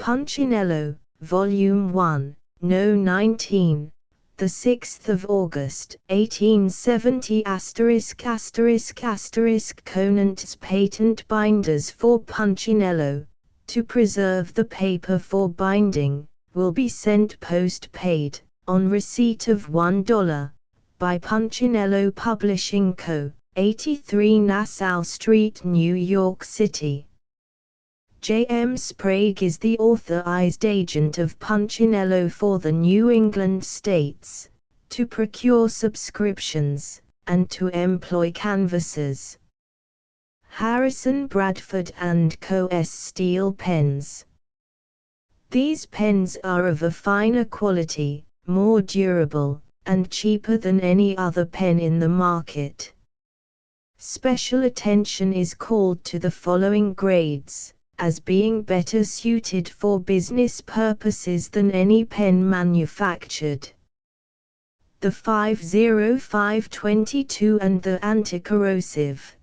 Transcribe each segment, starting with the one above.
Punchinello, Volume 1, No. 19, the 6th of August, 1870 ***** Conant's patent binders for Punchinello, to preserve the paper for binding, will be sent post-paid, on receipt of $1, by Punchinello Publishing Co., 83 Nassau Street, New York City. J. M. Sprague is the authorized agent of Punchinello for the New England states, to procure subscriptions, and to employ canvassers. Harrison Bradford & Co.'s Steel Pens. These pens are of a finer quality, more durable, and cheaper than any other pen in the market. Special attention is called to the following grades, as being better suited for business purposes than any pen manufactured: the 50522 and the anti-corrosive.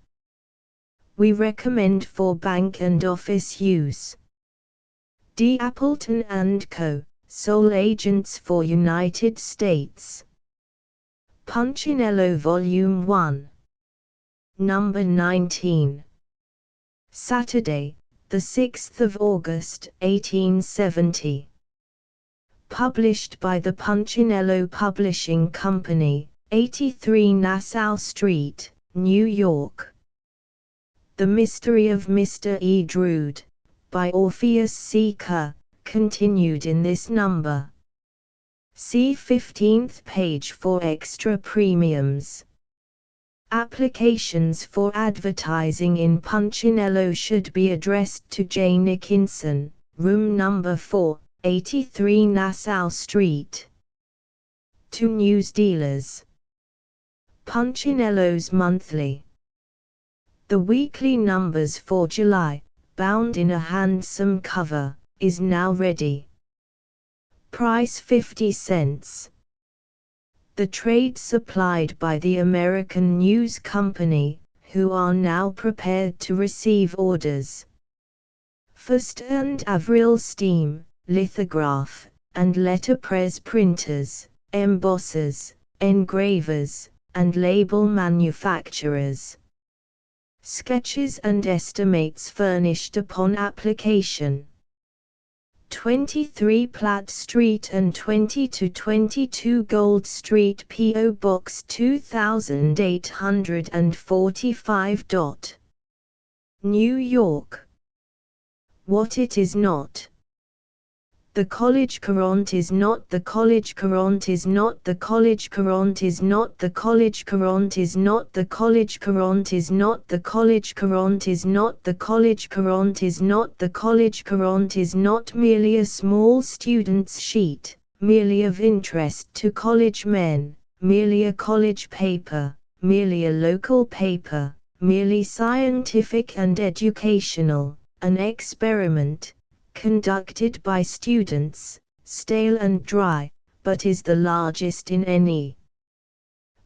We recommend for bank and office use. D. Appleton & Co., sole agents for United States. Punchinello Volume 1, Number 19. Saturday, the 6th of August, 1870. Published by the Punchinello Publishing Company, 83 Nassau Street, New York. The Mystery of Mr. E. Drood, by Orpheus C. Kerr, continued in this number. See 15th page for extra premiums. Applications for advertising in Punchinello should be addressed to J. Nickinson, room number 4, 83 Nassau Street. To newsdealers. Punchinello's Monthly. The weekly numbers for July, bound in a handsome cover, is now ready. Price 50 cents. The trade supplied by the American News Company, who are now prepared to receive orders. First and Avril steam, lithograph, and letterpress printers, embossers, engravers, and label manufacturers. Sketches and estimates furnished upon application. 23 Platt Street and 20-22 Gold Street, P.O. Box 2845. New York. What it is not. The College Courant is not, the College Courant is not, the College Courant is not, the College Courant is not, the College Courant is not, the College Courant is not, the College Courant is not, the College Courant is not merely a small student's sheet, merely of interest to college men, merely a college paper, merely a local paper, merely scientific and educational, an experiment, conducted by students, stale and dry, but is the largest in any.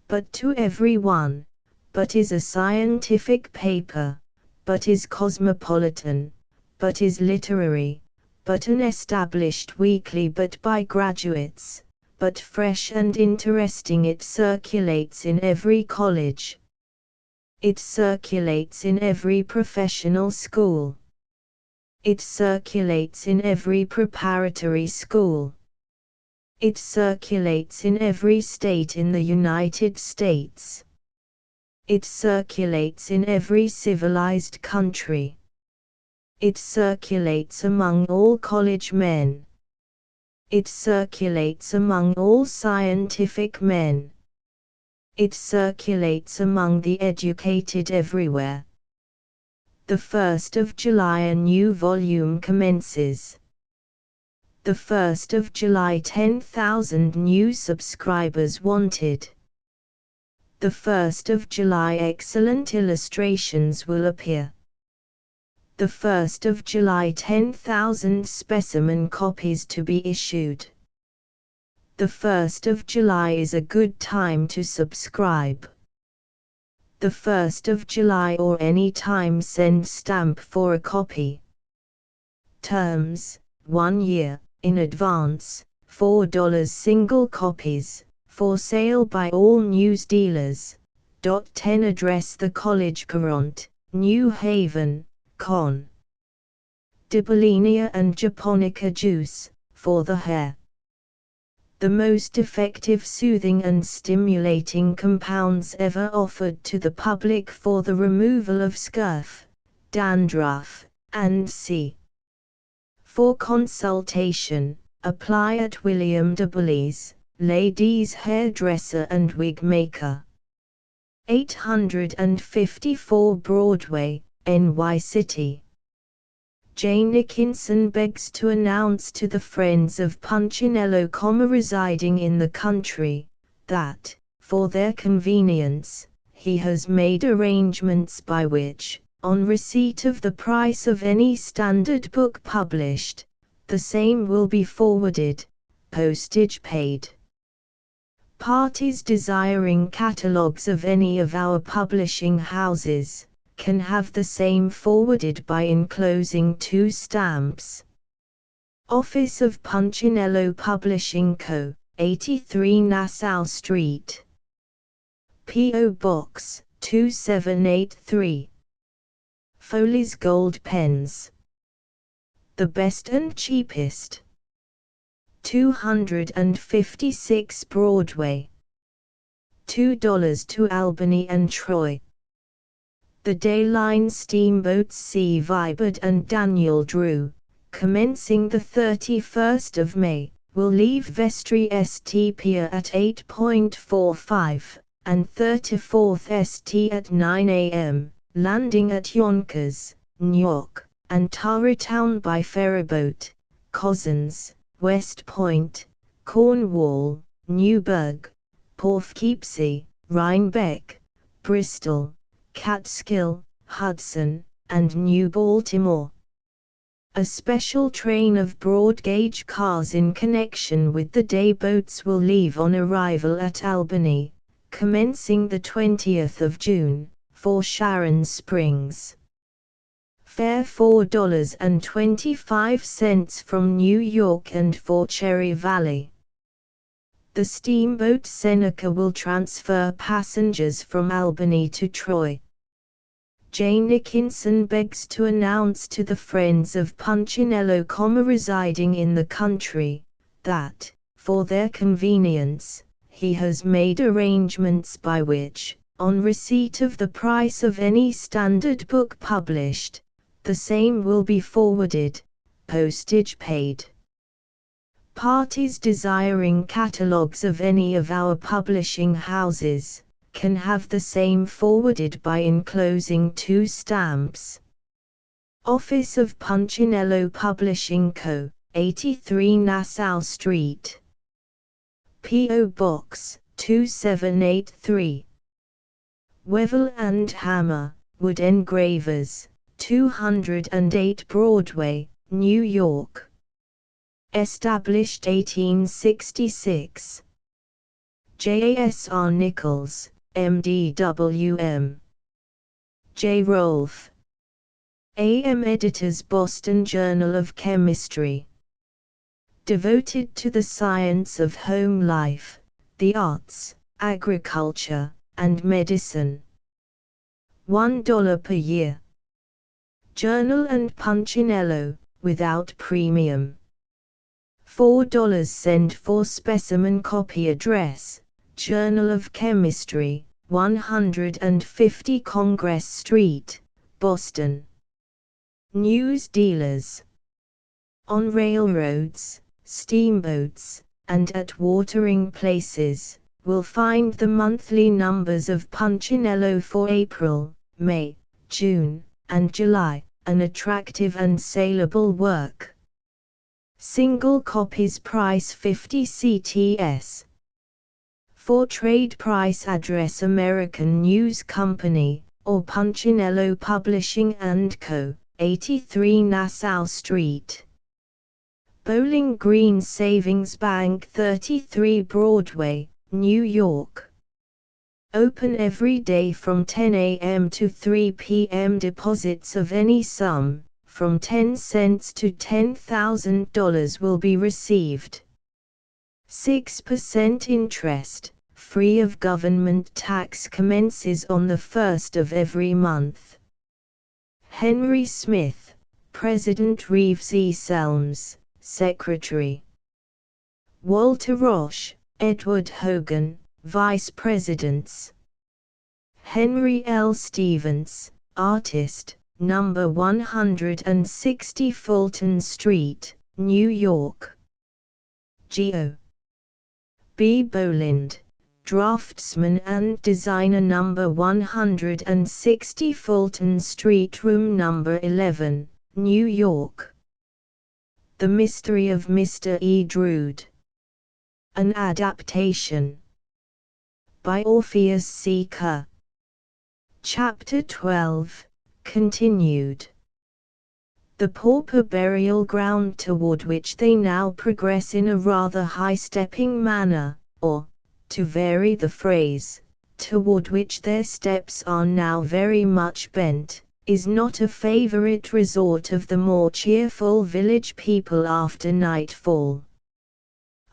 But to everyone, but is a scientific paper, but is cosmopolitan, but is literary, but an established weekly, but by graduates, but fresh and interesting. It circulates in every college. It circulates in every professional school. It circulates in every preparatory school. It circulates in every state in the United States. It circulates in every civilized country. It circulates among all college men. It circulates among all scientific men. It circulates among the educated everywhere. The 1st of July a new volume commences. The 1st of July 10,000 new subscribers wanted. The 1st of July excellent illustrations will appear. The 1st of July 10,000 specimen copies to be issued. The 1st of July is a good time to subscribe. The 1st of July or any time send stamp for a copy. Terms: 1 year, in advance, $4 single copies, for sale by all news dealers. 10 Address the College Courant, New Haven, Con. Dibolenia and Japonica juice, for the hair. The most effective soothing and stimulating compounds ever offered to the public for the removal of scurf, dandruff, and C. For consultation, apply at William Diboli's, ladies' hairdresser and wig maker. 854 Broadway, NY City. J. Nickinson begs to announce to the friends of Punchinello, residing in the country, that, for their convenience, he has made arrangements by which, on receipt of the price of any standard book published, the same will be forwarded, postage paid. Parties desiring catalogues of any of our publishing houses can have the same forwarded by enclosing 2 stamps. Office of Punchinello Publishing Co., 83 Nassau Street. P.O. Box 2783. Foley's Gold Pens. The best and cheapest. 256 Broadway. $2 to Albany and Troy. The Dayline steamboats C. Vibert and Daniel Drew, commencing the 31st of May, will leave Vestry St. Pier at 8:45, and 34th St. at 9 a.m., landing at Yonkers, Newark, and Tarrytown by ferryboat, Cozzens, West Point, Cornwall, Newburgh, Poughkeepsie, Rhinebeck, Bristol, Catskill, Hudson, and New Baltimore. A special train of broad-gauge cars in connection with the day boats will leave on arrival at Albany, commencing the 20th of June, for Sharon Springs. Fare $4.25 from New York and for Cherry Valley. The steamboat Seneca will transfer passengers from Albany to Troy. J. Nickinson begs to announce to the friends of Punchinello, residing in the country, that, for their convenience, he has made arrangements by which, on receipt of the price of any standard book published, the same will be forwarded, postage paid. Parties desiring catalogues of any of our publishing houses can have the same forwarded by enclosing 2 stamps. Office of Punchinello Publishing Co., 83 Nassau Street. P.O. Box 2783. Wevel and Hammer, Wood Engravers, 208 Broadway, New York. Established 1866. J.A.S.R. Nichols, M.D.W.M. J. Rolfe. A.M. Editors, Boston Journal of Chemistry. Devoted to the science of home life, the arts, agriculture, and medicine. $1 per year. Journal and Punchinello, without premium. $4 sent for specimen copy. Address, Journal of Chemistry, 150 Congress Street, Boston. News dealers. On railroads, steamboats, and at watering places, will find the monthly numbers of Punchinello for April, May, June, and July, an attractive and saleable work. Single copies price 50 CTS. For trade price address American News Company, or Punchinello Publishing & Co., 83 Nassau Street. Bowling Green Savings Bank 33 Broadway, New York. Open every day from 10 a.m. to 3 p.m. Deposits of any sum, from 10 cents to $10,000 will be received. 6% interest, free of government tax, commences on the 1st of every month. Henry Smith, President. Reeves E. Selms, Secretary. Walter Roche, Edward Hogan, Vice Presidents. Henry L. Stevens, Artist, Number 160 Fulton Street, New York. Geo. B. Boland, Draftsman and Designer, Number 160 Fulton Street, Room Number 11, New York. The Mystery of Mr. E. Drood. An adaptation. By Orpheus C. Kerr. Chapter 12, continued. The pauper burial ground, toward which they now progress in a rather high-stepping manner, or, to vary the phrase, toward which their steps are now very much bent, is not a favorite resort of the more cheerful village people after nightfall.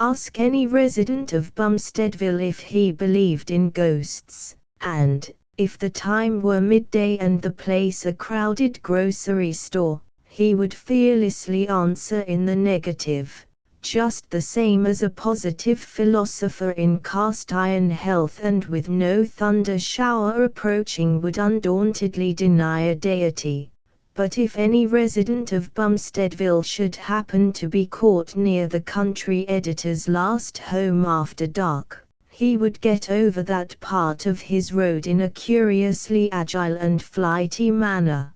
Ask any resident of Bumsteadville if he believed in ghosts, and, if the time were midday and the place a crowded grocery store, he would fearlessly answer in the negative, just the same as a positive philosopher in cast-iron health and with no thunder shower approaching would undauntedly deny a deity. But if any resident of Bumsteadville should happen to be caught near the country editor's last home after dark, he would get over that part of his road in a curiously agile and flighty manner.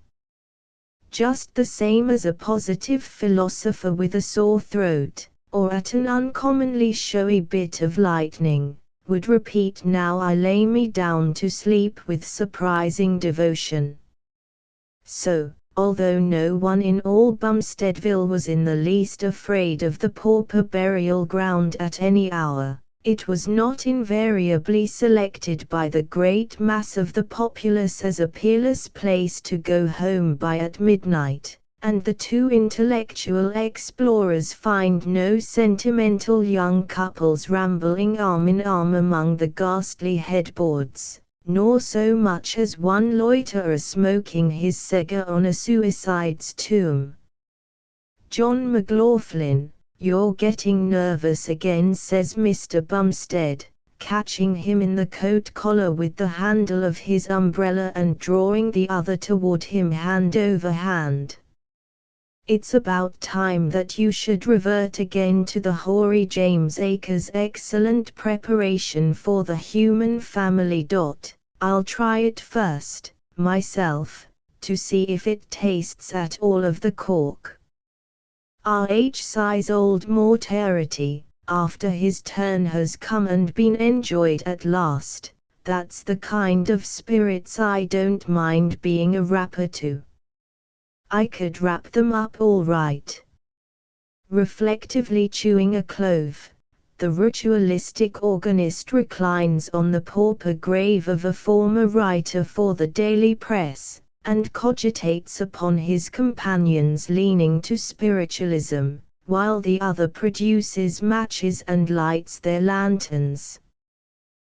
Just the same as a positive philosopher with a sore throat, or at an uncommonly showy bit of lightning, would repeat, "Now I lay me down to sleep," with surprising devotion. So, although no one in all Bumsteadville was in the least afraid of the pauper burial ground at any hour, it was not invariably selected by the great mass of the populace as a peerless place to go home by at midnight, and the two intellectual explorers find no sentimental young couples rambling arm in arm among the ghastly headboards, nor so much as one loiterer smoking his cigar on a suicide's tomb. "John McLaughlin, you're getting nervous again," says Mr. Bumstead, catching him in the coat collar with the handle of his umbrella and drawing the other toward him hand over hand. "It's about time that you should revert again to the hoary James Acres' excellent preparation for the human family. I'll try it first, myself, to see if it tastes at all of the cork." R.H. sighs. Old Mortarity, after his turn has come and been enjoyed at last, that's the kind of spirits I don't mind being a rapper to. I could wrap them up all right. Reflectively chewing a clove, the ritualistic organist reclines on the pauper grave of a former writer for the daily press, and cogitates upon his companion's leaning to spiritualism, while the other produces matches and lights their lanterns.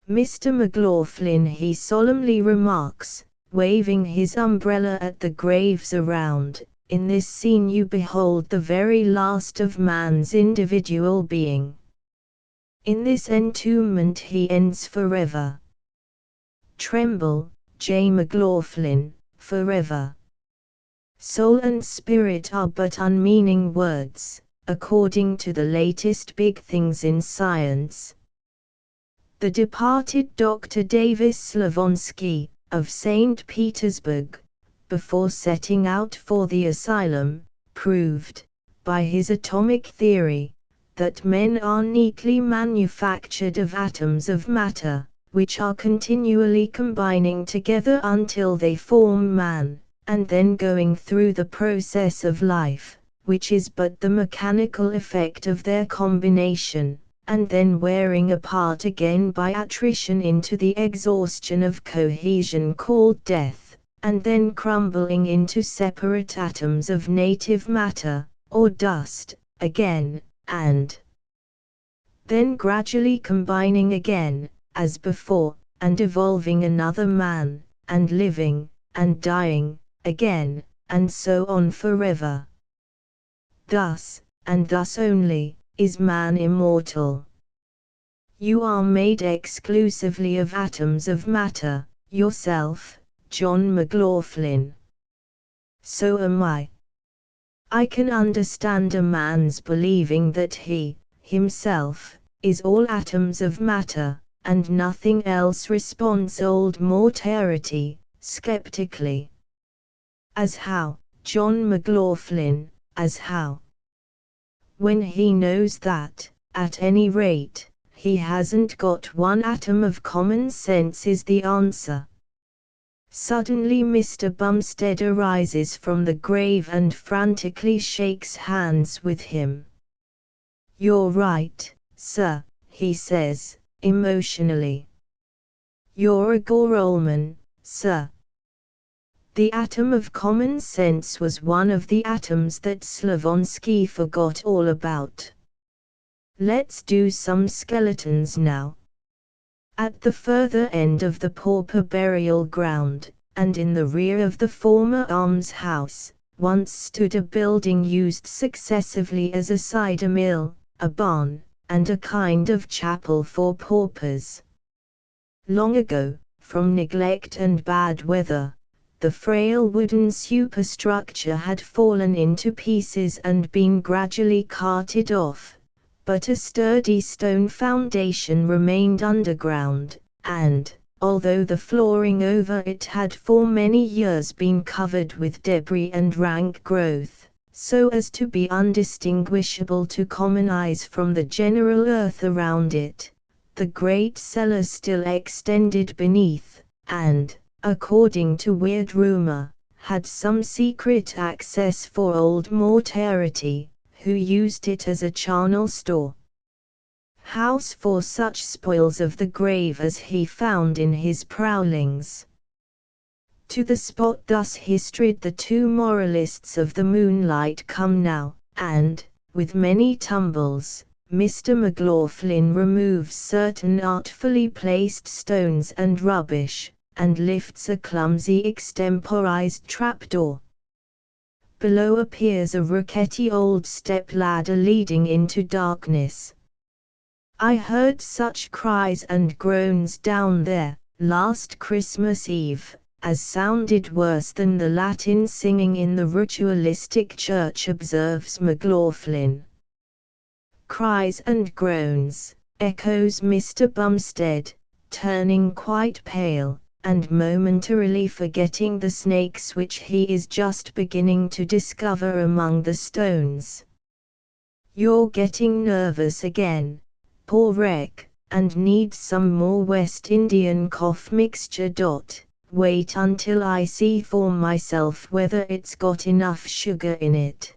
"Mr. McLaughlin," he solemnly remarks, waving his umbrella at the graves around, "in this scene you behold the very last of man's individual being. In this entombment he ends forever. Tremble, J. McLaughlin, forever." Soul and spirit are but unmeaning words, according to the latest big things in science. The departed Dr. Davis Slavonsky, of St. Petersburg, before setting out for the asylum, proved, by his atomic theory, that men are neatly manufactured of atoms of matter, which are continually combining together until they form man, and then going through the process of life, which is but the mechanical effect of their combination, and then wearing apart again by attrition into the exhaustion of cohesion called death, and then crumbling into separate atoms of native matter, or dust, again, and then gradually combining again, as before, and evolving another man, and living, and dying, again, and so on forever. Thus, and thus only, is man immortal. You are made exclusively of atoms of matter, yourself, John McLaughlin. So am I. I can understand a man's believing that he, himself, is all atoms of matter, and nothing else, responds old Mortarity, skeptically. As how, John McLaughlin, as how? When he knows that, at any rate, he hasn't got one atom of common sense, is the answer. Suddenly Mr. Bumstead arises from the grave and frantically shakes hands with him. "You're right, sir," he says, emotionally. "You're a Gorolman, sir." The atom of common sense was one of the atoms that Slavonsky forgot all about. Let's do some skeletons now. At the further end of the pauper burial ground, and in the rear of the former almshouse, once stood a building used successively as a cider mill, a barn, and a kind of chapel for paupers. Long ago, from neglect and bad weather, the frail wooden superstructure had fallen into pieces and been gradually carted off, but a sturdy stone foundation remained underground, and, although the flooring over it had for many years been covered with debris and rank growth, so as to be undistinguishable to common eyes from the general earth around it, the great cellar still extended beneath, and, according to weird rumor, had some secret access for old Mortarity, who used it as a charnel store house for such spoils of the grave as he found in his prowlings. To the spot thus historied the two moralists of the moonlight come now, and, with many tumbles, Mr. McLaughlin removes certain artfully placed stones and rubbish, and lifts a clumsy extemporized trapdoor. Below appears a rickety old step-ladder leading into darkness. "I heard such cries and groans down there, last Christmas Eve, as sounded worse than the Latin singing in the ritualistic church," observes McLaughlin. "Cries and groans," echoes Mr. Bumstead, turning quite pale, and momentarily forgetting the snakes which he is just beginning to discover among the stones. "You're getting nervous again, poor wreck, and needs some more West Indian cough mixture. Wait until I see for myself whether it's got enough sugar in it."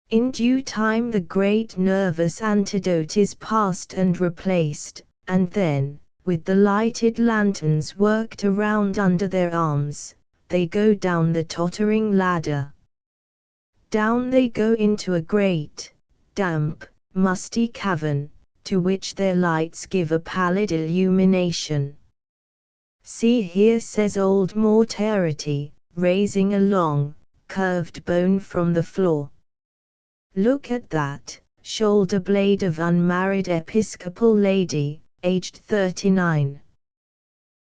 In due time the great nervous antidote is passed and replaced, and then, with the lighted lanterns worked around under their arms, they go down the tottering ladder. Down they go into a great, damp, musty cavern, to which their lights give a pallid illumination. "See here," says old Mortarity, raising a long, curved bone from the floor. "Look at that shoulder blade of unmarried Episcopal lady, aged 39.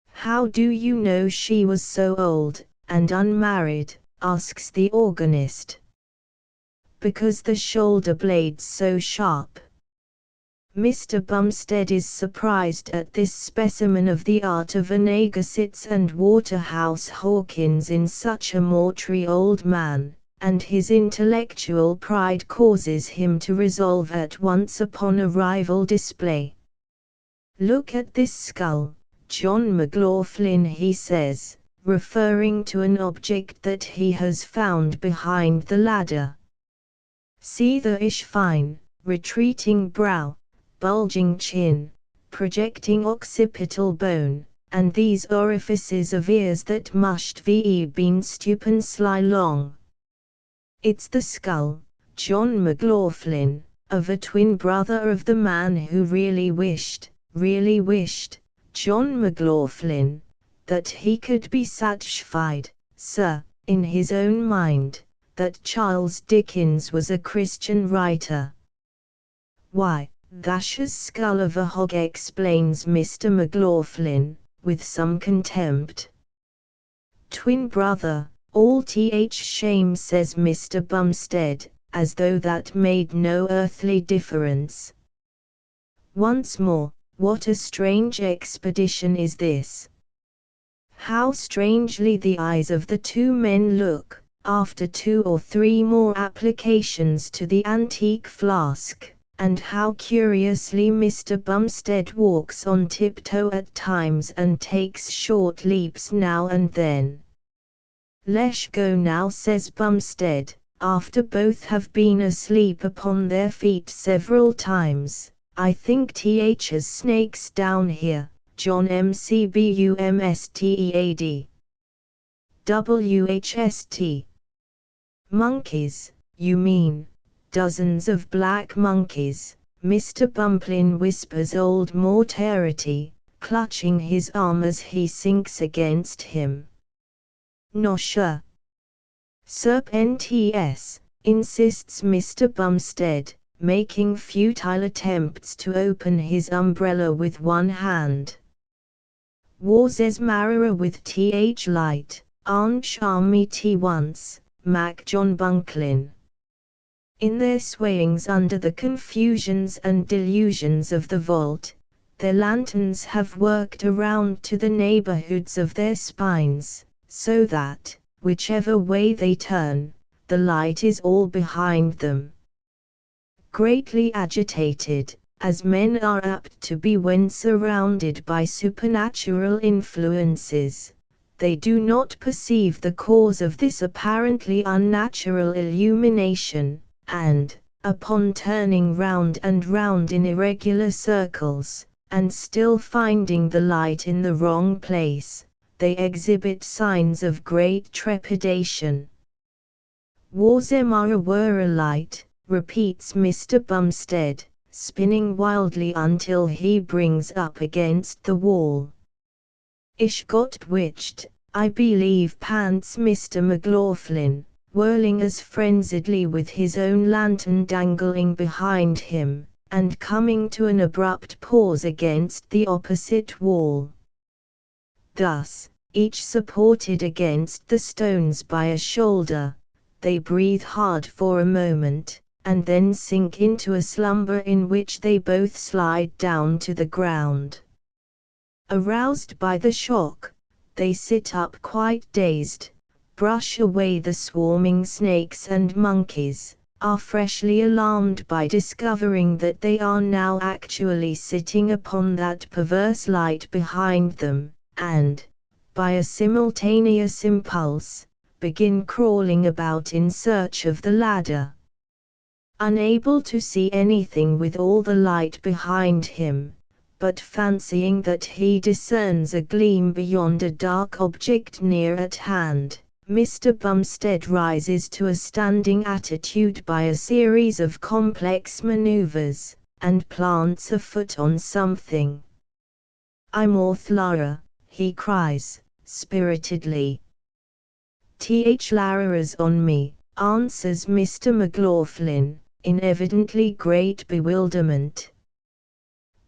How do you know she was so old, and unmarried?" asks the organist. "Because the shoulder blade's so sharp." Mr. Bumstead is surprised at this specimen of the art of an Agassiz and Waterhouse Hawkins in such a mortuary old man, and his intellectual pride causes him to resolve at once upon a rival display. "Look at this skull, John McLaughlin," he says, referring to an object that he has found behind the ladder. "See the fine, retreating brow, bulging chin, projecting occipital bone, and these orifices of ears that mushed ve been stupen sly long. It's the skull, John McLaughlin, of a twin brother of the man who really wished, John McLaughlin, that he could be satisfied, sir, in his own mind, that Charles Dickens was a Christian writer. Why, that's a skull of a hog, explains Mr. McLaughlin, with some contempt. Twin brother, all shame, says Mr. Bumstead, as though that made no earthly difference. Once more, what a strange expedition is this! How strangely the eyes of the two men look, after 2 or 3 more applications to the antique flask, and how curiously Mr. Bumstead walks on tiptoe at times and takes short leaps now and then. "Lesh go now," says Bumstead, after both have been asleep upon their feet several times. "I think there's snakes down here, John McBumstead. WHST. Monkeys, you mean, dozens of black monkeys," Mr. Bumplin whispers old Mortarity, clutching his arm as he sinks against him. "No sure." "Serpents," insists Mr. Bumstead, making futile attempts to open his umbrella with one hand. "Was marrer with light, aren't charmy once, Mac John Bunklin." In their swayings under the confusions and delusions of the vault, their lanterns have worked around to the neighborhoods of their spines, so that, whichever way they turn, the light is all behind them. Greatly agitated, as men are apt to be when surrounded by supernatural influences, they do not perceive the cause of this apparently unnatural illumination, and, upon turning round and round in irregular circles, and still finding the light in the wrong place, they exhibit signs of great trepidation. "Was were a light," repeats Mr. Bumstead, spinning wildly until he brings up against the wall. "Ish got witched, I believe," pants Mr. McLaughlin, whirling as frenziedly with his own lantern dangling behind him, and coming to an abrupt pause against the opposite wall. Thus, each supported against the stones by a shoulder, they breathe hard for a moment, and then sink into a slumber in which they both slide down to the ground. Aroused by the shock, they sit up quite dazed, brush away the swarming snakes and monkeys, are freshly alarmed by discovering that they are now actually sitting upon that perverse light behind them, and, by a simultaneous impulse, begin crawling about in search of the ladder. Unable to see anything with all the light behind him, but fancying that he discerns a gleam beyond a dark object near at hand, Mr. Bumstead rises to a standing attitude by a series of complex maneuvers, and plants a foot on something. "I'm Lara," he cries, spiritedly. "Lara's on me," answers Mr. McLaughlin, in evidently great bewilderment.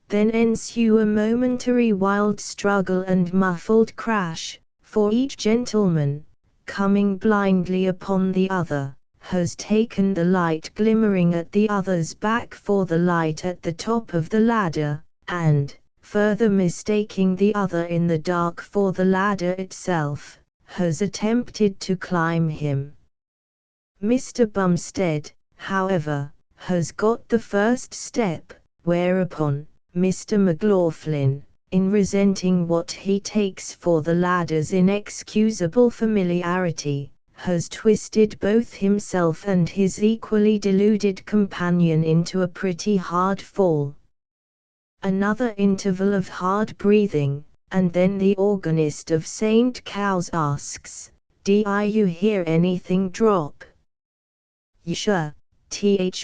Then ensue a momentary wild struggle and muffled crash, for each gentleman, coming blindly upon the other, has taken the light glimmering at the other's back for the light at the top of the ladder, and, further mistaking the other in the dark for the ladder itself, has attempted to climb him. Mr. Bumstead, however, has got the first step, whereupon Mr. McLaughlin, in resenting what he takes for the ladder's inexcusable familiarity, has twisted both himself and his equally deluded companion into a pretty hard fall. Another interval of hard breathing, and then the organist of St. Cowes asks, "You hear anything drop?" "Yesha,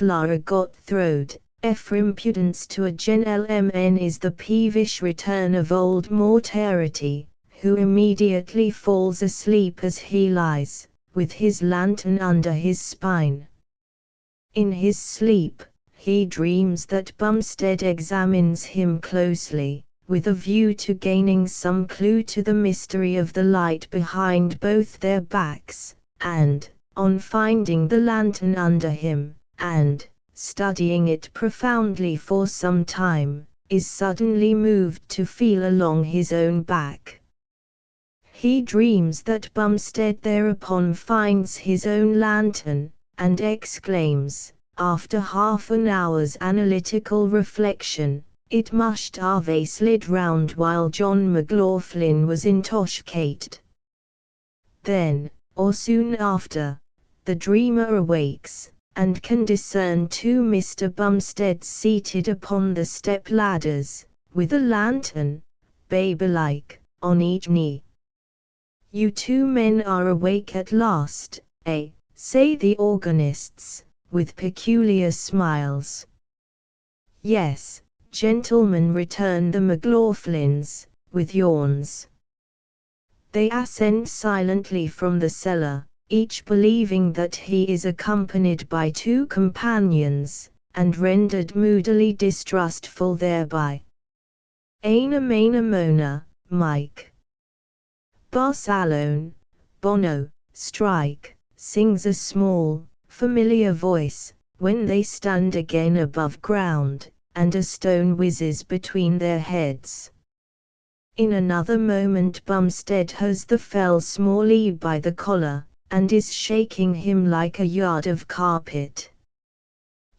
Lara got throwed." Impudence to a gentleman is the peevish return of old Mortality, who immediately falls asleep as he lies, with his lantern under his spine. In his sleep, he dreams that Bumstead examines him closely, with a view to gaining some clue to the mystery of the light behind both their backs, and, on finding the lantern under him, and studying it profoundly for some time, is suddenly moved to feel along his own back. He dreams that Bumstead thereupon finds his own lantern, and exclaims, after half an hour's analytical reflection, "It must have slid round while John McLaughlin was intoxicated." Then, or soon after, the dreamer awakes, and can discern two Mr. Bumsteads seated upon the step-ladders, with a lantern, baby-like, on each knee. "You two men are awake at last, eh?" say the organists, with peculiar smiles. "Yes, gentlemen," return the McLaughlins, with yawns. They ascend silently from the cellar, each believing that he is accompanied by two companions, and rendered moodily distrustful thereby. "Aina Maina Mona, Mike." "Boss alone, Bono, strike," sings a small, familiar voice, when they stand again above ground, and a stone whizzes between their heads. In another moment Bumstead has the fell Smalley by the collar, and is shaking him like a yard of carpet.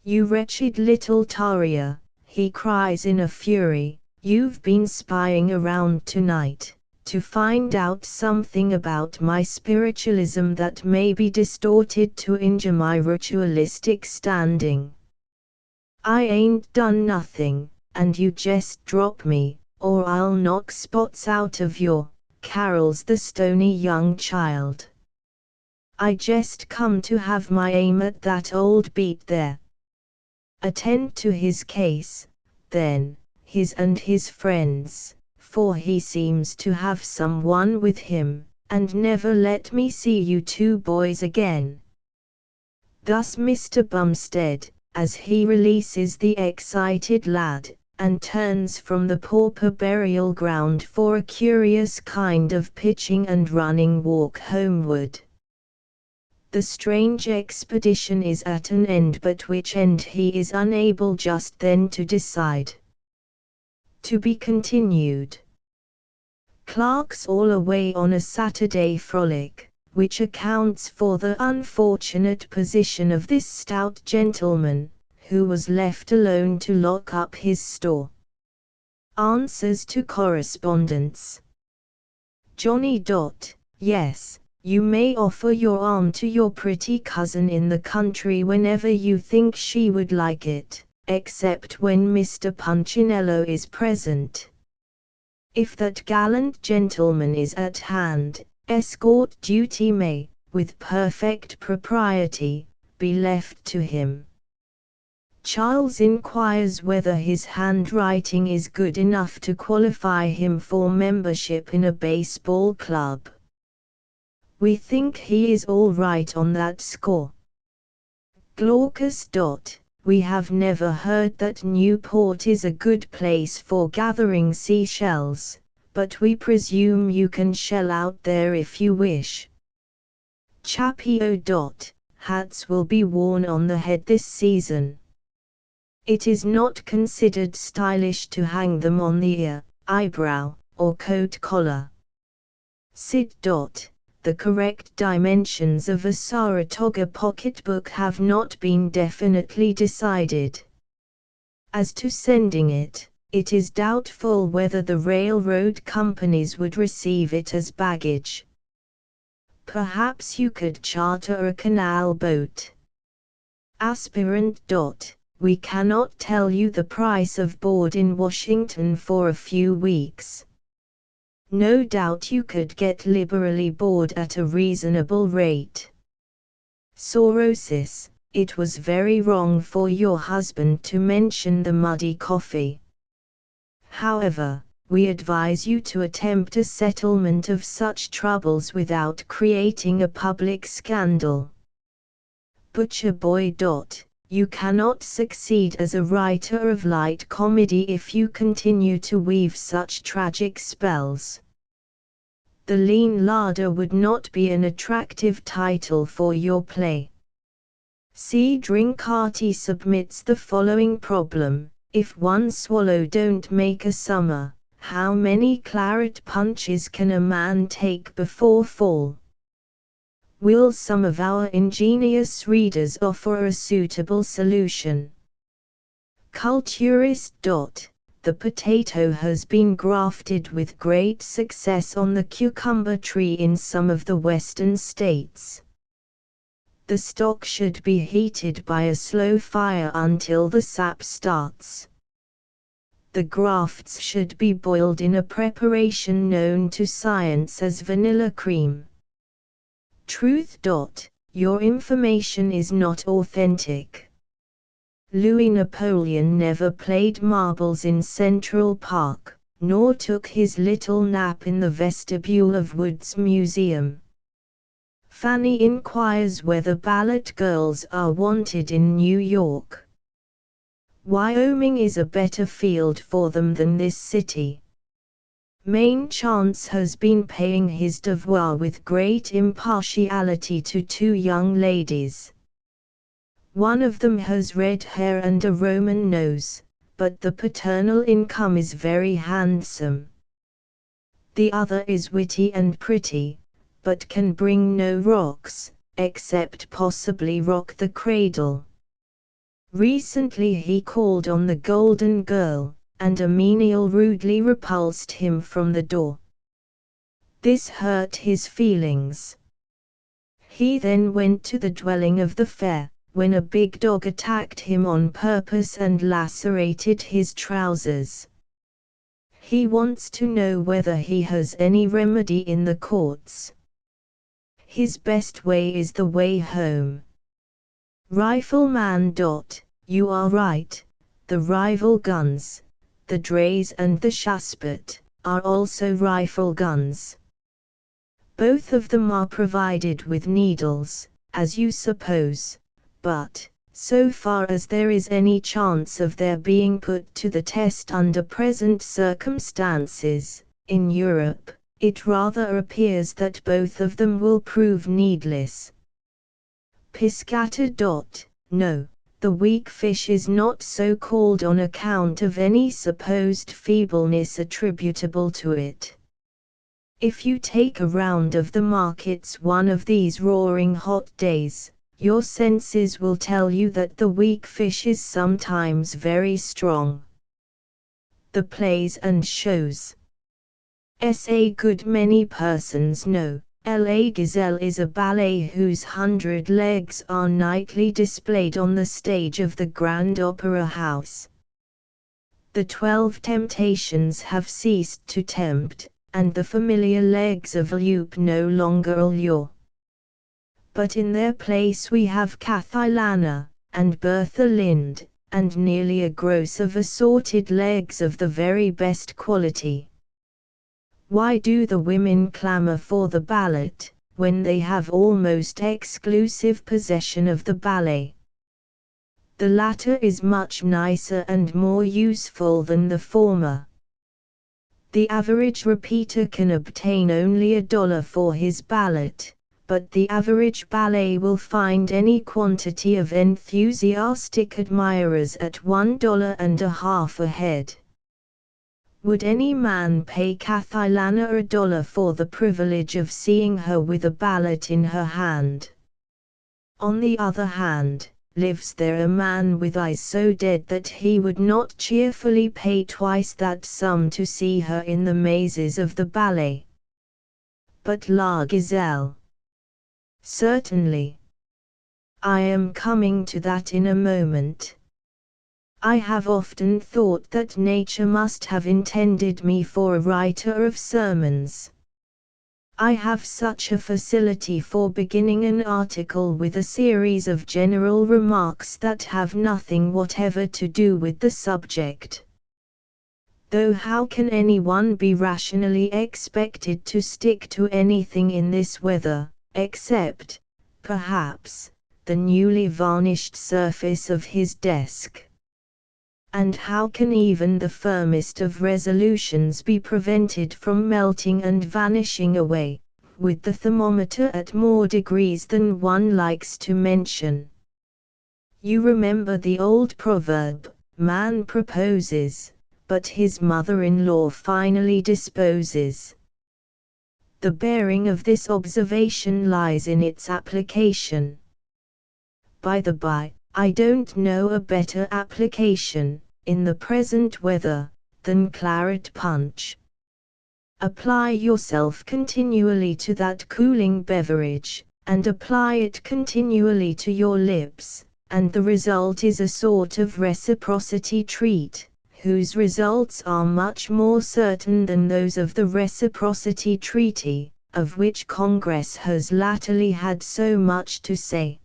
"You wretched little tarrier," he cries in a fury, "you've been spying around tonight, to find out something about my spiritualism that may be distorted to injure my ritualistic standing. I ain't done nothing, and you just drop me, or I'll knock spots out of your," carols the stony young child. "I just come to have my aim at that old beat there." Attend to his case, then, his and his friends, for he seems to have someone with him, and never let me see you two boys again. Thus Mr. Bumstead, as he releases the excited lad, and turns from the pauper burial ground for a curious kind of pitching and running walk homeward. The strange expedition is at an end, but which end he is unable just then to decide. To be continued. Clerks all away on a Saturday frolic, which accounts for the unfortunate position of this stout gentleman, who was left alone to lock up his store. Answers to correspondence. Johnny. Yes, you may offer your arm to your pretty cousin in the country whenever you think she would like it, except when Mr. Punchinello is present. If that gallant gentleman is at hand, escort duty may, with perfect propriety, be left to him. Charles inquires whether his handwriting is good enough to qualify him for membership in a baseball club. We think he is all right on that score. Glaucus. We have never heard that Newport is a good place for gathering seashells, but we presume you can shell out there if you wish. Chappie. Hats will be worn on the head this season. It is not considered stylish to hang them on the ear, eyebrow, or coat collar. Sid. The correct dimensions of a Saratoga pocketbook have not been definitely decided. As to sending it, it is doubtful whether the railroad companies would receive it as baggage. Perhaps you could charter a canal boat. Aspirant. We cannot tell you the price of board in Washington for a few weeks. No doubt you could get liberally bored at a reasonable rate. Sorosis, it was very wrong for your husband to mention the muddy coffee. However, we advise you to attempt a settlement of such troubles without creating a public scandal. Butcher Boy. You cannot succeed as a writer of light comedy if you continue to weave such tragic spells. The Lean Larder would not be an attractive title for your play. C. Drinkhearty submits the following problem: if one swallow don't make a summer, how many claret punches can a man take before fall? Will some of our ingenious readers offer a suitable solution? Culturist. The potato has been grafted with great success on the cucumber tree in some of the western states. The stalk should be heated by a slow fire until the sap starts. The grafts should be boiled in a preparation known to science as vanilla cream. Truth. Your information is not authentic. Louis Napoleon never played marbles in Central Park, nor took his little nap in the vestibule of Wood's Museum. Fanny inquires whether ballet girls are wanted in New York. Wyoming is a better field for them than this city. Maine Chance has been paying his devoir with great impartiality to two young ladies. One of them has red hair and a Roman nose, but the paternal income is very handsome. The other is witty and pretty, but can bring no rocks, except possibly rock the cradle. Recently he called on the Golden Girl, and a menial rudely repulsed him from the door. This hurt his feelings. He then went to the dwelling of the fair, when a big dog attacked him on purpose and lacerated his trousers. He wants to know whether he has any remedy in the courts. His best way is the way home. Rifleman. You are right, the rival guns, the Drays and the Shaspet, are also rifle guns. Both of them are provided with needles, as you suppose, but, so far as there is any chance of their being put to the test under present circumstances, in Europe, it rather appears that both of them will prove needless. Piscator. No, the weak fish is not so called on account of any supposed feebleness attributable to it. If you take a round of the markets one of these roaring hot days, your senses will tell you that the weak fish is sometimes very strong. The plays and shows. A good many persons know, La Gazelle is a ballet whose 100 legs are nightly displayed on the stage of the Grand Opera House. The 12 temptations have ceased to tempt, and the familiar legs of Loop no longer allure. But in their place we have Cathylana, and Bertha Lind, and nearly a gross of assorted legs of the very best quality. Why do the women clamor for the ballet, when they have almost exclusive possession of the ballet? The latter is much nicer and more useful than the former. The average repeater can obtain only $1 for his ballet, but the average ballet will find any quantity of enthusiastic admirers at $1.50 a head. Would any man pay Cathylana $1 for the privilege of seeing her with a ballet in her hand? On the other hand, lives there a man with eyes so dead that he would not cheerfully pay twice that sum to see her in the mazes of the ballet? But La Gazelle. Certainly. I am coming to that in a moment. I have often thought that nature must have intended me for a writer of sermons. I have such a facility for beginning an article with a series of general remarks that have nothing whatever to do with the subject. Though how can anyone be rationally expected to stick to anything in this weather, except, perhaps, the newly varnished surface of his desk? And how can even the firmest of resolutions be prevented from melting and vanishing away, with the thermometer at more degrees than one likes to mention? You remember the old proverb, man proposes, but his mother-in-law finally disposes. The bearing of this observation lies in its application. By the by, I don't know a better application, in the present weather, than claret punch. Apply yourself continually to that cooling beverage, and apply it continually to your lips, and the result is a sort of reciprocity treat, whose results are much more certain than those of the reciprocity treaty, of which Congress has latterly had so much to say.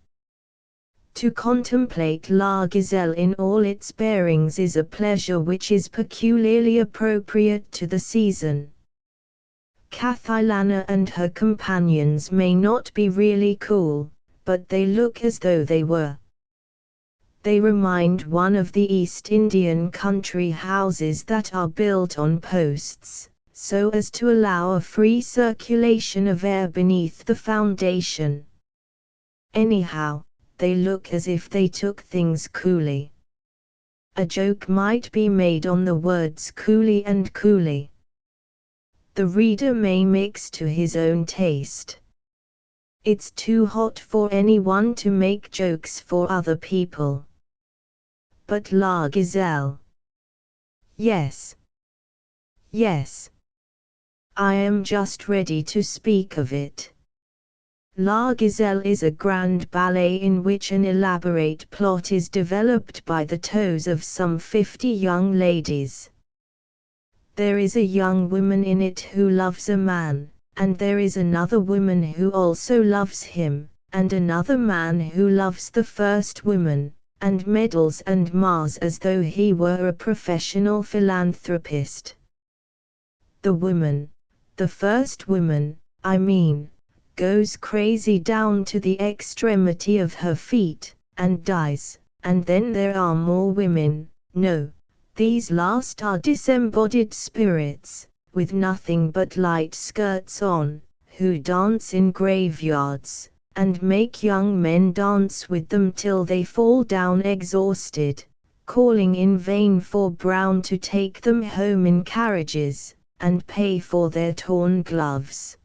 To contemplate La Gazelle in all its bearings is a pleasure which is peculiarly appropriate to the season. Cathilana and her companions may not be really cool, but they look as though they were. They remind one of the East Indian country houses that are built on posts, so as to allow a free circulation of air beneath the foundation. Anyhow, they look as if they took things coolly. A joke might be made on the words coolie and coolie. The reader may mix to his own taste. It's too hot for anyone to make jokes for other people. But La Gazelle. Yes. Yes. I am just ready to speak of it. La Gazelle is a grand ballet in which an elaborate plot is developed by the toes of some 50 young ladies. There is a young woman in it who loves a man, and there is another woman who also loves him, and another man who loves the first woman, and meddles and mars as though he were a professional philanthropist. The woman, the first woman, I mean, goes crazy down to the extremity of her feet, and dies, and then there are more women, no, these last are disembodied spirits, with nothing but light skirts on, who dance in graveyards, and make young men dance with them till they fall down exhausted, calling in vain for Brown to take them home in carriages, and pay for their torn gloves.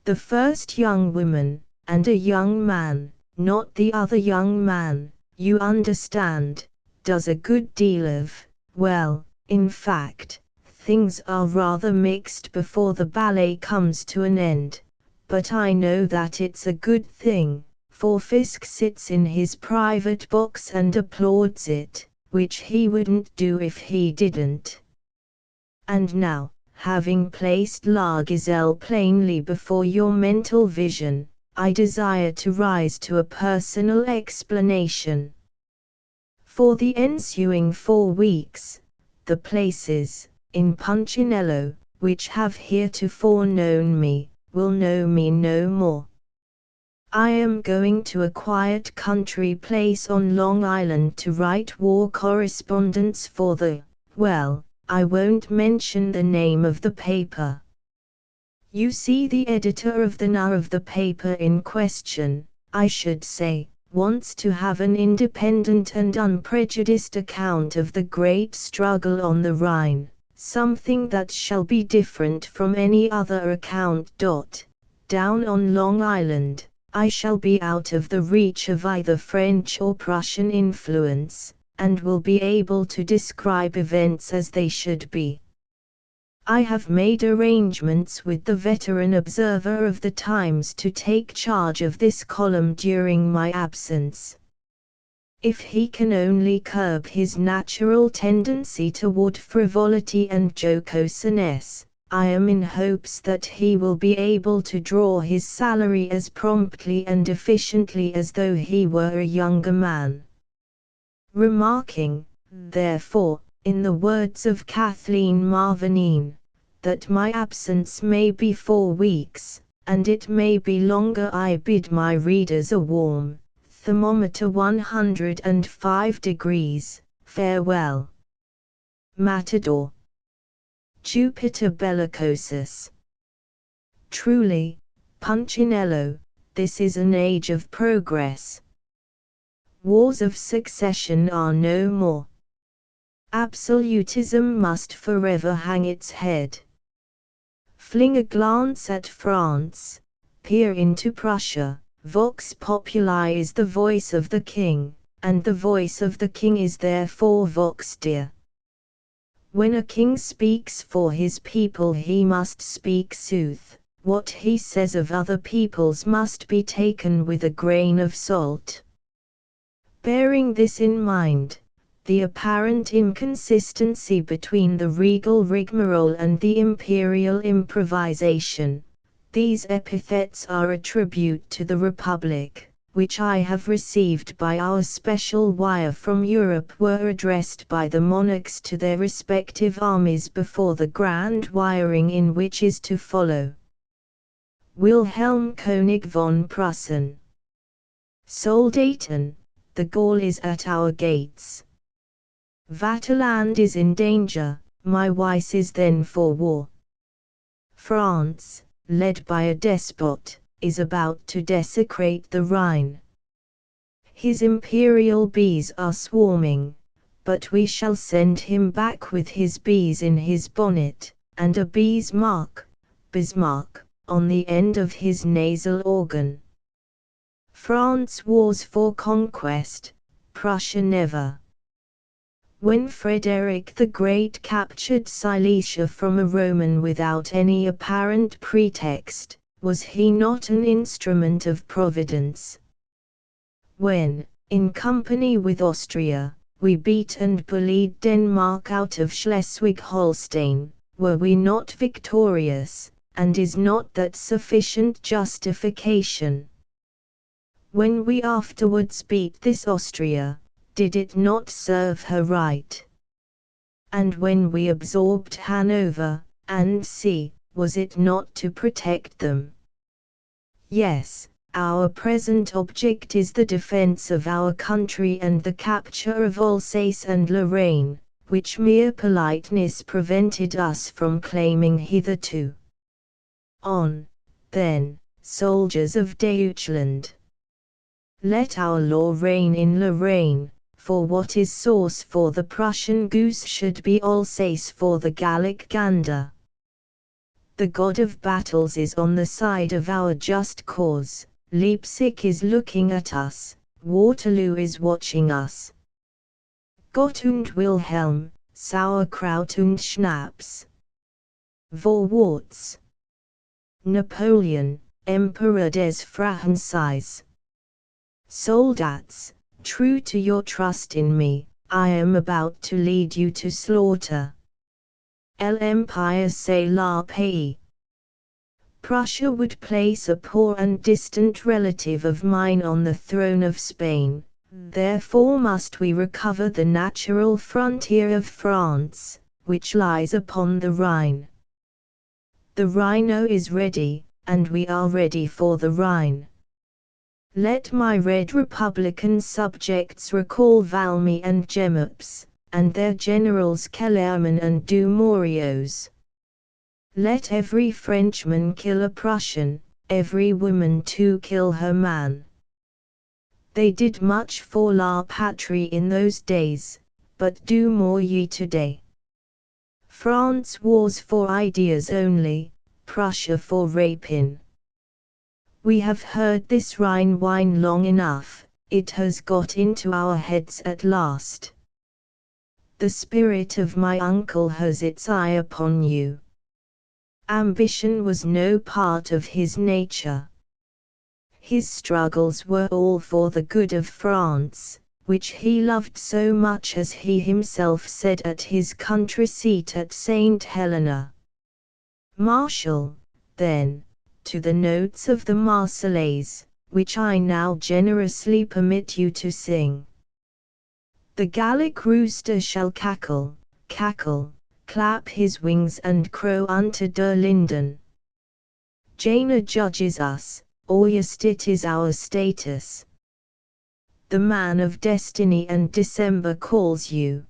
The first young woman, and a young man, not the other young man, you understand, does a good deal of, well, in fact, things are rather mixed before the ballet comes to an end, but I know that it's a good thing, for Fisk sits in his private box and applauds it, which he wouldn't do if he didn't. And now, having placed La Gazelle plainly before your mental vision, I desire to rise to a personal explanation. For the ensuing 4 weeks, the places, in Punchinello, which have heretofore known me, will know me no more. I am going to a quiet country place on Long Island to write war correspondence for the, well, I won't mention the name of the paper. You see, the editor of the paper in question, I should say, wants to have an independent and unprejudiced account of the great struggle on the Rhine, something that shall be different from any other account. Down on Long Island, I shall be out of the reach of either French or Prussian influence, and will be able to describe events as they should be. I have made arrangements with the veteran observer of the Times to take charge of this column during my absence. If he can only curb his natural tendency toward frivolity and jocoseness, I am in hopes that he will be able to draw his salary as promptly and efficiently as though he were a younger man. Remarking, therefore, in the words of Kathleen Marvenine, that my absence may be 4 weeks, and it may be longer, I bid my readers a warm, thermometer 105 degrees, farewell. Matador. Jupiter bellicosus. Truly, Punchinello, this is an age of progress. Wars of succession are no more. Absolutism must forever hang its head. Fling a glance at France, peer into Prussia. Vox populi is the voice of the king, and the voice of the king is therefore vox Dei. When a king speaks for his people, he must speak sooth. What he says of other peoples must be taken with a grain of salt. Bearing this in mind, the apparent inconsistency between the regal rigmarole and the imperial improvisation, these epithets are a tribute to the Republic, which I have received by our special wire from Europe, were addressed by the monarchs to their respective armies before the grand wiring in which is to follow. Wilhelm König von Prussen. Soldaten, the Gaul is at our gates. Vaterland is in danger, my Weiss is then for war. France, led by a despot, is about to desecrate the Rhine. His imperial bees are swarming, but we shall send him back with his bees in his bonnet, and a bee's mark, Bismarck, on the end of his nasal organ. France wars for conquest, Prussia never. When Frederick the Great captured Silesia from a Roman without any apparent pretext, was he not an instrument of Providence? When, in company with Austria, we beat and bullied Denmark out of Schleswig-Holstein, were we not victorious, and is not that sufficient justification? When we afterwards beat this Austria, did it not serve her right? And when we absorbed Hanover, and see, was it not to protect them? Yes, our present object is the defense of our country and the capture of Alsace and Lorraine, which mere politeness prevented us from claiming hitherto. On, then, soldiers of Deutschland. Let our law reign in Lorraine, for what is sauce for the Prussian goose should be Alsace for the Gallic gander. The god of battles is on the side of our just cause, Leipzig is looking at us, Waterloo is watching us. Gott und Wilhelm, Sauerkraut und Schnaps. Vorwärts. Napoleon, Emperor des Franchises. Soldats, true to your trust in me, I am about to lead you to slaughter. L'Empire c'est la pays. Prussia would place a poor and distant relative of mine on the throne of Spain, therefore must we recover the natural frontier of France, which lies upon the Rhine. The Rhino is ready, and we are ready for the Rhine. Let my red republican subjects recall Valmy and Jemmapes, and their generals Kellerman and Dumouriez. Let every Frenchman kill a Prussian, every woman too kill her man. They did much for la patrie in those days, but do more ye today. France wars for ideas only, Prussia for rapine. We have heard this Rhine wine long enough, it has got into our heads at last. The spirit of my uncle has its eye upon you. Ambition was no part of his nature. His struggles were all for the good of France, which he loved so much as he himself said at his country seat at St. Helena. Marshal, then, to the notes of the Marseillaise, which I now generously permit you to sing. The Gallic rooster shall cackle, cackle, clap his wings and crow unto der Linden. Jane adjudges us, or just it is our status. The man of destiny and December calls you.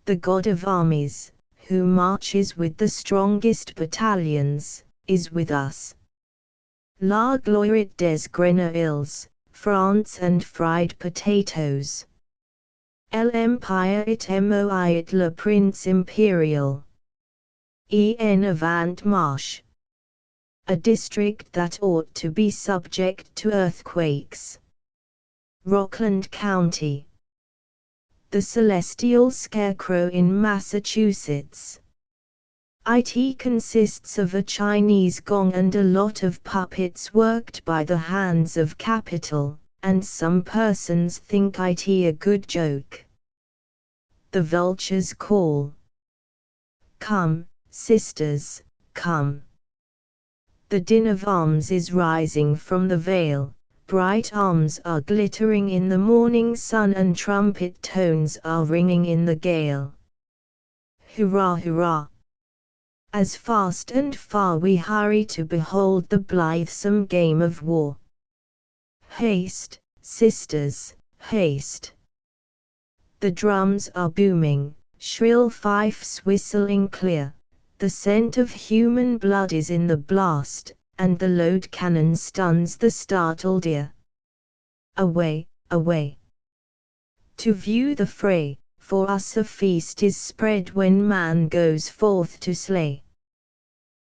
The god of armies, who marches with the strongest battalions, is with us. La gloire des grenouilles, France and fried potatoes. L'Empire it moi it le Prince Imperial. En avant marche. A district that ought to be subject to earthquakes. Rockland County. The Celestial Scarecrow in Massachusetts. It consists of a Chinese gong and a lot of puppets worked by the hands of capital, and some persons think it a good joke. The vultures call. Come, sisters, come. The din of arms is rising from the vale, bright arms are glittering in the morning sun and trumpet tones are ringing in the gale. Hurrah, hurrah! As fast and far we hurry to behold the blithesome game of war. Haste, sisters, haste! The drums are booming, shrill fifes whistling clear, the scent of human blood is in the blast, and the load cannon stuns the startled ear. Away, away! To view the fray, for us a feast is spread when man goes forth to slay.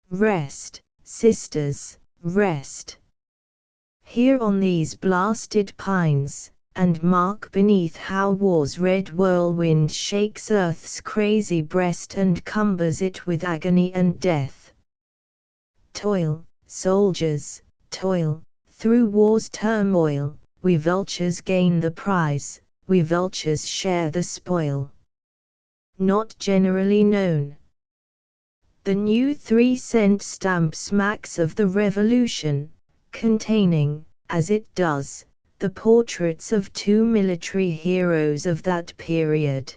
Rest, sisters, rest! Here on these blasted pines, and mark beneath how war's red whirlwind shakes earth's crazy breast and cumbers it with agony and death. Toil, soldiers, toil, through war's turmoil, we vultures gain the prize, we vultures share the spoil. Not generally known. The new 3-cent stamp smacks of the Revolution, containing, as it does, the portraits of 2 military heroes of that period.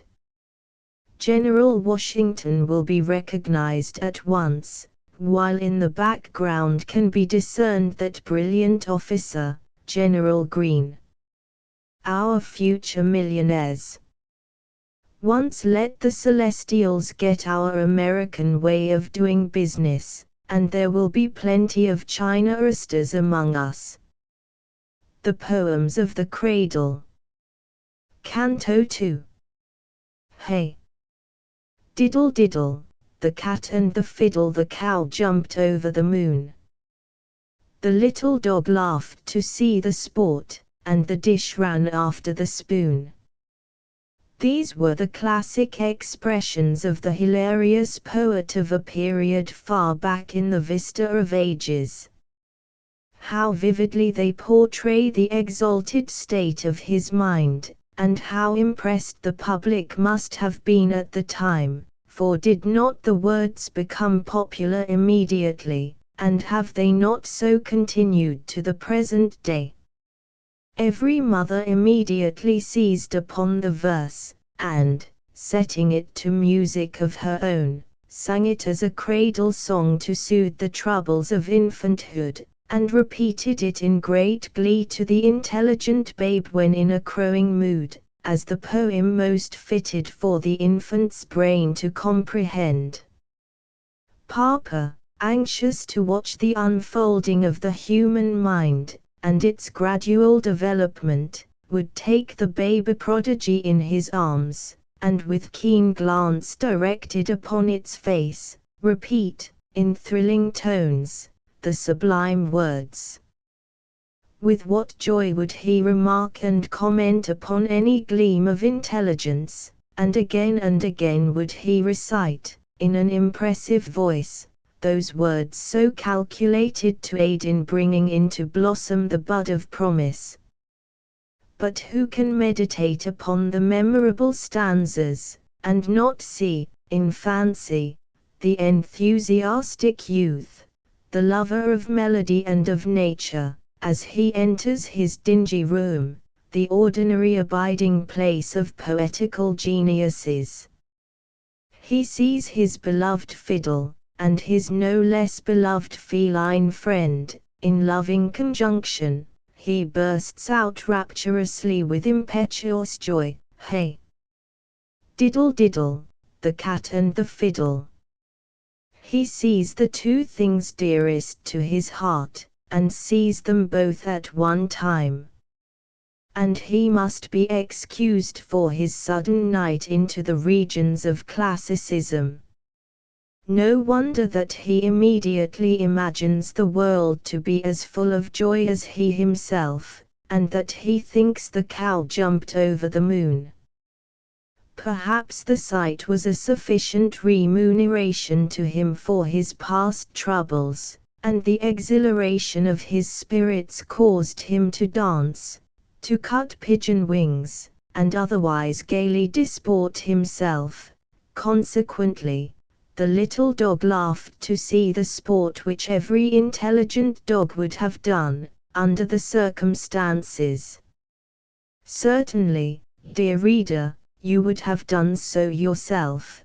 General Washington will be recognized at once, while in the background can be discerned that brilliant officer, General Greene. Our future millionaires. Once let the Celestials get our American way of doing business, and there will be plenty of China oysters among us. The Poems of the Cradle. Canto 2. Hey! Diddle diddle, the cat and the fiddle, the cow jumped over the moon. The little dog laughed to see the sport, and the dish ran after the spoon. These were the classic expressions of the hilarious poet of a period far back in the vista of ages. How vividly they portray the exalted state of his mind, and how impressed the public must have been at the time, for did not the words become popular immediately, and have they not so continued to the present day? Every mother immediately seized upon the verse, and, setting it to music of her own, sang it as a cradle song to soothe the troubles of infanthood, and repeated it in great glee to the intelligent babe when in a crowing mood, as the poem most fitted for the infant's brain to comprehend. Papa, anxious to watch the unfolding of the human mind, and its gradual development, would take the baby prodigy in his arms, and with keen glance directed upon its face, repeat, in thrilling tones, the sublime words. With what joy would he remark and comment upon any gleam of intelligence, and again would he recite, in an impressive voice, those words so calculated to aid in bringing into blossom the bud of promise. but who can meditate upon the memorable stanzas, and not see, in fancy, the enthusiastic youth, the lover of melody and of nature, as he enters his dingy room, the ordinary abiding place of poetical geniuses. He sees his beloved fiddle, and his no less beloved feline friend, in loving conjunction. He bursts out rapturously with impetuous joy, hey! Diddle diddle, the cat and the fiddle. He sees the two things dearest to his heart, and sees them both at one time. And he must be excused for his sudden night into the regions of classicism. No wonder that he immediately imagines the world to be as full of joy as he himself, and that he thinks the cow jumped over the moon. Perhaps the sight was a sufficient remuneration to him for his past troubles, and the exhilaration of his spirits caused him to dance, to cut pigeon wings, and otherwise gaily disport himself. Consequently, the little dog laughed to see the sport which every intelligent dog would have done, under the circumstances. Certainly, dear reader, you would have done so yourself.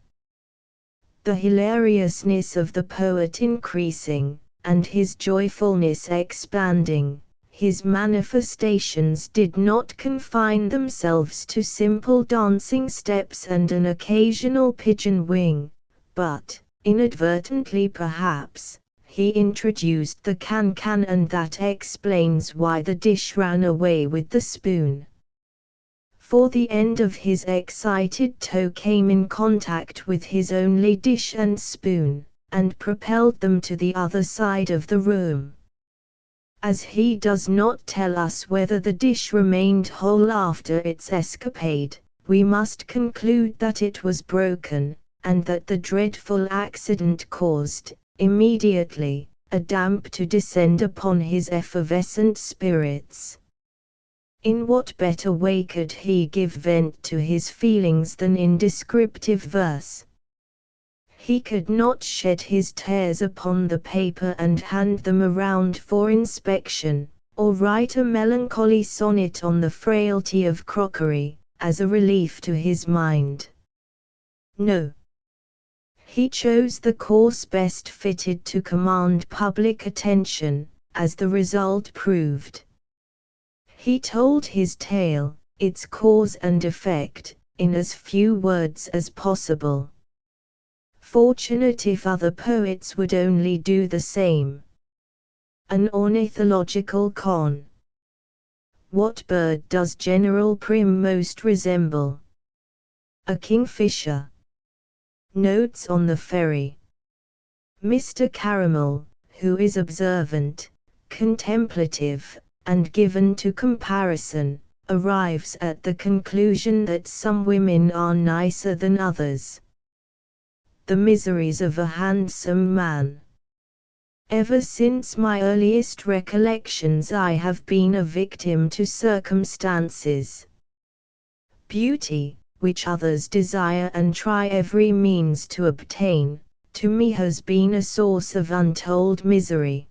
The hilariousness of the poet increasing, and his joyfulness expanding, his manifestations did not confine themselves to simple dancing steps and an occasional pigeon wing, but, inadvertently perhaps, he introduced the can-can, and that explains why the dish ran away with the spoon. For the end of his excited toe came in contact with his only dish and spoon, and propelled them to the other side of the room. As he does not tell us whether the dish remained whole after its escapade, we must conclude that it was broken, and that the dreadful accident caused, immediately, a damp to descend upon his effervescent spirits. In what better way could he give vent to his feelings than in descriptive verse? He could not shed his tears upon the paper and hand them around for inspection, or write a melancholy sonnet on the frailty of crockery, as a relief to his mind. No. He chose the course best fitted to command public attention, as the result proved. He told his tale, its cause and effect, in as few words as possible. Fortunate if other poets would only do the same. An ornithological con. What bird does General Prim most resemble? A kingfisher. Notes on the ferry. Mr. Caramel, who is observant, contemplative, and given to comparison, arrives at the conclusion that some women are nicer than others. The miseries of a handsome man. Ever since my earliest recollections I have been a victim to circumstances. Beauty, which others desire and try every means to obtain, to me has been a source of untold misery.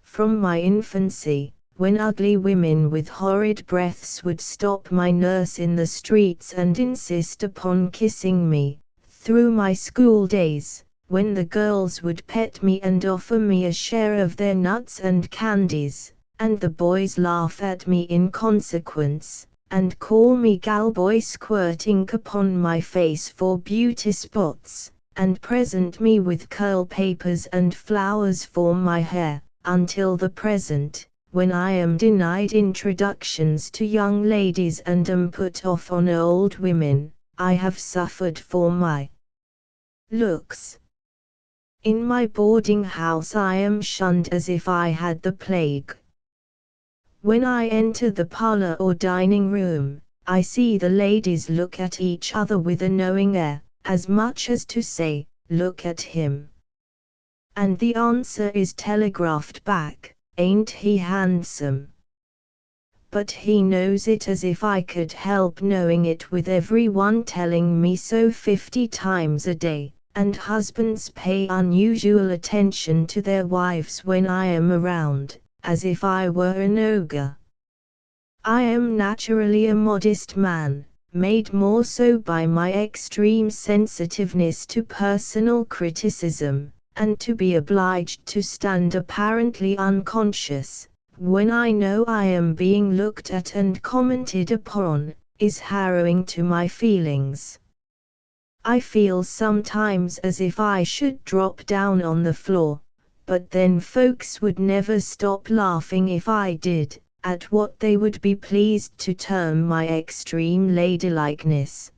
From my infancy, when ugly women with horrid breaths would stop my nurse in the streets and insist upon kissing me, through my school days, when the girls would pet me and offer me a share of their nuts and candies, and the boys laugh at me in consequence, and call me galboy, squirting upon my face for beauty spots, and present me with curl papers and flowers for my hair, until the present, when I am denied introductions to young ladies and am put off on old women, I have suffered for my looks. In my boarding house I am shunned as if I had the plague. When I enter the parlor or dining room, I see the ladies look at each other with a knowing air, as much as to say, "Look at him." And the answer is telegraphed back, "Ain't he handsome?" but he knows it as if I could help knowing it, with everyone telling me so 50 times a day, and husbands pay unusual attention to their wives when I am around, as if I were an ogre. I am naturally a modest man, made more so by my extreme sensitiveness to personal criticism, and to be obliged to stand apparently unconscious, when I know I am being looked at and commented upon, is harrowing to my feelings. I feel sometimes as if I should drop down on the floor, but then folks would never stop laughing if I did, at what they would be pleased to term my extreme ladylikeness.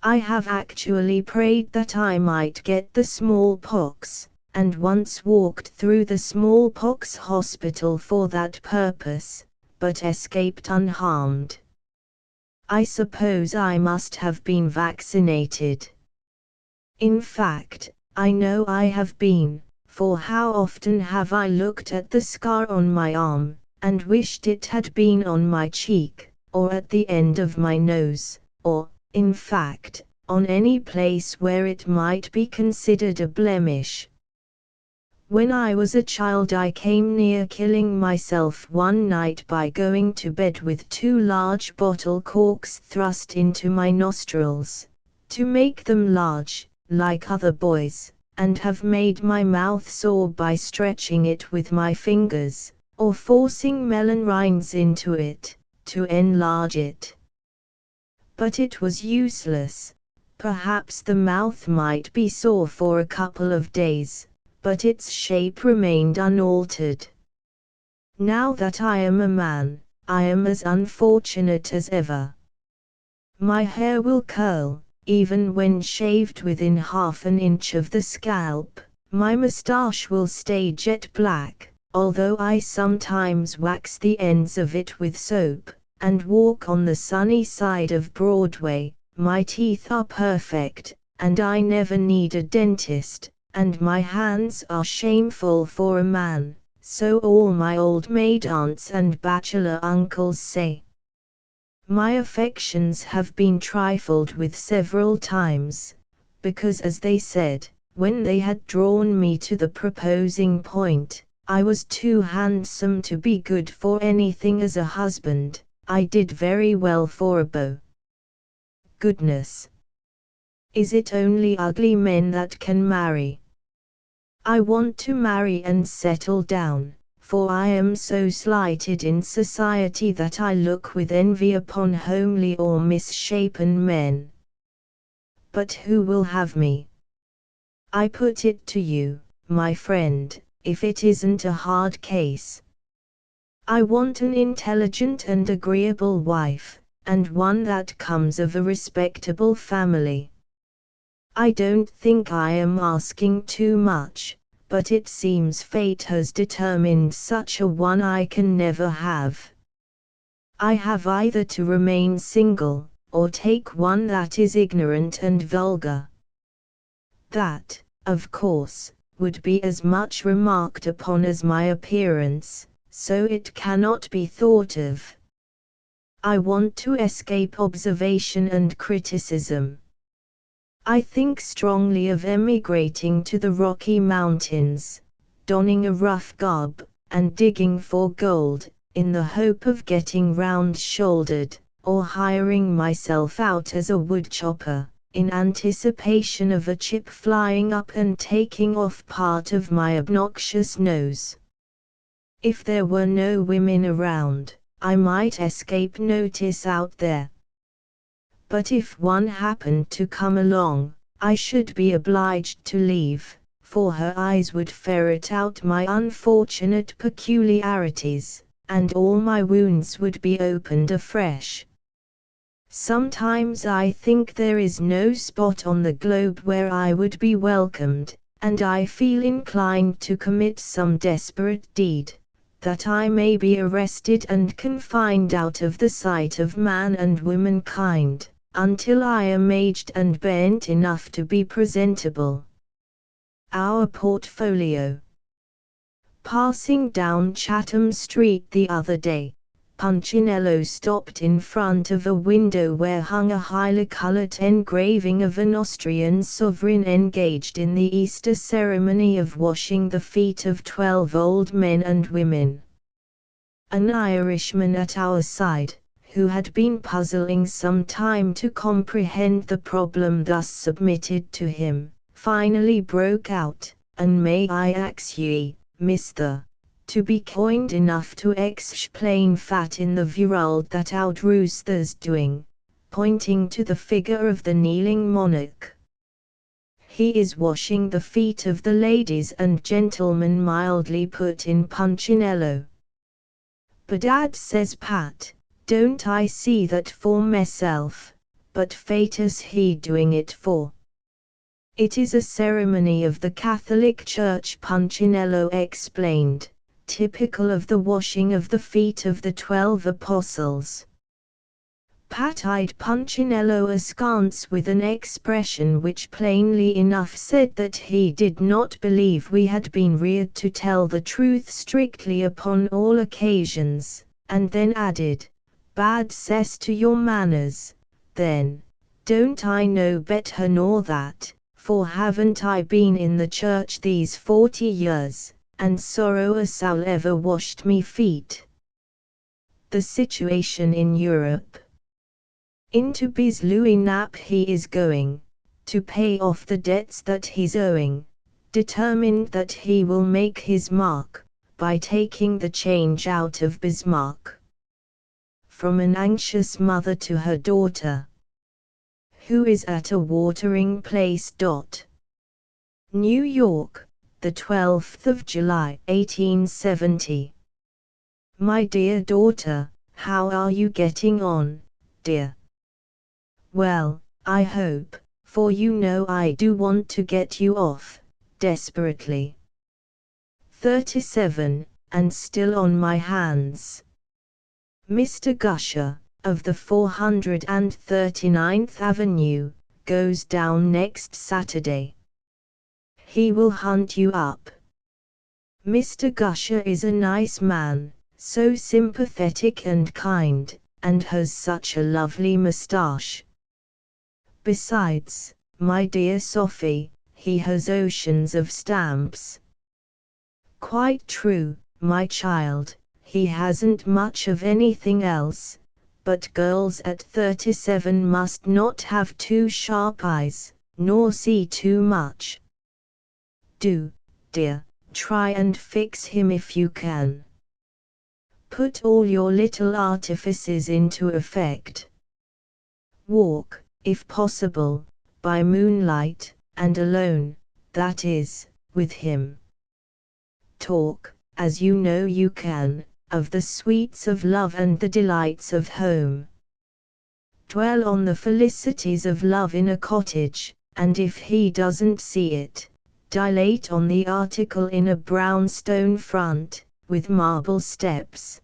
I have actually prayed that I might get the smallpox, and once walked through the smallpox hospital for that purpose, but escaped unharmed. I suppose I must have been vaccinated. In fact, I know I have been, for how often have I looked at the scar on my arm, and wished it had been on my cheek, or at the end of my nose, or, in fact, on any place where it might be considered a blemish. When I was a child I came near killing myself one night by going to bed with 2 large bottle corks thrust into my nostrils, to make them large, like other boys, and have made my mouth sore by stretching it with my fingers, or forcing melon rinds into it, to enlarge it. But it was useless. Perhaps the mouth might be sore for a couple of days, but its shape remained unaltered. Now that I am a man, I am as unfortunate as ever. My hair will curl, even when shaved within half an inch of the scalp. My moustache will stay jet black, although I sometimes wax the ends of it with soap, and walk on the sunny side of Broadway. My teeth are perfect, and I never need a dentist, and my hands are shameful for a man, so all my old maid aunts and bachelor uncles say. My affections have been trifled with several times, because, as they said, when they had drawn me to the proposing point, I was too handsome to be good for anything as a husband. I did very well for a beau. Goodness! Is it only ugly men that can marry? I want to marry and settle down, for I am so slighted in society that I look with envy upon homely or misshapen men. But who will have me? I put it to you, my friend, if it isn't a hard case. I want an intelligent and agreeable wife, and one that comes of a respectable family. I don't think I am asking too much, but it seems fate has determined such a one I can never have. I have either to remain single, or take one that is ignorant and vulgar. That, of course, would be as much remarked upon as my appearance, so it cannot be thought of. I want to escape observation and criticism. I think strongly of emigrating to the Rocky Mountains, donning a rough garb, and digging for gold, in the hope of getting round-shouldered, or hiring myself out as a woodchopper, in anticipation of a chip flying up and taking off part of my obnoxious nose. If there were no women around, I might escape notice out there. But if one happened to come along, I should be obliged to leave, for her eyes would ferret out my unfortunate peculiarities, and all my wounds would be opened afresh. Sometimes I think there is no spot on the globe where I would be welcomed, and I feel inclined to commit some desperate deed, that I may be arrested and confined out of the sight of man and womankind, until I am aged and bent enough to be presentable. Our portfolio. Passing down Chatham Street the other day, Punchinello stopped in front of a window where hung a highly colored engraving of an Austrian sovereign engaged in the Easter ceremony of washing the feet of 12 old men and women. An Irishman at our side, who had been puzzling some time to comprehend the problem thus submitted to him, finally broke out, "And may I ax ye, Mr. to be kind enough to explain fat in the world that out roosters doing," pointing to the figure of the kneeling monarch. "He is washing the feet of the ladies and gentlemen," mildly put in Punchinello. "Bedad," says Pat, "don't I see that for myself, but fate's he doing it for?" "It is a ceremony of the Catholic Church," Punchinello explained, "typical of the washing of the feet of the 12 apostles." Pat eyed Punchinello askance with an expression which plainly enough said that he did not believe we had been reared to tell the truth strictly upon all occasions, and then added, "Bad cess to your manners, then, don't I know better nor that, for haven't I been in the church these 40 years, and sorrow a soul ever washed me feet." The situation in Europe. Into Biz Louis Nap he is going, to pay off the debts that he's owing, determined that he will make his mark, by taking the change out of Bismarck. From an anxious mother to her daughter, who is at a watering place. New York, the 12th of July, 1870. My dear daughter, how are you getting on, dear? Well, I hope, for you know I do want to get you off, desperately. 37, and still on my hands. Mr. Gusher, of the 439th Avenue, goes down next Saturday. He will hunt you up. Mr. Gusher is a nice man, so sympathetic and kind, and has such a lovely moustache. Besides, my dear Sophie, he has oceans of stamps. Quite true, my child, he hasn't much of anything else, but girls at 37 must not have too sharp eyes, nor see too much. Do, dear, try and fix him if you can. Put all your little artifices into effect. Walk, if possible, by moonlight, and alone, that is, with him. Talk, as you know you can, of the sweets of love and the delights of home. Dwell on the felicities of love in a cottage, and if he doesn't see it, dilate on the article in a brownstone front, with marble steps.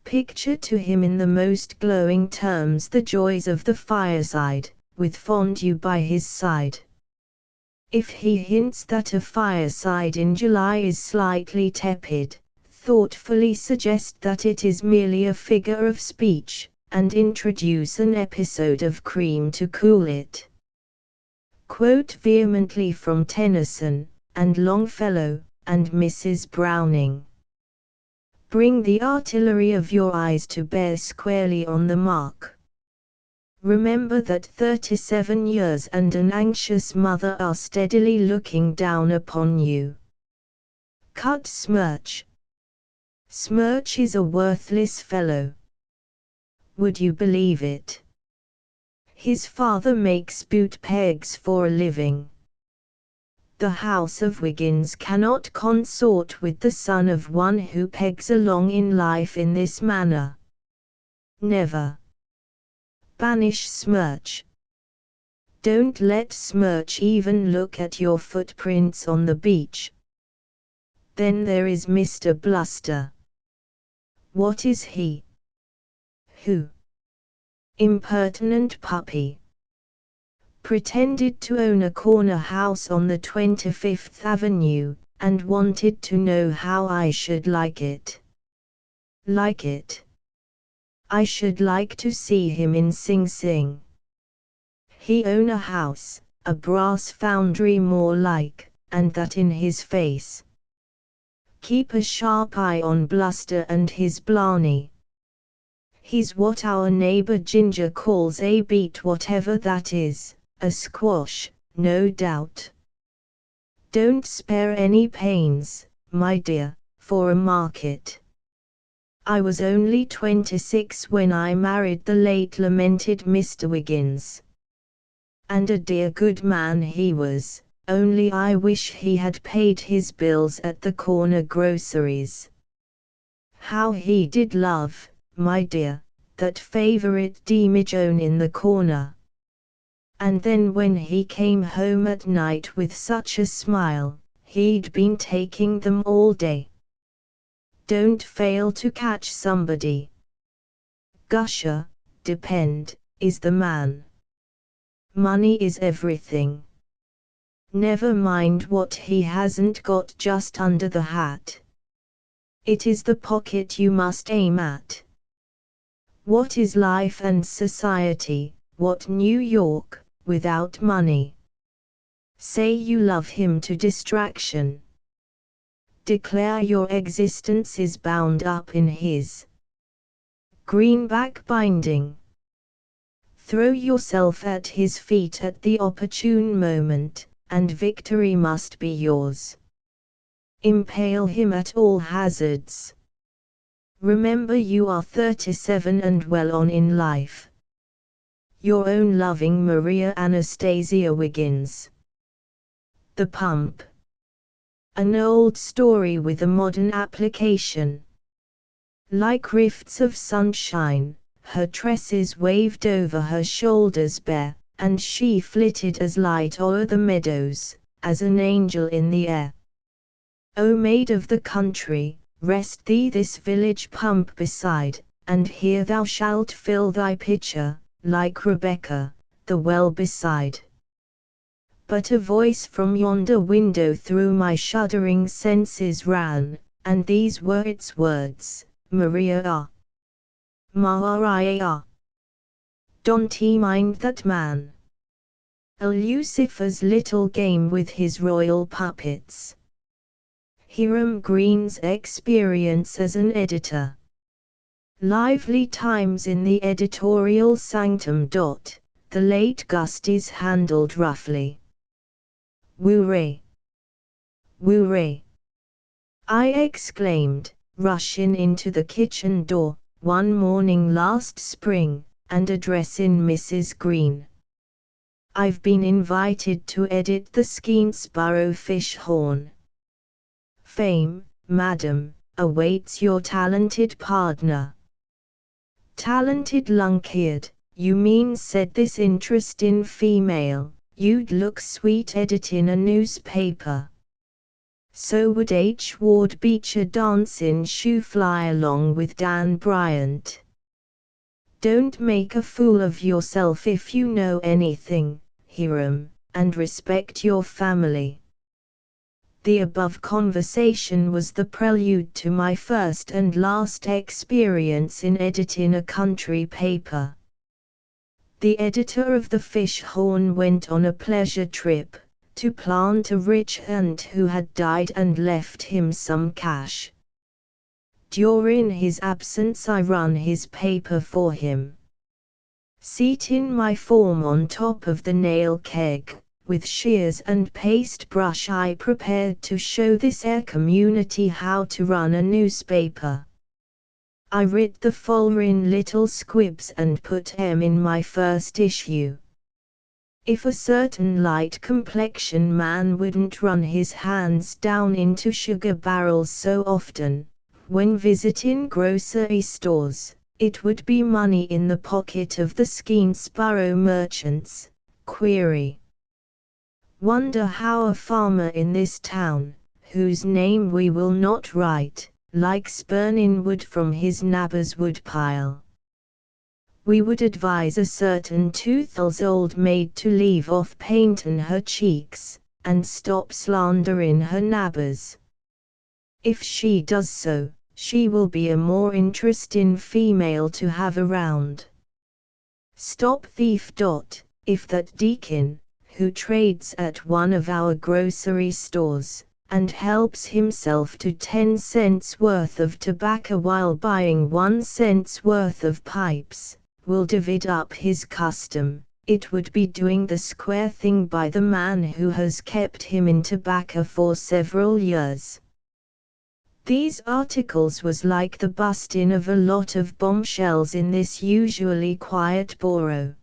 Picture to him in the most glowing terms the joys of the fireside, with fondue by his side. If he hints that a fireside in July is slightly tepid, thoughtfully suggest that it is merely a figure of speech, and introduce an episode of cream to cool it. Quote vehemently from Tennyson, and Longfellow, and Mrs. Browning. Bring the artillery of your eyes to bear squarely on the mark. Remember that 37 years and an anxious mother are steadily looking down upon you. Cut Smirch. Smirch is a worthless fellow. Would you believe it? His father makes boot pegs for a living. The House of Wiggins cannot consort with the son of one who pegs along in life in this manner. Never. Banish Smirch. Don't let Smirch even look at your footprints on the beach. Then there is Mr. Bluster. What is he? Who? Impertinent puppy. Pretended to own a corner house on the 25th Avenue, and wanted to know how I should like it. Like it? I should like to see him in Sing Sing. He own a house, a brass foundry more like, and that in his face. Keep a sharp eye on Bluster and his blarney. He's what our neighbor Ginger calls a beat, whatever that is, a squash, no doubt. Don't spare any pains, my dear, for a market. I was only 26 when I married the late lamented Mr. Wiggins. And a dear good man he was, only I wish he had paid his bills at the corner groceries. How he did love, my dear, that favourite demijohn in the corner. And then when he came home at night with such a smile, he'd been taking them all day. Don't fail to catch somebody. Gusher, depend, is the man. Money is everything. Never mind what he hasn't got just under the hat. It is the pocket you must aim at. What is life and society, what New York, without money? Say you love him to distraction. Declare your existence is bound up in his greenback binding. Throw yourself at his feet at the opportune moment, and victory must be yours. Impale him at all hazards. Remember you are 37 and well on in life. Your own loving Maria Anastasia Wiggins. The Pump. An old story with a modern application. Like rifts of sunshine, her tresses waved over her shoulders bare, and she flitted as light o'er the meadows, as an angel in the air. O maid of the country, rest thee this village pump beside, and here thou shalt fill thy pitcher, like Rebecca, the well beside. But a voice from yonder window through my shuddering senses ran, and these were its words, Maria. Maria. Don't ye mind that man? A Lucifer's little game with his royal puppets. Hiram Green's experience as an editor. Lively times in the editorial sanctum. The late Gusties handled roughly. Woo-ray! Woo-ray! I exclaimed, rushing into the kitchen door, one morning last spring, and addressing Mrs. Green. I've been invited to edit the Skenesborough Fish Horn. Fame, madam, awaits your talented partner. Talented lunkhead, you mean, said this interesting female, you'd look sweet editing a newspaper. So would H. Ward Beecher dancing shoe fly along with Dan Bryant. Don't make a fool of yourself if you know anything, Hiram, and respect your family. The above conversation was the prelude to my first and last experience in editing a country paper. The editor of the Fish Horn went on a pleasure trip, to plant a rich aunt who had died and left him some cash. During his absence I run his paper for him. Seating my form on top of the nail keg, with shears and paste brush I prepared to show this air community how to run a newspaper. I writ the following little squibs and put 'em in my first issue. If a certain light-complexion man wouldn't run his hands down into sugar barrels so often, when visiting grocery stores, it would be money in the pocket of the Skenesborough merchants. Query. Wonder how a farmer in this town, whose name we will not write, likes burning wood from his neighbor's woodpile. We would advise a certain toothless old maid to leave off painting her cheeks, and stop slandering her neighbors. If she does so, she will be a more interesting female to have around. Stop thief. If that deacon, who trades at one of our grocery stores, and helps himself to 10 cents worth of tobacco while buying 1 cent's worth of pipes, will divide up his custom, it would be doing the square thing by the man who has kept him in tobacco for several years. These articles was like the busting of a lot of bombshells in this usually quiet borough.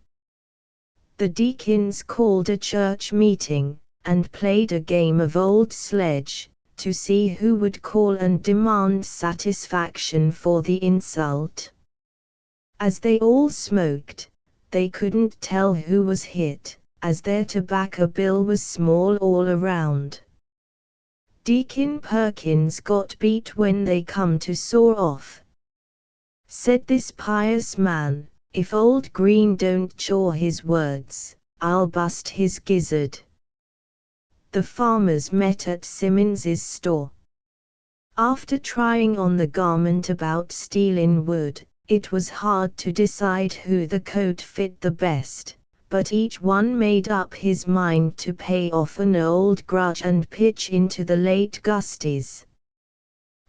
The deacons called a church meeting, and played a game of old sledge, to see who would call and demand satisfaction for the insult. As they all smoked, they couldn't tell who was hit, as their tobacco bill was small all around. Deacon Perkins got beat when they come to saw off. Said this pious man, if old Green don't chaw his words, I'll bust his gizzard. The farmers met at Simmons's store. After trying on the garment about stealing wood, it was hard to decide who the coat fit the best, but each one made up his mind to pay off an old grudge and pitch into the late Gusties.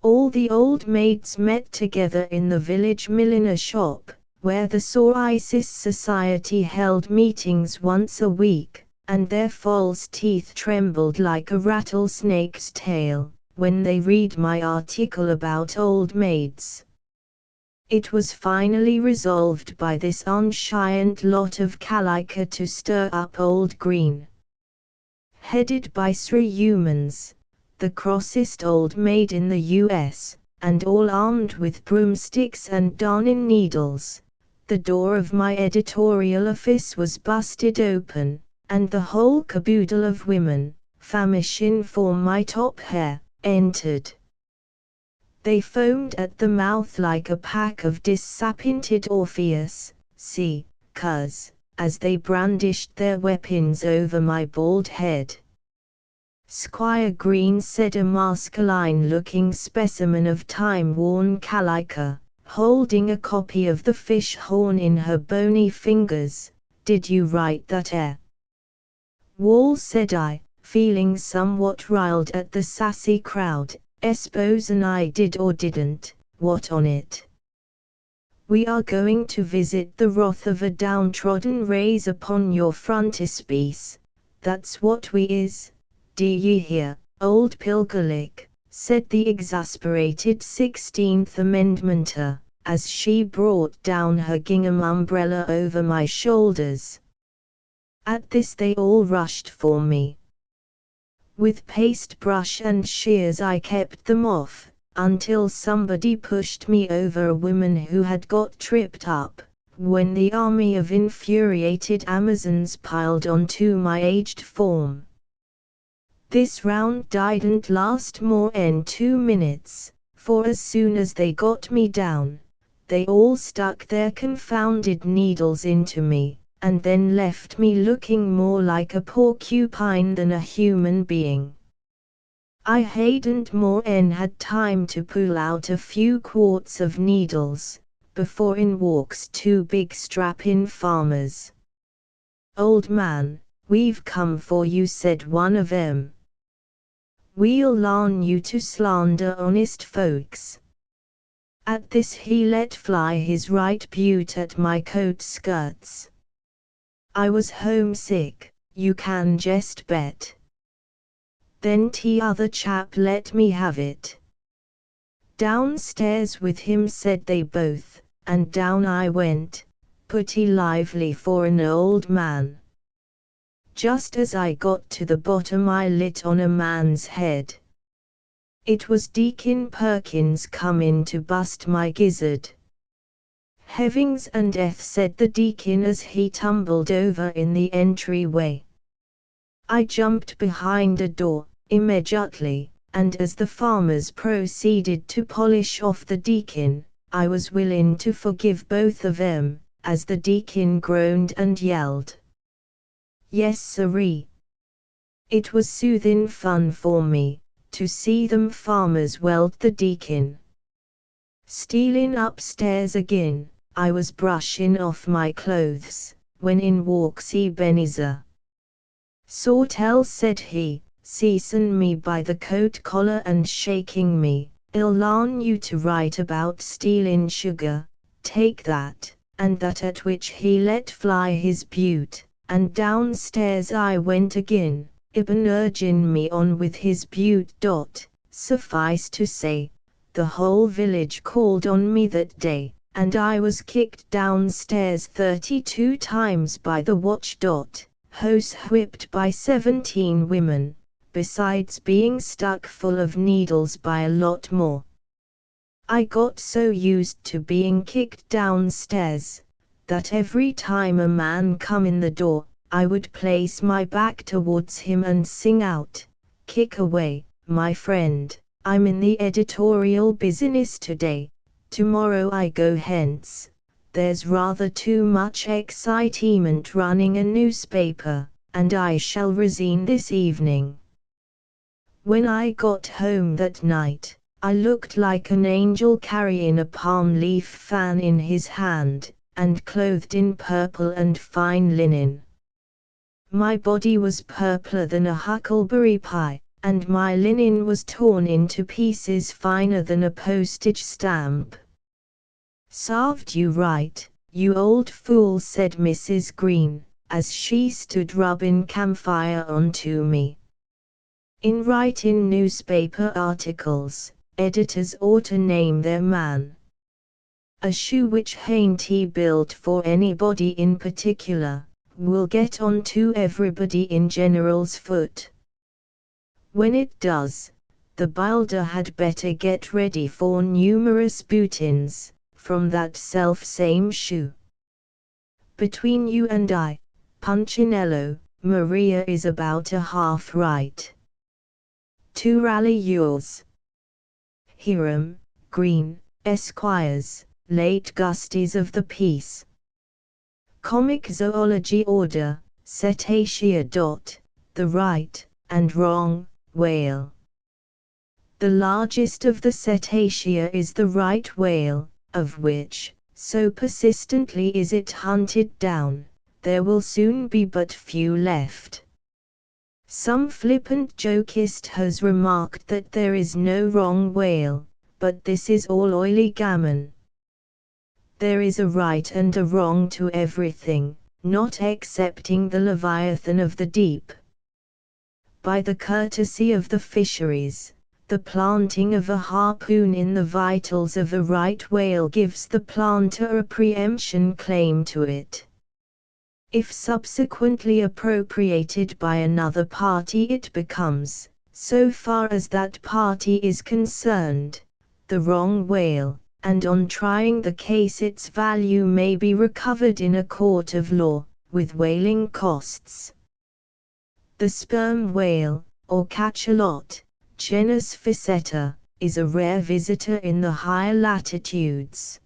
All the old maids met together in the village milliner shop, where the Psoriasis Society held meetings once a week, and their false teeth trembled like a rattlesnake's tail, when they read my article about old maids. It was finally resolved by this unscient lot of calico to stir up old Green. Headed by 3 humans, the crossest old maid in the U.S., and all armed with broomsticks and darning needles, the door of my editorial office was busted open, and the whole caboodle of women, famishing for my top hair, entered. They foamed at the mouth like a pack of disappointed Orpheus, cuz, as they brandished their weapons over my bald head. Squire Green said, a masculine-looking specimen of time-worn calico, holding a copy of the Fish Horn in her bony fingers, "Did you write that, Wall?" said I, feeling somewhat riled at the sassy crowd. "S'posen I did or didn't, what on it? We are going to visit the wrath of a downtrodden raise upon your frontispiece, that's what we is, d'ye hear, old Pilgerlick," said the exasperated 16th Amendmenter, as she brought down her gingham umbrella over my shoulders. At this they all rushed for me. With paste brush and shears I kept them off, until somebody pushed me over a woman who had got tripped up, when the army of infuriated Amazons piled onto my aged form. This round didn't last more'n 2 minutes, for as soon as they got me down, they all stuck their confounded needles into me, and then left me looking more like a porcupine than a human being. I hadn't more'n had time to pull out a few quarts of needles, before in walks 2 big strapping farmers. "Old man, we've come for you," said one of 'em. "We'll larn you to slander honest folks." At this he let fly his right butte at my coat skirts. I was homesick, you can jest bet. Then t'other chap let me have it. "Downstairs with him," said they both, and down I went, pretty lively for an old man. Just as I got to the bottom I lit on a man's head. It was Deacon Perkins come in to bust my gizzard. "Heavings and death," said the deacon as he tumbled over in the entryway. I jumped behind a door, immediately, and as the farmers proceeded to polish off the deacon, I was willing to forgive both of 'em, as the deacon groaned and yelled. Yes sirree. It was soothing fun for me, to see them farmers weld the deacon. Stealing upstairs again, I was brushing off my clothes, when in walks Ebenezer. "Sawtell," said he, seizing me by the coat collar and shaking me, "I'll larn you to write about stealing sugar, take that," and that, at which he let fly his bute, and downstairs I went again, Ibn urging me on with his bute. Suffice to say, the whole village called on me that day, and I was kicked downstairs 32 times by the watch. Whipped by 17 women, besides being stuck full of needles by a lot more. I got so used to being kicked downstairs, that every time a man come in the door, I would place my back towards him and sing out, "Kick away, my friend, I'm in the editorial business today, tomorrow I go hence. There's rather too much excitement running a newspaper, and I shall resign this evening." When I got home that night, I looked like an angel carrying a palm leaf fan in his hand, and clothed in purple and fine linen. My body was purpler than a huckleberry pie, and my linen was torn into pieces finer than a postage stamp. "Sarved you right, you old fool," said Mrs. Green, as she stood rubbing camphire onto me. "In writing newspaper articles, editors ought to name their man. A shoe which hain't he built for anybody in particular, will get on to everybody in general's foot. When it does, the builder had better get ready for numerous bootins from that self-same shoe. Between you and I, Punchinello, Maria is about a half right. To rally yours. Hiram, Green, Esquires, late Gusties of the Peace. Comic Zoology Order, Cetacea. The right, and wrong, whale. The largest of the Cetacea is the right whale, of which, so persistently is it hunted down, there will soon be but few left. Some flippant jokist has remarked that there is no wrong whale, but this is all oily gammon. There is a right and a wrong to everything, not excepting the Leviathan of the deep. By the courtesy of the fisheries, the planting of a harpoon in the vitals of a right whale gives the planter a preemption claim to it. If subsequently appropriated by another party, it becomes, so far as that party is concerned, the wrong whale, and on trying the case its value may be recovered in a court of law, with whaling costs. The sperm whale, or cachalot, genus Facetta, is a rare visitor in the higher latitudes.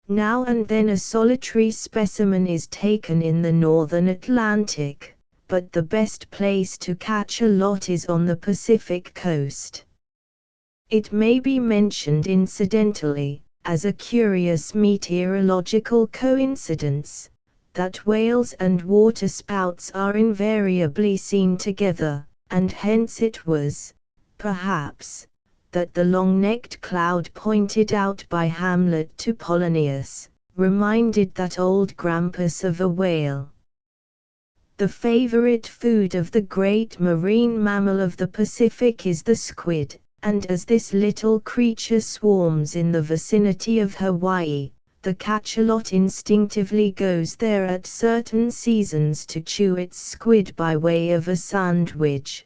Now and then a solitary specimen is taken in the northern Atlantic, but the best place to catch a lot is on the Pacific coast. It may be mentioned incidentally, as a curious meteorological coincidence, that whales and waterspouts are invariably seen together, and hence it was, perhaps, that the long-necked cloud pointed out by Hamlet to Polonius, reminded that old grampus of a whale. The favorite food of the great marine mammal of the Pacific is the squid, and as this little creature swarms in the vicinity of Hawaii, the cachalot instinctively goes there at certain seasons to chew its squid by way of a sandwich.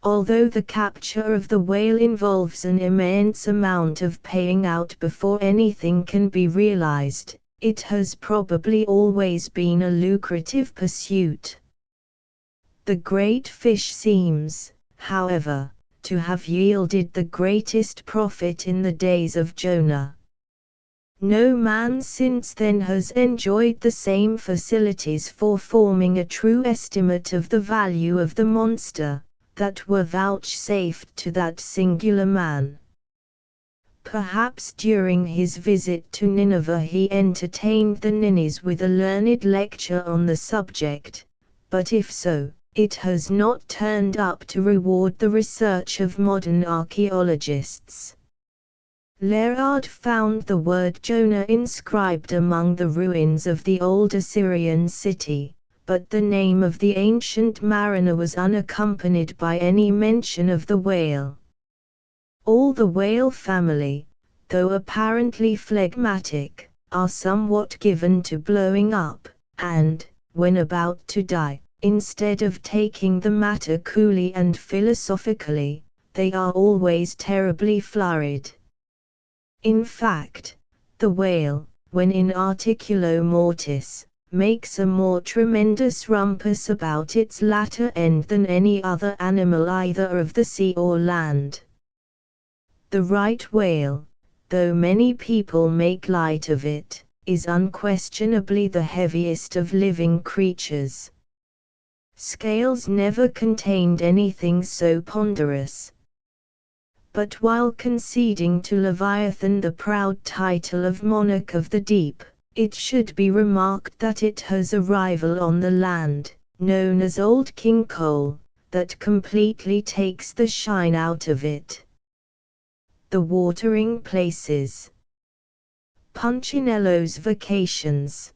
Although the capture of the whale involves an immense amount of paying out before anything can be realized, it has probably always been a lucrative pursuit. The great fish seems, however, to have yielded the greatest profit in the days of Jonah. No man since then has enjoyed the same facilities for forming a true estimate of the value of the monster that were vouchsafed to that singular man. Perhaps during his visit to Nineveh he entertained the ninnies with a learned lecture on the subject, but if so, it has not turned up to reward the research of modern archaeologists. Lerard found the word Jonah inscribed among the ruins of the old Assyrian city, but the name of the ancient mariner was unaccompanied by any mention of the whale. All the whale family, though apparently phlegmatic, are somewhat given to blowing up, and, when about to die, instead of taking the matter coolly and philosophically, they are always terribly flurried. In fact, the whale, when in articulo mortis, makes a more tremendous rumpus about its latter end than any other animal either of the sea or land. The right whale, though many people make light of it, is unquestionably the heaviest of living creatures. Scales never contained anything so ponderous. But while conceding to Leviathan the proud title of monarch of the deep, it should be remarked that it has a rival on the land, known as Old King Cole, that completely takes the shine out of it. The watering places. Punchinello's vacations.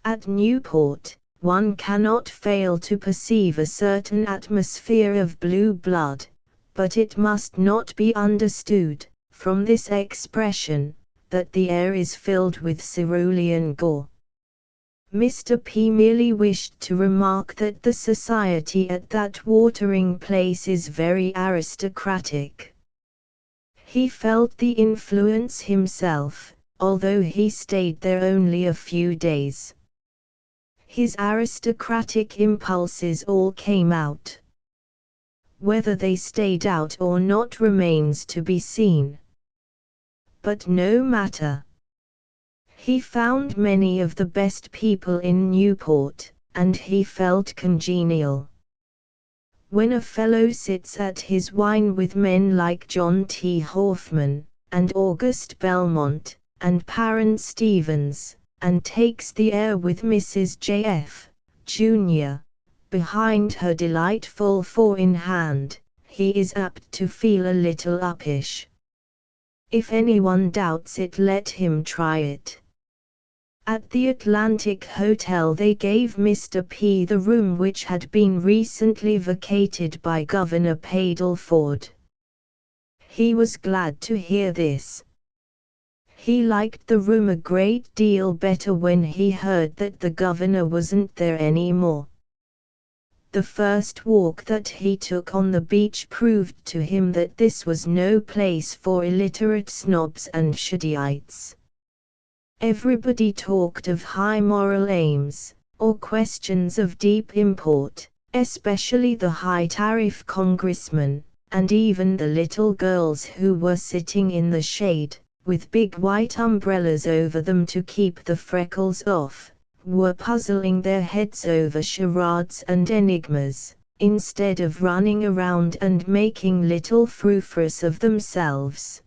At Newport, one cannot fail to perceive a certain atmosphere of blue blood, but it must not be understood, from this expression, that the air is filled with cerulean gore. Mr. P merely wished to remark that the society at that watering place is very aristocratic. He felt the influence himself, although he stayed there only a few days. His aristocratic impulses all came out. Whether they stayed out or not remains to be seen. But no matter. He found many of the best people in Newport, and he felt congenial. When a fellow sits at his wine with men like John T. Hoffman, and August Belmont, and Parent Stevens, and takes the air with Mrs. J.F., Jr., behind her delightful four-in-hand, he is apt to feel a little uppish. If anyone doubts it, let him try it. At the Atlantic Hotel they gave Mr. P the room which had been recently vacated by Governor Padelford. He was glad to hear this. He liked the room a great deal better when he heard that the governor wasn't there anymore. The first walk that he took on the beach proved to him that this was no place for illiterate snobs and Shadyites. Everybody talked of high moral aims, or questions of deep import, especially the high-tariff congressmen, and even the little girls who were sitting in the shade, with big white umbrellas over them to keep the freckles off, were puzzling their heads over charades and enigmas, instead of running around and making little frou-frous of themselves.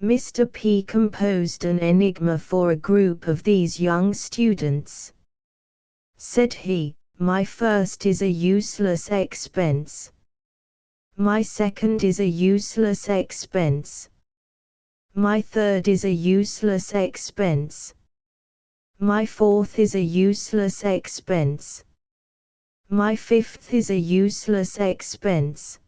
Mr. P composed an enigma for a group of these young students. Said he, "My first is a useless expense. My second is a useless expense. My third is a useless expense. My fourth is a useless expense. My fifth is a useless expense.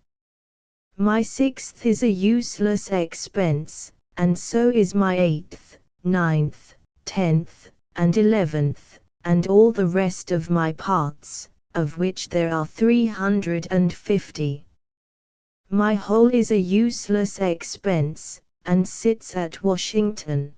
My sixth is a useless expense, and so is my 8th, 9th, 10th, and 11th, and all the rest of my parts, of which there are 350. My whole is a useless expense, and sits at Washington."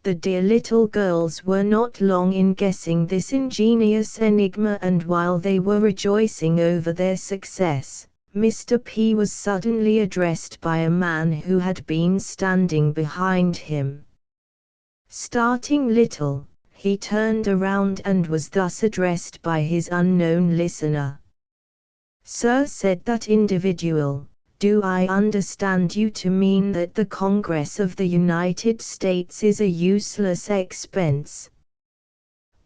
The dear little girls were not long in guessing this ingenious enigma, and while they were rejoicing over their success, Mr. P was suddenly addressed by a man who had been standing behind him. Starting little, he turned around and was thus addressed by his unknown listener. "Sir," said that individual, Do I understand you to mean that the Congress of the United States is a useless expense?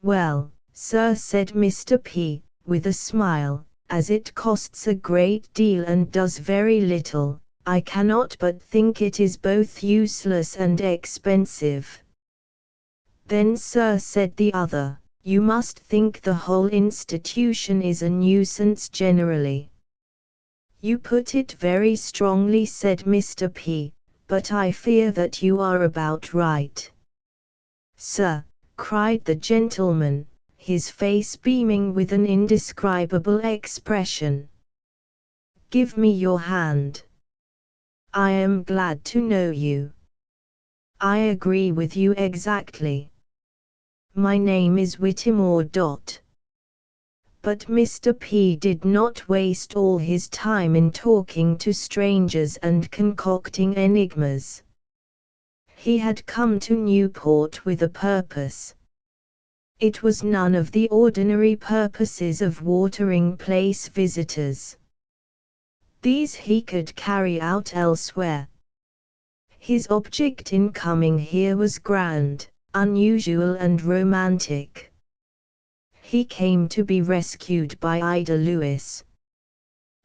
Well, sir, said Mr. P, with a smile, as it costs a great deal and does very little, I cannot but think it is both useless and expensive. Then, sir, said the other, you must think the whole institution is a nuisance generally. You put it very strongly, said Mr. P, but I fear that you are about right. Sir, cried the gentleman, his face beaming with an indescribable expression. Give me your hand. I am glad to know you. I agree with you exactly. My name is Whittemore. But Mr. P did not waste all his time in talking to strangers and concocting enigmas. He had come to Newport with a purpose. It was none of the ordinary purposes of watering place visitors. These he could carry out elsewhere. His object in coming here was grand, unusual and romantic. He came to be rescued by Ida Lewis.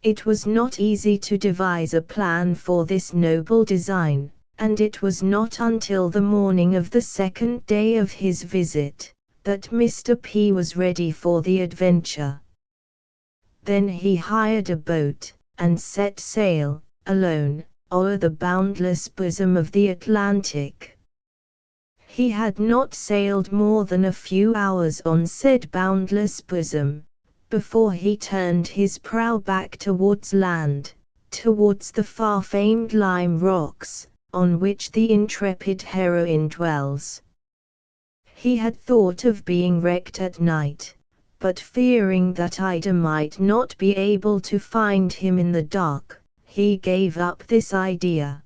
It was not easy to devise a plan for this noble design, and it was not until the morning of the second day of his visit that Mr. P was ready for the adventure. Then he hired a boat, and set sail, alone, o'er the boundless bosom of the Atlantic. He had not sailed more than a few hours on said boundless bosom, before he turned his prow back towards land, towards the far-famed Lime Rocks, on which the intrepid heroine dwells. He had thought of being wrecked at night, but fearing that Ida might not be able to find him in the dark, he gave up this idea.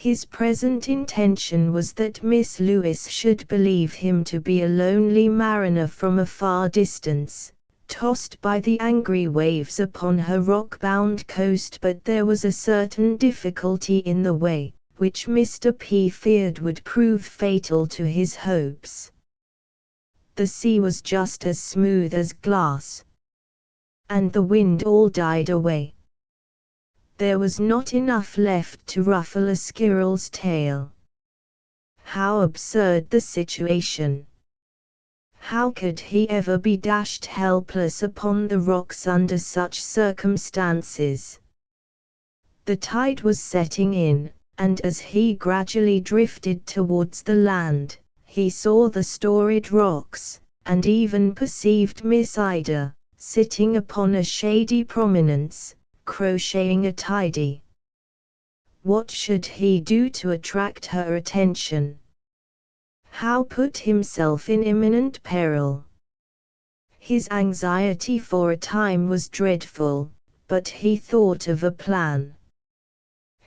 His present intention was that Miss Lewis should believe him to be a lonely mariner from a far distance, tossed by the angry waves upon her rock-bound coast, but there was a certain difficulty in the way, which Mr. P feared would prove fatal to his hopes. The sea was just as smooth as glass, and the wind all died away. There was not enough left to ruffle a squirrel's tail. How absurd the situation! How could he ever be dashed helpless upon the rocks under such circumstances? The tide was setting in, and as he gradually drifted towards the land, he saw the storied rocks, and even perceived Miss Ida, sitting upon a shady prominence, crocheting a tidy. What should he do to attract her attention? How put himself in imminent peril? His anxiety for a time was dreadful, but he thought of a plan.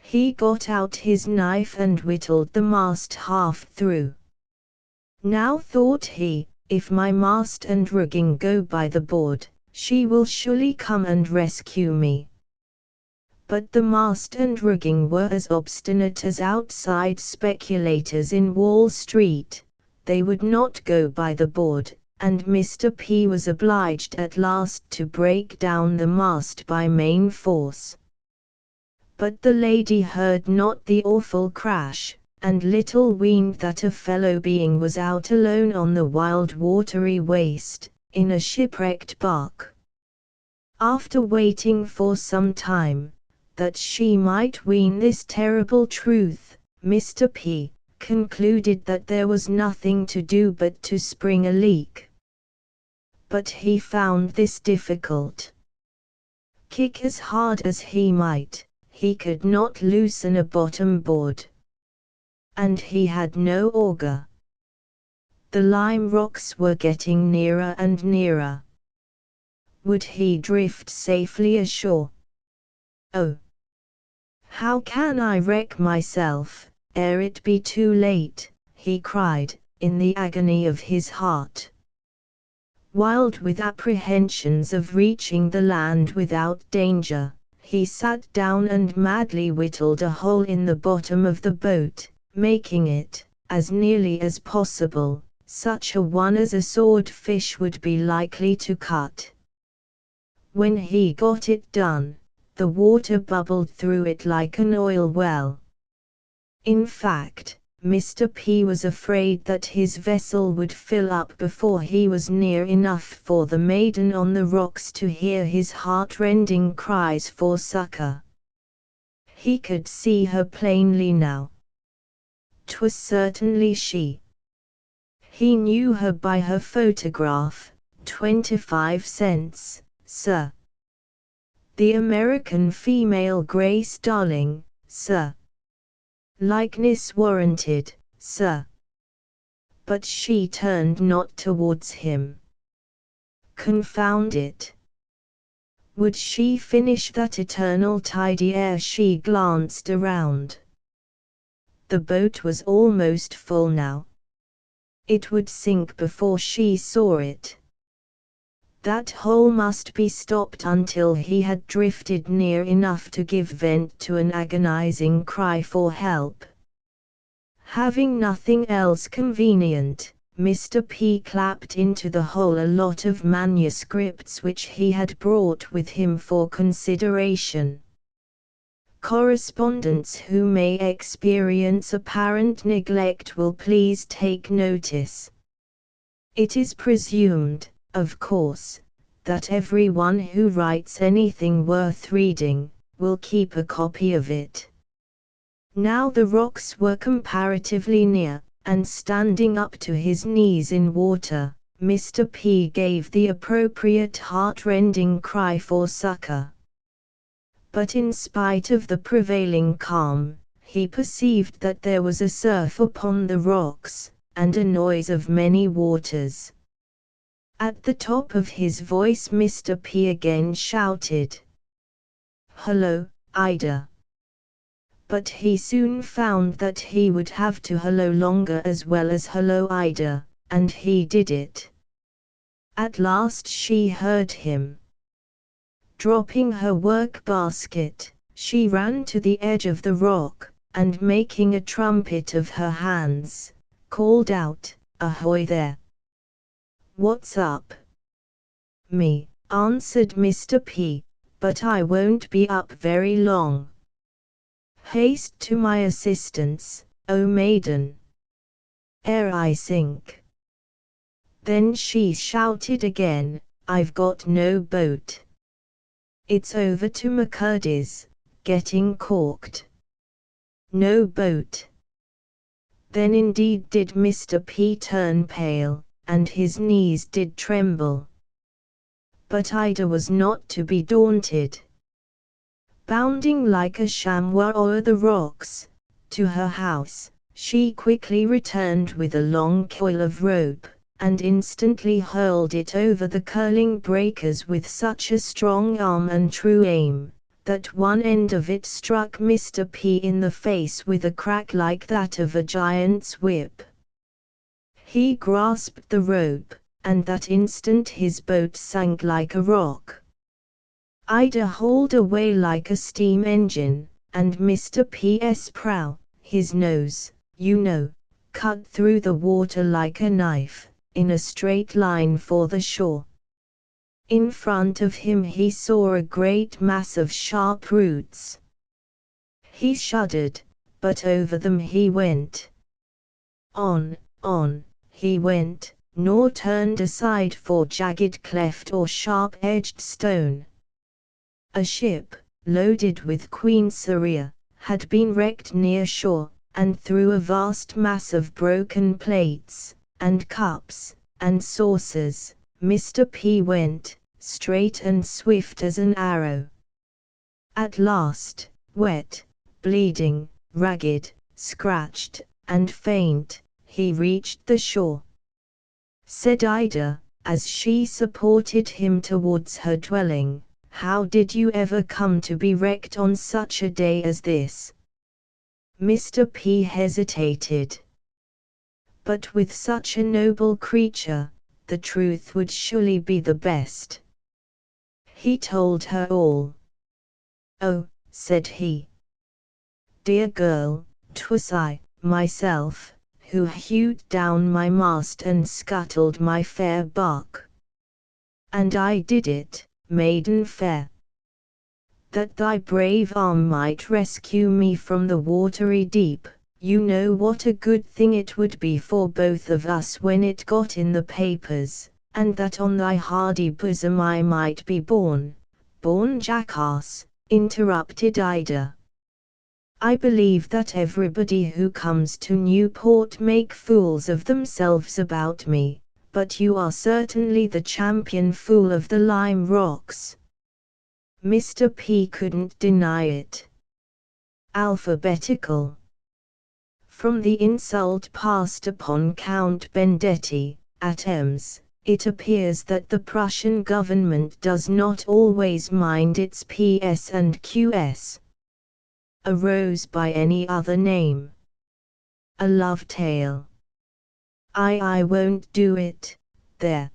He got out his knife and whittled the mast half through. Now, thought he, if my mast and rigging go by the board, she will surely come and rescue me. But the mast and rigging were as obstinate as outside speculators in Wall Street. They would not go by the board, and Mr. P was obliged at last to break down the mast by main force. But the lady heard not the awful crash, and little weened that a fellow being was out alone on the wild watery waste, in a shipwrecked bark. After waiting for some time, that she might ween this terrible truth, Mr. P concluded that there was nothing to do but to spring a leak. But he found this difficult. Kick as hard as he might, he could not loosen a bottom board. And he had no auger. The Lime Rocks were getting nearer and nearer. Would he drift safely ashore? Oh! How can I wreck myself, ere it be too late, he cried, in the agony of his heart. Wild with apprehensions of reaching the land without danger, he sat down and madly whittled a hole in the bottom of the boat, making it, as nearly as possible, such a one as a swordfish would be likely to cut. When he got it done, the water bubbled through it like an oil well. In fact, Mr. P was afraid that his vessel would fill up before he was near enough for the maiden on the rocks to hear his heart-rending cries for succor. He could see her plainly now. 'Twas certainly she. He knew her by her photograph, 25 cents, sir. The American female Grace Darling, sir. Likeness warranted, sir. But she turned not towards him. Confound it! Would she finish that eternal tidy ere she glanced around? The boat was almost full now. It would sink before she saw it. That hole must be stopped until he had drifted near enough to give vent to an agonizing cry for help. Having nothing else convenient, Mr. P clapped into the hole a lot of manuscripts which he had brought with him for consideration. Correspondents who may experience apparent neglect will please take notice. It is presumed, of course, that everyone who writes anything worth reading will keep a copy of it. Now the rocks were comparatively near, and standing up to his knees in water, Mr. P gave the appropriate heart-rending cry for succor. But in spite of the prevailing calm, he perceived that there was a surf upon the rocks, and a noise of many waters. At the top of his voice Mr. P again shouted, "Hello, Ida!" But he soon found that he would have to hello longer as well as hello Ida, and he did it. At last she heard him. Dropping her work basket, she ran to the edge of the rock, and making a trumpet of her hands, called out, "Ahoy there! What's up?" "Me," answered Mr. P, "but I won't be up very long. Haste to my assistance, O maiden, ere I sink." Then she shouted again, "I've got no boat. It's over to McCurdy's, getting corked. No boat." Then indeed did Mr. P turn pale, and his knees did tremble. But Ida was not to be daunted. Bounding like a chamois o'er the rocks, to her house, she quickly returned with a long coil of rope, and instantly hurled it over the curling breakers with such a strong arm and true aim, that one end of it struck Mr. P in the face with a crack like that of a giant's whip. He grasped the rope, and that instant his boat sank like a rock. Ida hauled away like a steam engine, and Mr. P.'s prow, his nose, you know, cut through the water like a knife, in a straight line for the shore. In front of him he saw a great mass of sharp roots. He shuddered, but over them he went. On he went, nor turned aside for jagged cleft or sharp-edged stone. A ship, loaded with Queen Saria, had been wrecked near shore, and through a vast mass of broken plates, and cups, and saucers, Mr. P went, straight and swift as an arrow. At last, wet, bleeding, ragged, scratched, and faint, he reached the shore. Said Ida, as she supported him towards her dwelling, "How did you ever come to be wrecked on such a day as this?" Mr. P hesitated. But with such a noble creature, the truth would surely be the best. He told her all. "Oh," said he. "Dear girl, 'twas I, myself, who hewed down my mast and scuttled my fair bark. And I did it, maiden fair, that thy brave arm might rescue me from the watery deep. You know what a good thing it would be for both of us when it got in the papers, and that on thy hardy bosom I might be born." "Born, jackass," interrupted Ida. "I believe that everybody who comes to Newport make fools of themselves about me, but you are certainly the champion fool of the Lime Rocks." Mr. P couldn't deny it. Alphabetical. From the insult passed upon Count Bendetti, at Ems, it appears that the Prussian government does not always mind its PS and QS. A rose by any other name. A love tale. I won't do it, there.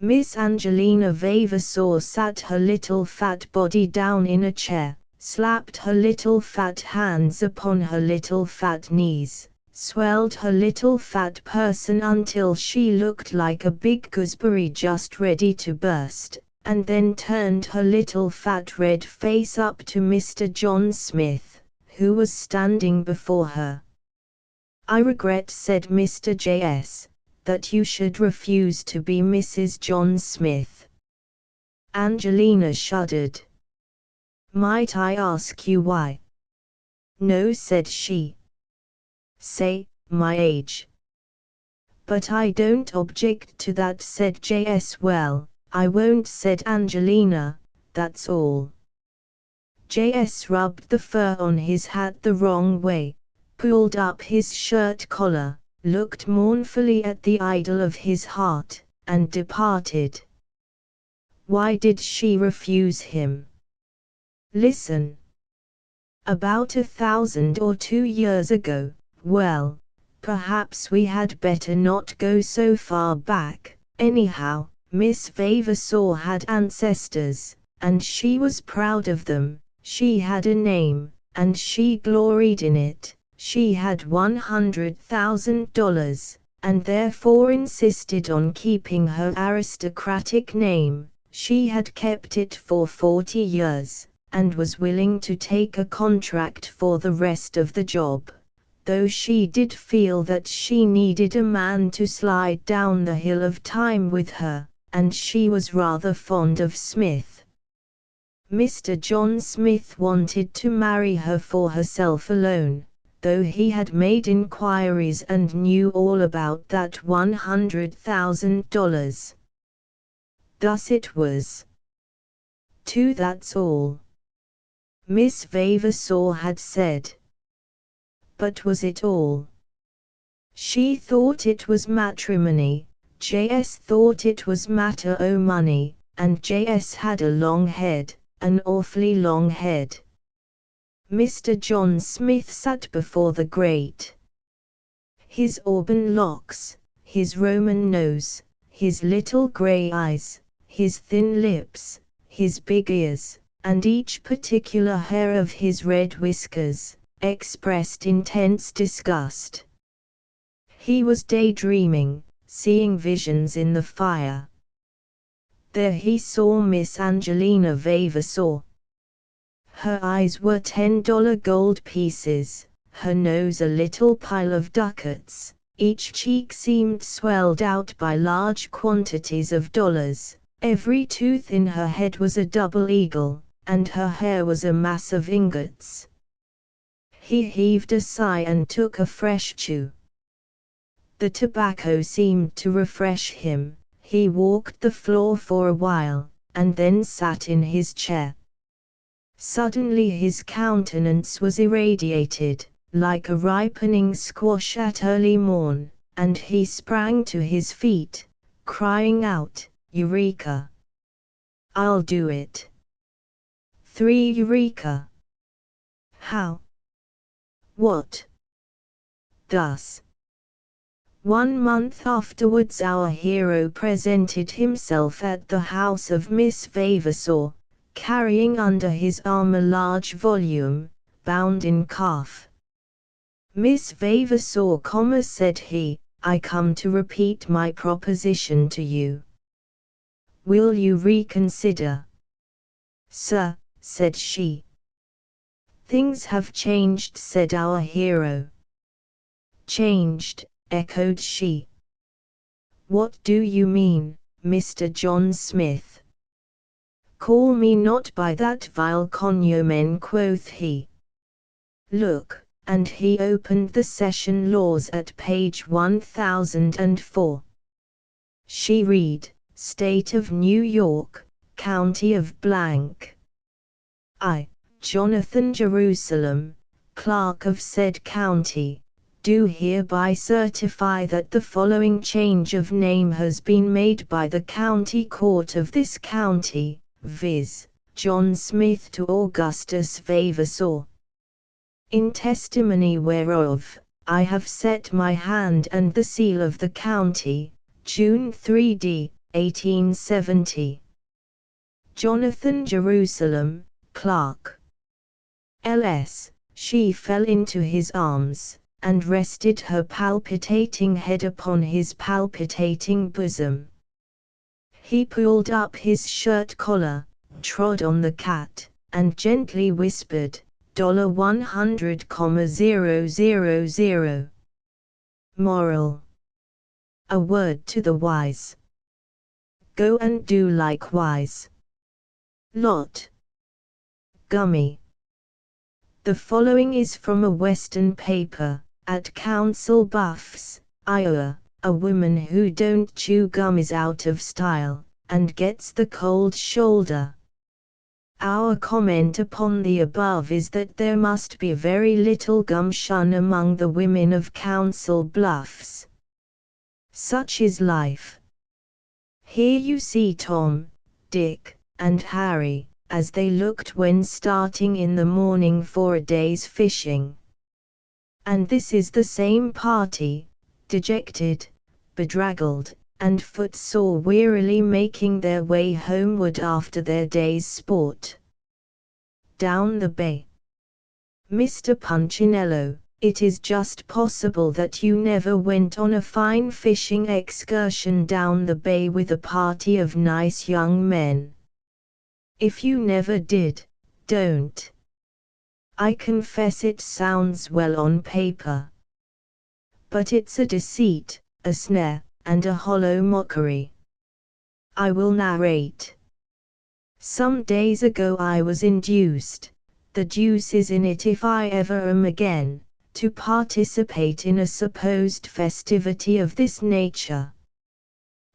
Miss Angelina Vavasor sat her little fat body down in a chair, slapped her little fat hands upon her little fat knees, swelled her little fat person until she looked like a big gooseberry just ready to burst, and then turned her little fat red face up to Mr. John Smith, who was standing before her. "I regret," said Mr. J.S., "that you should refuse to be Mrs. John Smith." Angelina shuddered. "Might I ask you why?" "No," said she. "Say, my age." "But I don't object to that," said J.S. "Well, I won't," said Angelina, "that's all." J.S. rubbed the fur on his hat the wrong way, pulled up his shirt collar, looked mournfully at the idol of his heart, and departed. Why did she refuse him? Listen. About 1,000 or 2 years ago, well, perhaps we had better not go so far back. Anyhow, Miss Vavasor had ancestors, and she was proud of them. She had a name, and she gloried in it. She had $100,000, and therefore insisted on keeping her aristocratic name. She had kept it for 40 years, and was willing to take a contract for the rest of the job, though she did feel that she needed a man to slide down the hill of time with her, and she was rather fond of Smith. Mr. John Smith wanted to marry her for herself alone, though he had made inquiries and knew all about that $100,000. Thus it was. That's all. Miss Vavasor had said. But was it all? She thought it was matrimony, J.S. thought it was matter o' money, and J.S. had a long head, an awfully long head. Mr. John Smith sat before the grate. His auburn locks, his Roman nose, his little grey eyes, his thin lips, his big ears, and each particular hair of his red whiskers, expressed intense disgust. He was daydreaming, seeing visions in the fire. There he saw Miss Angelina Vavasor. Her eyes were $10 gold pieces, her nose a little pile of ducats, each cheek seemed swelled out by large quantities of dollars, every tooth in her head was a double eagle, and her hair was a mass of ingots. He heaved a sigh and took a fresh chew. The tobacco seemed to refresh him. He walked the floor for a while, and then sat in his chair. Suddenly his countenance was irradiated, like a ripening squash at early morn, and he sprang to his feet, crying out, "Eureka! I'll do it! 3 Eureka!" How? What? Thus. 1 month afterwards our hero presented himself at the house of Miss Vavasor, carrying under his arm a large volume, bound in calf. "Miss Vavasaur, said he, I come to repeat my proposition to you. Will you reconsider?" "Sir," said she. "Things have changed," said our hero. "Changed," echoed she. "What do you mean, Mr. John Smith?" "Call me not by that vile cognomen," quoth he. "Look," and he opened the Session Laws at page 1004. She read, "State of New York, County of blank. I, Jonathan Jerusalem, clerk of said county, do hereby certify that the following change of name has been made by the county court of this county, viz., John Smith to Augustus Vavasaur. In testimony whereof, I have set my hand and the seal of the county, June 3d, 1870. Jonathan Jerusalem, clerk. Ls. She fell into his arms, and rested her palpitating head upon his palpitating bosom. He pulled up his shirt collar, trod on the cat, and gently whispered, $100,000. Moral. A word to the wise. Go and do likewise. Lot. Gummy. The following is from a Western paper. At Council Bluffs, Iowa, a woman who don't chew gum is out of style, and gets the cold shoulder. Our comment upon the above is that there must be very little gumption among the women of Council Bluffs. Such is life. Here you see Tom, Dick, and Harry, as they looked when starting in the morning for a day's fishing. And this is the same party, dejected, bedraggled, and footsore, wearily making their way homeward after their day's sport. Down the bay. Mr. Punchinello, it is just possible that you never went on a fine fishing excursion down the bay with a party of nice young men. If you never did, don't. I confess it sounds well on paper. But it's a deceit, a snare, and a hollow mockery. I will narrate. Some days ago I was induced, the deuce is in it if I ever am again, to participate in a supposed festivity of this nature.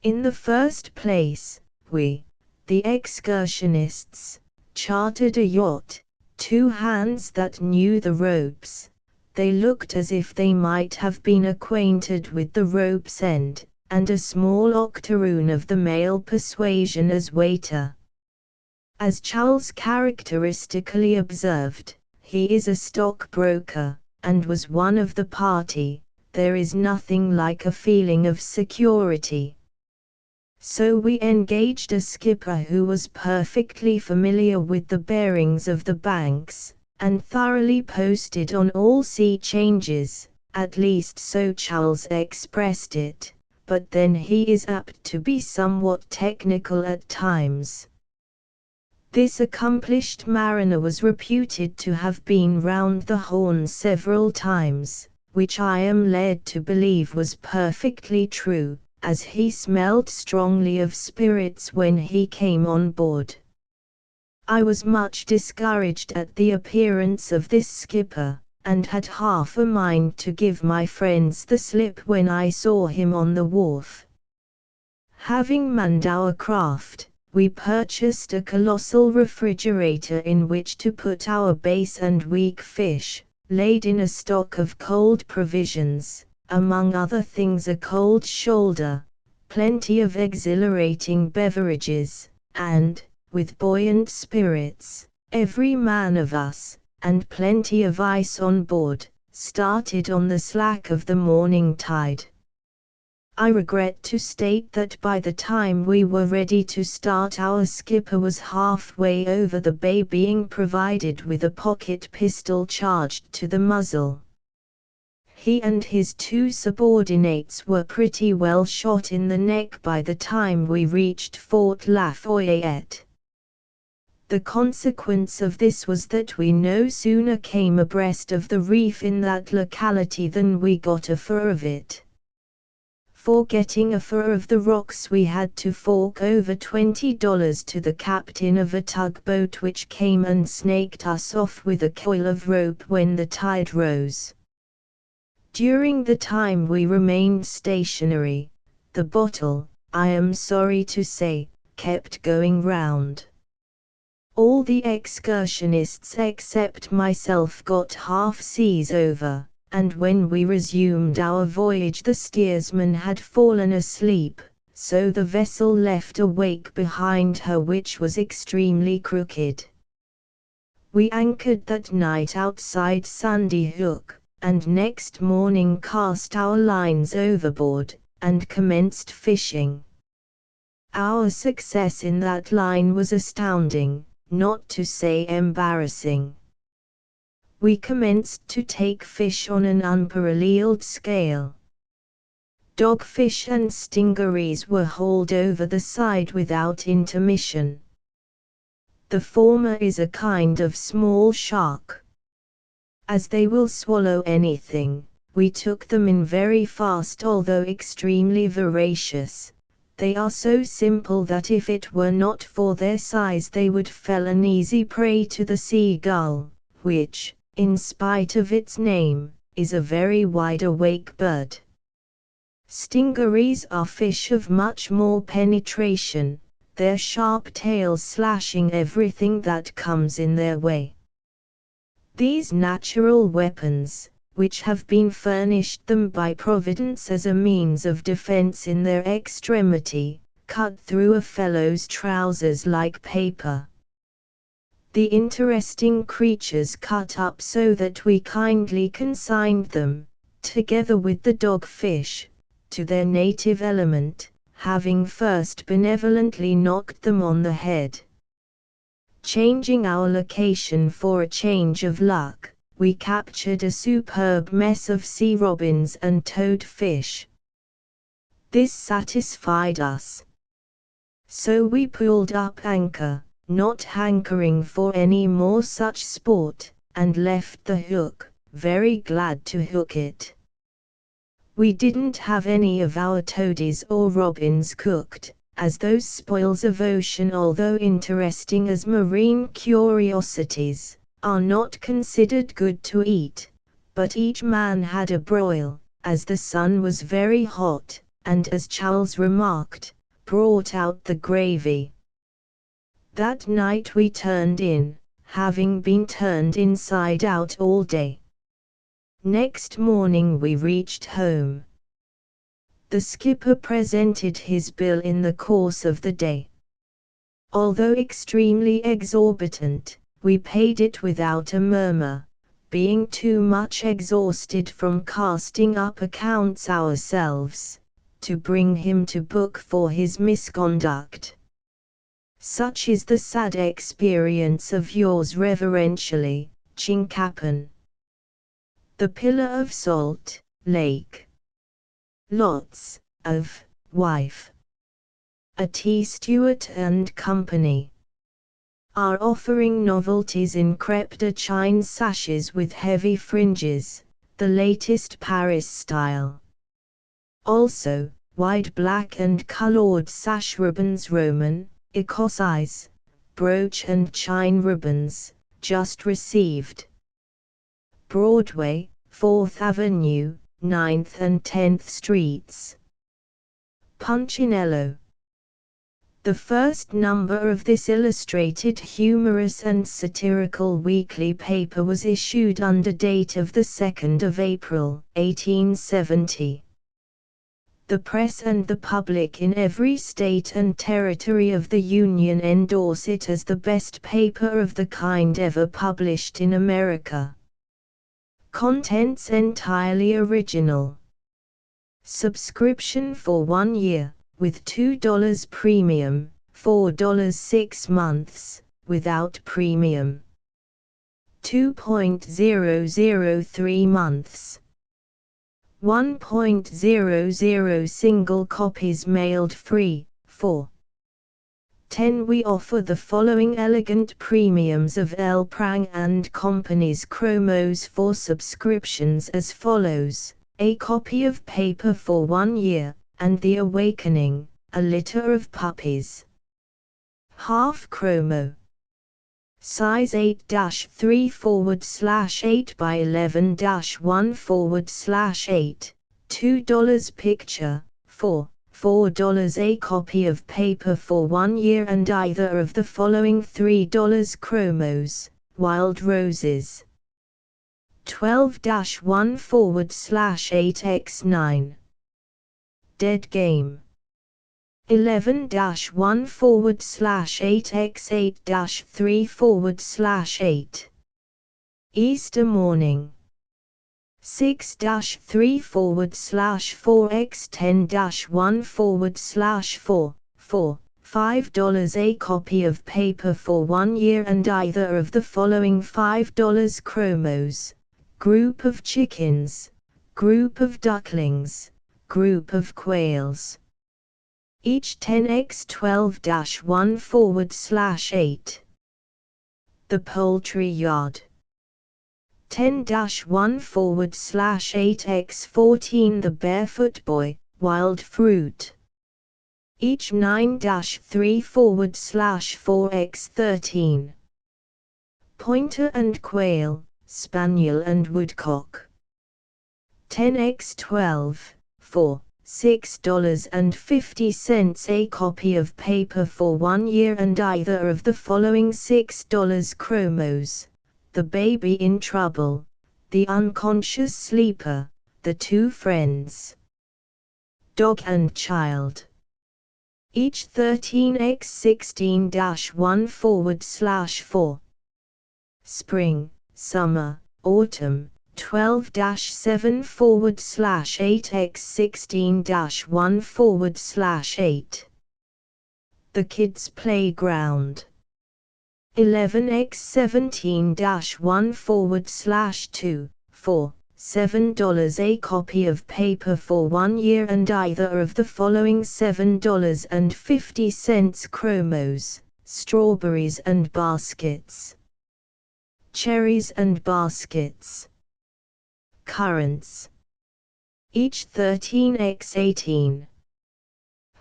In the first place, we, the excursionists, chartered a yacht, 2 hands that knew the ropes. They looked as if they might have been acquainted with the rope's end, and a small octoroon of the male persuasion as waiter. As Charles characteristically observed, he is a stockbroker, and was one of the party. There is nothing like a feeling of security. So we engaged a skipper who was perfectly familiar with the bearings of the banks, and thoroughly posted on all sea changes, at least so Charles expressed it, but then he is apt to be somewhat technical at times. This accomplished mariner was reputed to have been round the Horn several times, which I am led to believe was perfectly true, as he smelled strongly of spirits when he came on board. I was much discouraged at the appearance of this skipper, and had half a mind to give my friends the slip when I saw him on the wharf. Having manned our craft, we purchased a colossal refrigerator in which to put our base and weak fish, laid in a stock of cold provisions, among other things a cold shoulder, plenty of exhilarating beverages, and, with buoyant spirits, every man of us, and plenty of ice on board, started on the slack of the morning tide. I regret to state that by the time we were ready to start, our skipper was halfway over the bay, being provided with a pocket pistol charged to the muzzle. He and his two subordinates were pretty well shot in the neck by the time we reached Fort Lafayette. The consequence of this was that we no sooner came abreast of the reef in that locality than we got a fur of it. For getting a fur of the rocks we had to fork over $20 to the captain of a tugboat which came and snaked us off with a coil of rope when the tide rose. During the time we remained stationary, the bottle, I am sorry to say, kept going round. All the excursionists except myself got half seas over, and when we resumed our voyage the steersman had fallen asleep, so the vessel left a wake behind her which was extremely crooked. We anchored that night outside Sandy Hook, and next morning cast our lines overboard, and commenced fishing. Our success in that line was astounding, not to say embarrassing. We commenced to take fish on an unparalleled scale. Dogfish and stingarees were hauled over the side without intermission. The former is a kind of small shark. As they will swallow anything, we took them in very fast, although extremely voracious. They are so simple that if it were not for their size they would fell an easy prey to the seagull, which, in spite of its name, is a very wide-awake bird. Stingarees are fish of much more penetration, their sharp tails slashing everything that comes in their way. These natural weapons, which have been furnished them by Providence as a means of defense in their extremity, cut through a fellow's trousers like paper. The interesting creatures cut up so that we kindly consigned them, together with the dogfish, to their native element, having first benevolently knocked them on the head. Changing our location for a change of luck, we captured a superb mess of sea robins and toadfish. This satisfied us. So we pulled up anchor, not hankering for any more such sport, and left the hook, very glad to hook it. We didn't have any of our toadies or robins cooked, as those spoils of ocean, although interesting as marine curiosities, are not considered good to eat, but each man had a broil, as the sun was very hot, and as Charles remarked, brought out the gravy. That night we turned in, having been turned inside out all day. Next morning we reached home. The skipper presented his bill in the course of the day. Although extremely exorbitant, we paid it without a murmur, being too much exhausted from casting up accounts ourselves, to bring him to book for his misconduct. Such is the sad experience of yours reverentially, Chinkapan. The Pillar of Salt Lake. Lots of wife. A T. Stewart and Company are offering novelties in crepe de chine sashes with heavy fringes, the latest Paris style. Also, wide black and colored sash ribbons, Roman, Écossaise, brooch and chine ribbons, just received. Broadway, 4th Avenue, 9th and 10th Streets. Punchinello. The first number of this illustrated, humorous and satirical weekly paper was issued under date of the 2nd of April, 1870. The press and the public in every state and territory of the Union endorse it as the best paper of the kind ever published in America. Contents entirely original. Subscription for 1 year, with $2 premium, $4 6 months, without premium. 2.003 months. 1.00 single copies mailed free, 4. 10. We offer the following elegant premiums of L. Prang and Company's chromos for subscriptions as follows: a copy of paper for 1 year, and The Awakening, a litter of puppies. Half chromo. Size 8-3/8 by 11-1/8, $2 picture, $4 a copy of paper for 1 year and either of the following $3 chromos, Wild Roses. 12-1/8x9. Dead Game. 11-1/8x8-3/8. Easter Morning. 6-3/4x10-1/4, $5 a copy of paper for 1 year and either of the following $5 chromos, Group of Chickens, Group of Ducklings, Group of Quails. Each 10x12-1/8. The Poultry Yard. 10-1/8x14. The Barefoot Boy, Wild Fruit. Each 9-3/4x13. Pointer and Quail, Spaniel and Woodcock. 10x12, 4. $6.50 a copy of paper for 1 year and either of the following $6 chromos, The Baby in Trouble, The Unconscious Sleeper, The Two Friends. Dog and Child. Each 13x16-1/4. Spring, Summer, Autumn. 12-7/8x16-1/8. The Kids Playground. 11x17-1/2, 4, $7 a copy of paper for 1 year and either of the following $7.50 chromos, Strawberries and Baskets. Cherries and Baskets. Currants. Each 13x18.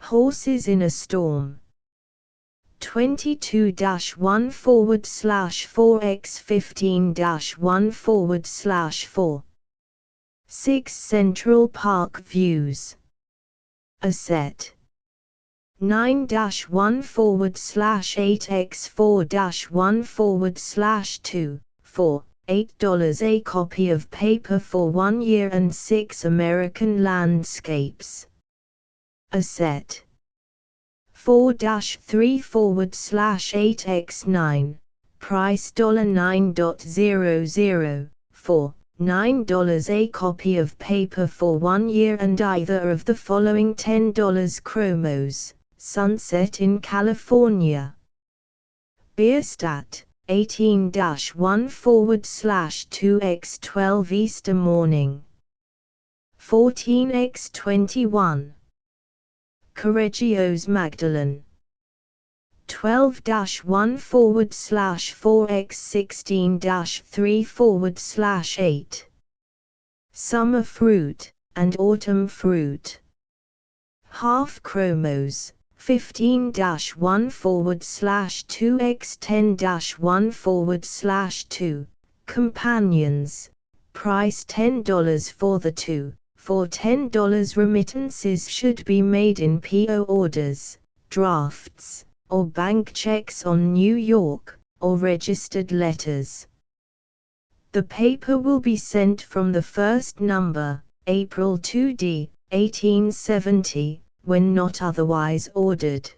Horses in a Storm. 22-1/4x15-1/4. 6 Central Park Views. A set. 9-1/8x4-1/2, 4, $8 a copy of paper for 1 year and 6 American Landscapes. A set. 4-3/8x9, price $9.00, 4, $9 a copy of paper for 1 year and either of the following $10 chromos, Sunset in California. Bierstadt, 18-1/2x12 Easter Morning. 14x21. Correggio's Magdalene. 12-1/4x16-3/8. Summer Fruit and Autumn Fruit. Half chromos. 15-1/2x10-1/2. Companions. Price $10 for the 2. For $10 remittances should be made in PO orders, drafts, or bank checks on New York, or registered letters. The paper will be sent from the first number, April 2d, 1870, when not otherwise ordered.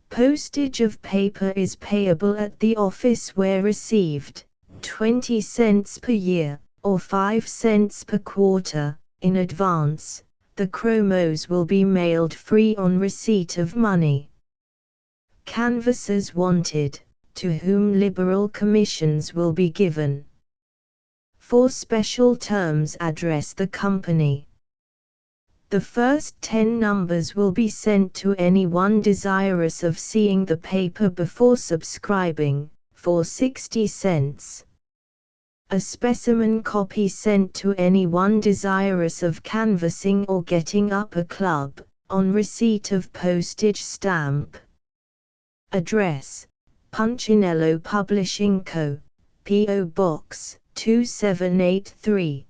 Postage of paper is payable at the office where received, 20 cents per year, or 5 cents per quarter, in advance, The chromos will be mailed free on receipt of money. Canvassers wanted, to whom liberal commissions will be given. For special terms address the company. The first 10 numbers will be sent to anyone desirous of seeing the paper before subscribing, for 60 cents. A specimen copy sent to anyone desirous of canvassing or getting up a club, on receipt of postage stamp. Address: Punchinello Publishing Co., P.O. Box 2783.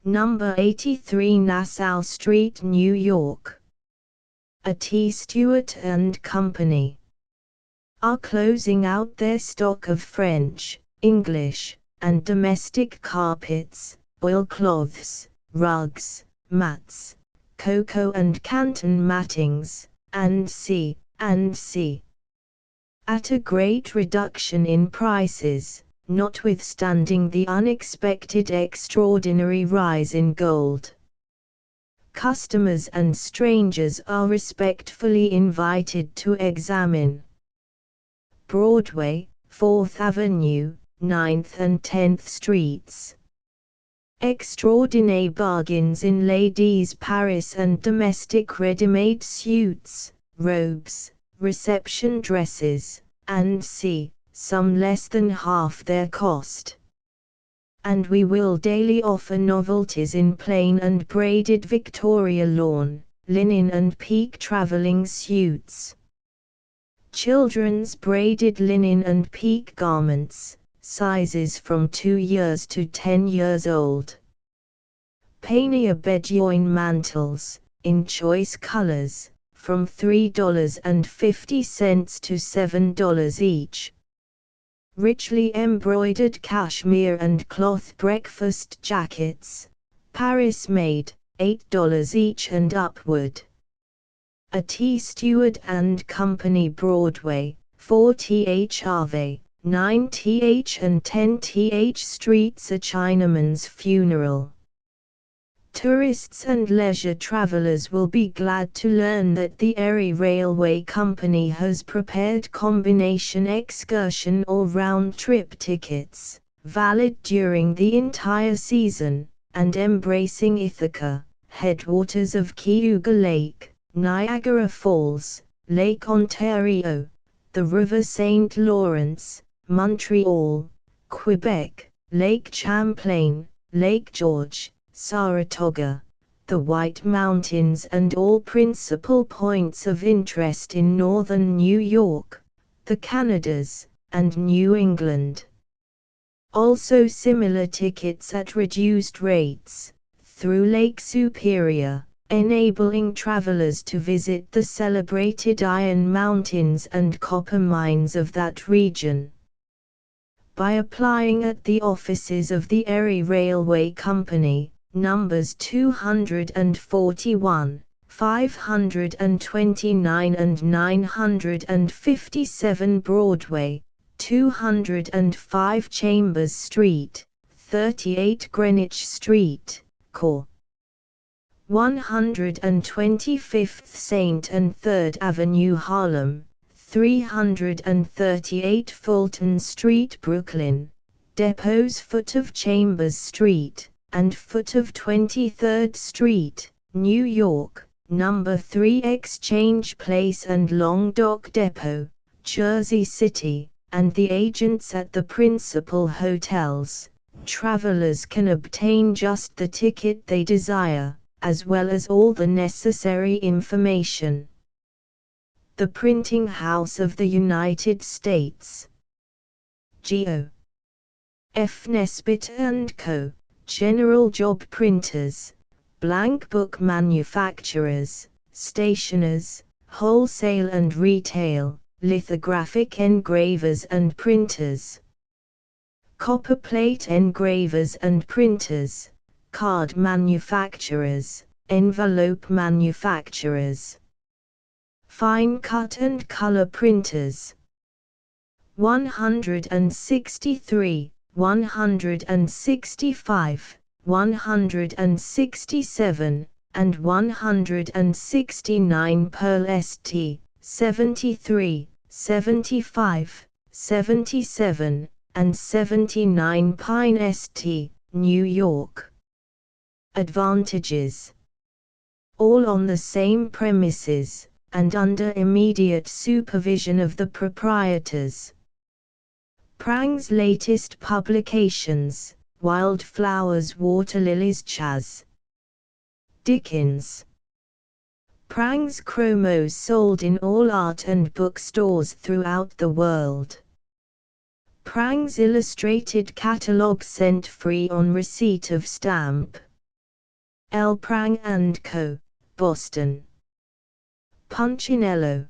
Number 83 Nassau Street, New York. A T. Stewart and Company are closing out their stock of French, English, and domestic carpets, oilcloths, rugs, mats, cocoa and canton mattings, and C. at a great reduction in prices, notwithstanding the unexpected extraordinary rise in gold. Customers and strangers are respectfully invited to examine Broadway, 4th Avenue, 9th and 10th Streets. Extraordinary bargains in ladies' Paris and domestic ready-made suits, robes, reception dresses, and some less than half their cost. And we will daily offer novelties in plain and braided Victoria lawn, linen and pique traveling suits. Children's braided linen and pique garments, sizes from 2 years to 10 years old. Pannier Bedoin mantles, in choice colors, from $3.50 to $7 each. Richly embroidered cashmere and cloth breakfast jackets, Paris-made, $8 each and upward. A T. Stewart and Company Broadway, 4th Ave, 9th and 10th Streets. A Chinaman's funeral. Tourists and leisure travelers will be glad to learn that the Erie Railway Company has prepared combination excursion or round-trip tickets, valid during the entire season, and embracing Ithaca, headwaters of Cayuga Lake, Niagara Falls, Lake Ontario, the River St. Lawrence, Montreal, Quebec, Lake Champlain, Lake George, Saratoga, the White Mountains and all principal points of interest in northern New York, the Canadas, and New England. Also similar tickets at reduced rates, through Lake Superior, enabling travelers to visit the celebrated Iron Mountains and copper mines of that region. By applying at the offices of the Erie Railway Company, numbers 241, 529 and 957 Broadway, 205 Chambers Street, 38 Greenwich Street, Cor. 125th St. and 3rd Avenue Harlem, 338 Fulton Street Brooklyn, depots foot of Chambers Street, and foot of 23rd Street, New York, number 3 Exchange Place and Long Dock Depot, Jersey City, and the agents at the principal hotels. Travelers can obtain just the ticket they desire, as well as all the necessary information. The Printing House of the United States. Geo. F. Nesbitt & Co., General Job Printers, Blank Book Manufacturers, Stationers, Wholesale and Retail, Lithographic Engravers and Printers, Copperplate Engravers and Printers, Card Manufacturers, Envelope Manufacturers, Fine Cut and Color Printers. 163, 165, 167, and 169 Pearl St. 73, 75, 77, and 79 Pine St., New York. Advantages: all on the same premises, and under immediate supervision of the proprietors. Prang's latest publications: Wildflowers, Waterlilies, Chas. Dickens. Prang's chromos sold in all art and bookstores throughout the world. Prang's illustrated catalogue sent free on receipt of stamp. L. Prang & Co., Boston. Punchinello.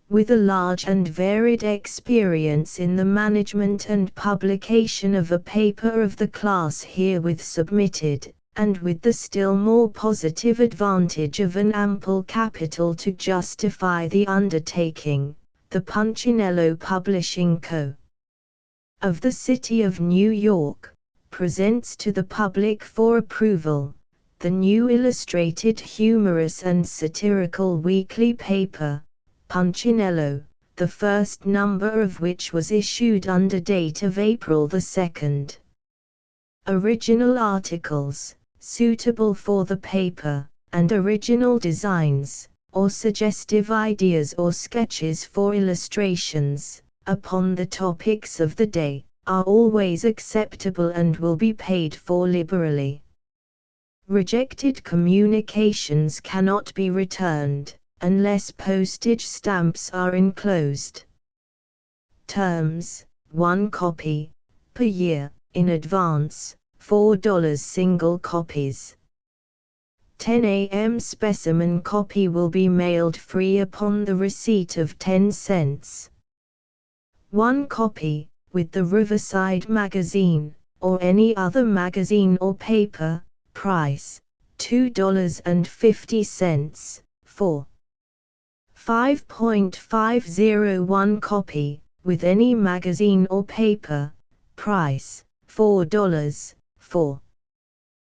With a large and varied experience in the management and publication of a paper of the class herewith submitted, and with the still more positive advantage of an ample capital to justify the undertaking, the Punchinello Publishing Co. of the City of New York presents to the public for approval the new illustrated humorous and satirical weekly paper, Punchinello, the first number of which was issued under date of April 2. Original articles, suitable for the paper, and original designs, or suggestive ideas or sketches for illustrations, upon the topics of the day, are always acceptable and will be paid for liberally. Rejected communications cannot be returned, unless postage stamps are enclosed. Terms: 1 copy per year, in advance, $4 single copies. 10 a.m. specimen copy will be mailed free upon the receipt of 10 cents. 1 copy, with the Riverside magazine, or any other magazine or paper, price, $2.50, for 5.501 copy, with any magazine or paper, price, $4, for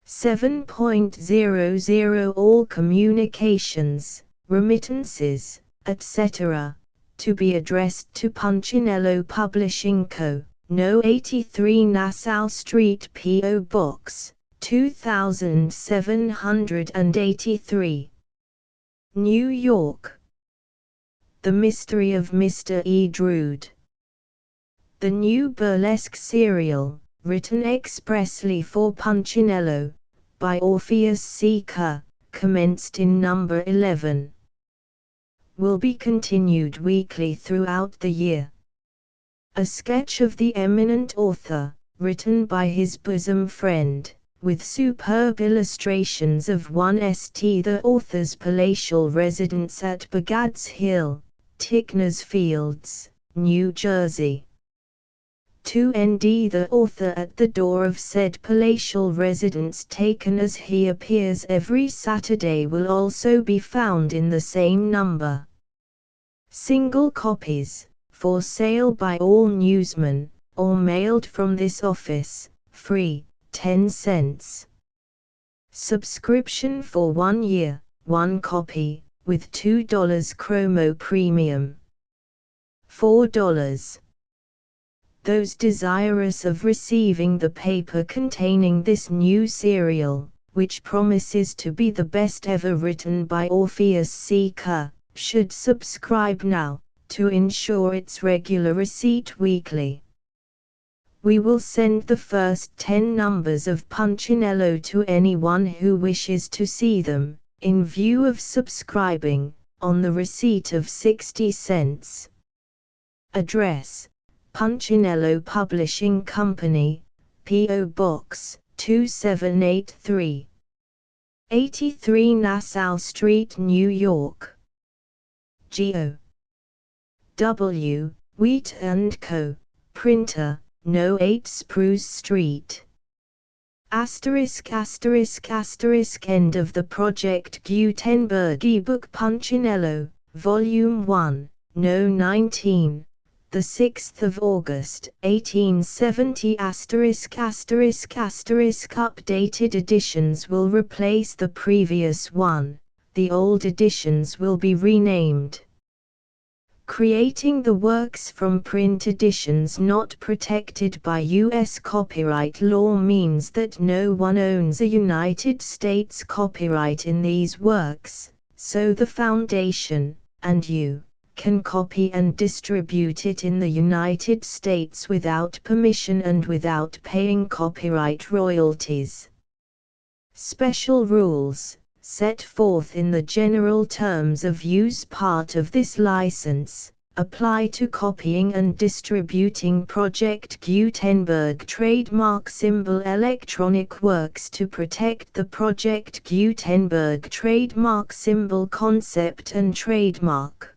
7.00 all communications, remittances, etc., to be addressed to Punchinello Publishing Co., No. 83 Nassau Street, P.O. Box 2783, New York. The Mystery of Mr. E. Drood. The new burlesque serial, written expressly for Punchinello, by Orpheus C. Kerr, commenced in number 11. Will be continued weekly throughout the year. A sketch of the eminent author, written by his bosom friend, with superb illustrations of 1 St. the author's palatial residence at Bagad's Hill, Tickner's Fields, New Jersey. 2 Nd the author at the door of said palatial residence taken as he appears every Saturday will also be found in the same number. Single copies, for sale by all newsmen, or mailed from this office, free, 10 cents. Subscription for 1 year, 1 copy, with $2 chromo premium. $4. Those desirous of receiving the paper containing this new serial, which promises to be the best ever written by Orpheus C. Kerr, should subscribe now, to ensure its regular receipt weekly. We will send the first 10 numbers of Punchinello to anyone who wishes to see them, in view of subscribing, on the receipt of 60 cents. Address: Punchinello Publishing Company, P.O. Box 2783, 83 Nassau Street, New York. G.O. W. Wheat & Co., Printer, No. 8 Spruce Street. ******* End of the Project Gutenberg ebook Punchinello, Volume 1, No. 19, the 6th of August, 1870 *******. Updated editions will replace the previous one, the old editions will be renamed. Creating the works from print editions not protected by U.S. copyright law means that no one owns a United States copyright in these works, so the Foundation, and you, can copy and distribute it in the United States without permission and without paying copyright royalties. Special rules, set forth in the general terms of use part of this license, apply to copying and distributing Project Gutenberg trademark symbol electronic works to protect the Project Gutenberg trademark symbol concept and trademark.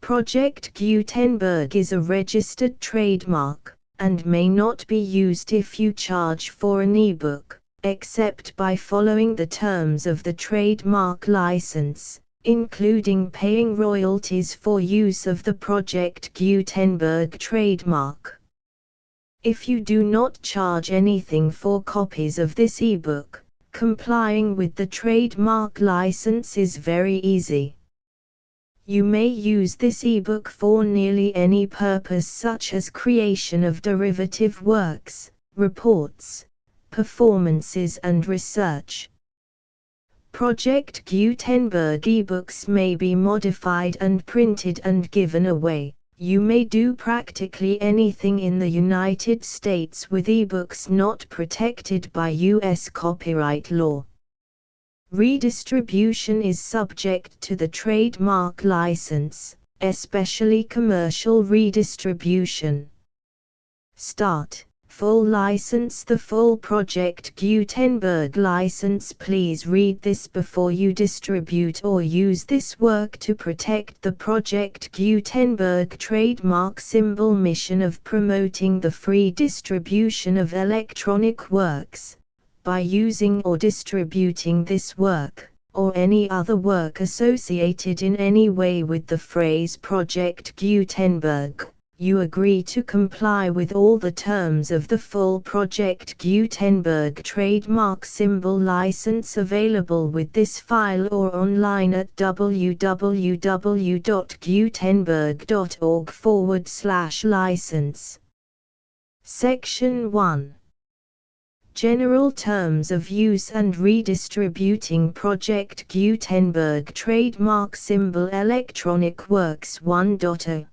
Project Gutenberg is a registered trademark, and may not be used if you charge for an ebook, except by following the terms of the trademark license, including paying royalties for use of the Project Gutenberg trademark. If you do not charge anything for copies of this ebook, complying with the trademark license is very easy. You may use this ebook for nearly any purpose such as creation of derivative works, reports, performances and research. Project Gutenberg ebooks may be modified and printed and given away. You may do practically anything in the United States with ebooks not protected by U.S. copyright law. Redistribution is subject to the trademark license, especially commercial redistribution. Start. Full license. The full Project Gutenberg license. Please read this before you distribute or use this work to protect the Project Gutenberg trademark symbol mission of promoting the free distribution of electronic works. By using or distributing this work, or any other work associated in any way with the phrase Project Gutenberg, you agree to comply with all the terms of the full Project Gutenberg trademark symbol license available with this file or online at www.gutenberg.org/license. Section 1. General Terms of Use and Redistributing Project Gutenberg Trademark Symbol Electronic Works 1.0.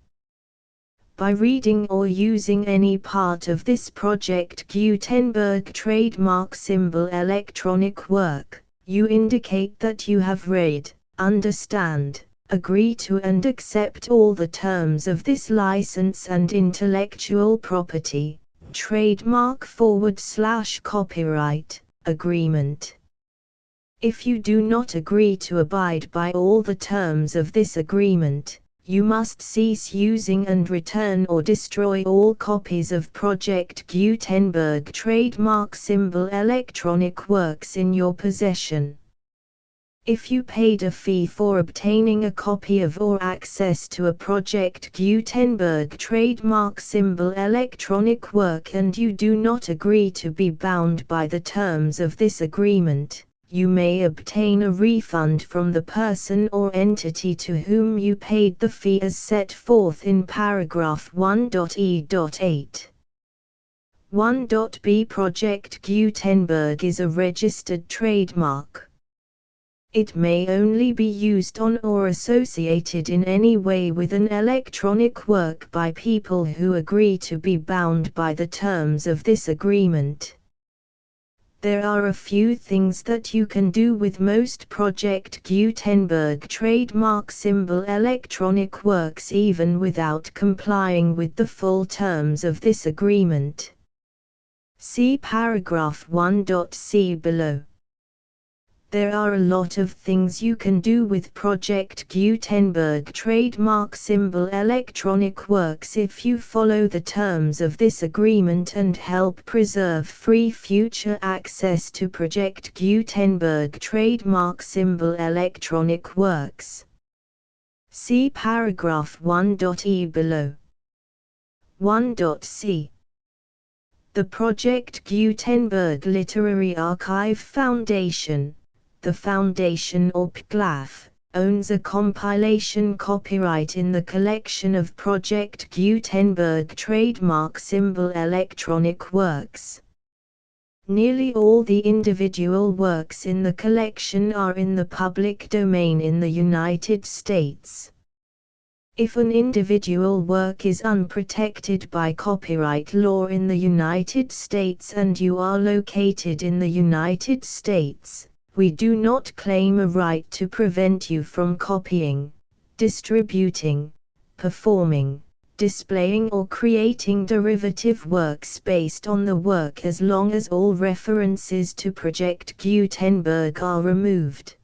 By reading or using any part of this Project Gutenberg trademark symbol electronic work, you indicate that you have read, understand, agree to and accept all the terms of this license and intellectual property, trademark/copyright, agreement. If you do not agree to abide by all the terms of this agreement, you must cease using and return or destroy all copies of Project Gutenberg trademark symbol electronic works in your possession. If you paid a fee for obtaining a copy of or access to a Project Gutenberg trademark symbol electronic work and you do not agree to be bound by the terms of this agreement, you may obtain a refund from the person or entity to whom you paid the fee as set forth in paragraph 1.e.8. 1.b Project Gutenberg is a registered trademark. It may only be used on or associated in any way with an electronic work by people who agree to be bound by the terms of this agreement. There are a few things that you can do with most Project Gutenberg trademark symbol electronic works even without complying with the full terms of this agreement. See paragraph 1.c below. There are a lot of things you can do with Project Gutenberg trademark symbol electronic works if you follow the terms of this agreement and help preserve free future access to Project Gutenberg trademark symbol electronic works. See paragraph 1.e below. 1.c. The Project Gutenberg Literary Archive Foundation, the foundation or PGLAF, owns a compilation copyright in the collection of Project Gutenberg trademark symbol electronic works. Nearly all the individual works in the collection are in the public domain in the United States. If an individual work is unprotected by copyright law in the United States and you are located in the United States, we do not claim a right to prevent you from copying, distributing, performing, displaying or creating derivative works based on the work as long as all references to Project Gutenberg are removed.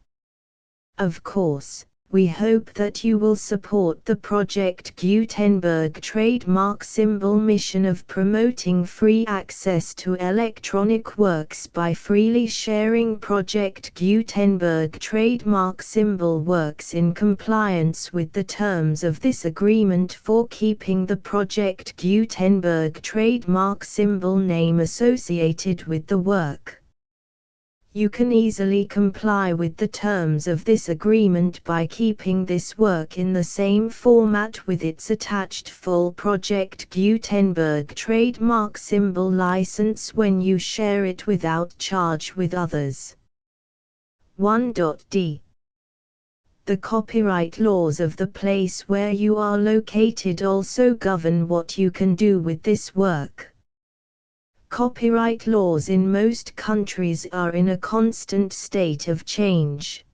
Of course, we hope that you will support the Project Gutenberg trademark symbol mission of promoting free access to electronic works by freely sharing Project Gutenberg trademark symbol works in compliance with the terms of this agreement for keeping the Project Gutenberg trademark symbol name associated with the work. You can easily comply with the terms of this agreement by keeping this work in the same format with its attached full Project Gutenberg trademark symbol license when you share it without charge with others. 1.d. The copyright laws of the place where you are located also govern what you can do with this work. Copyright laws in most countries are in a constant state of change.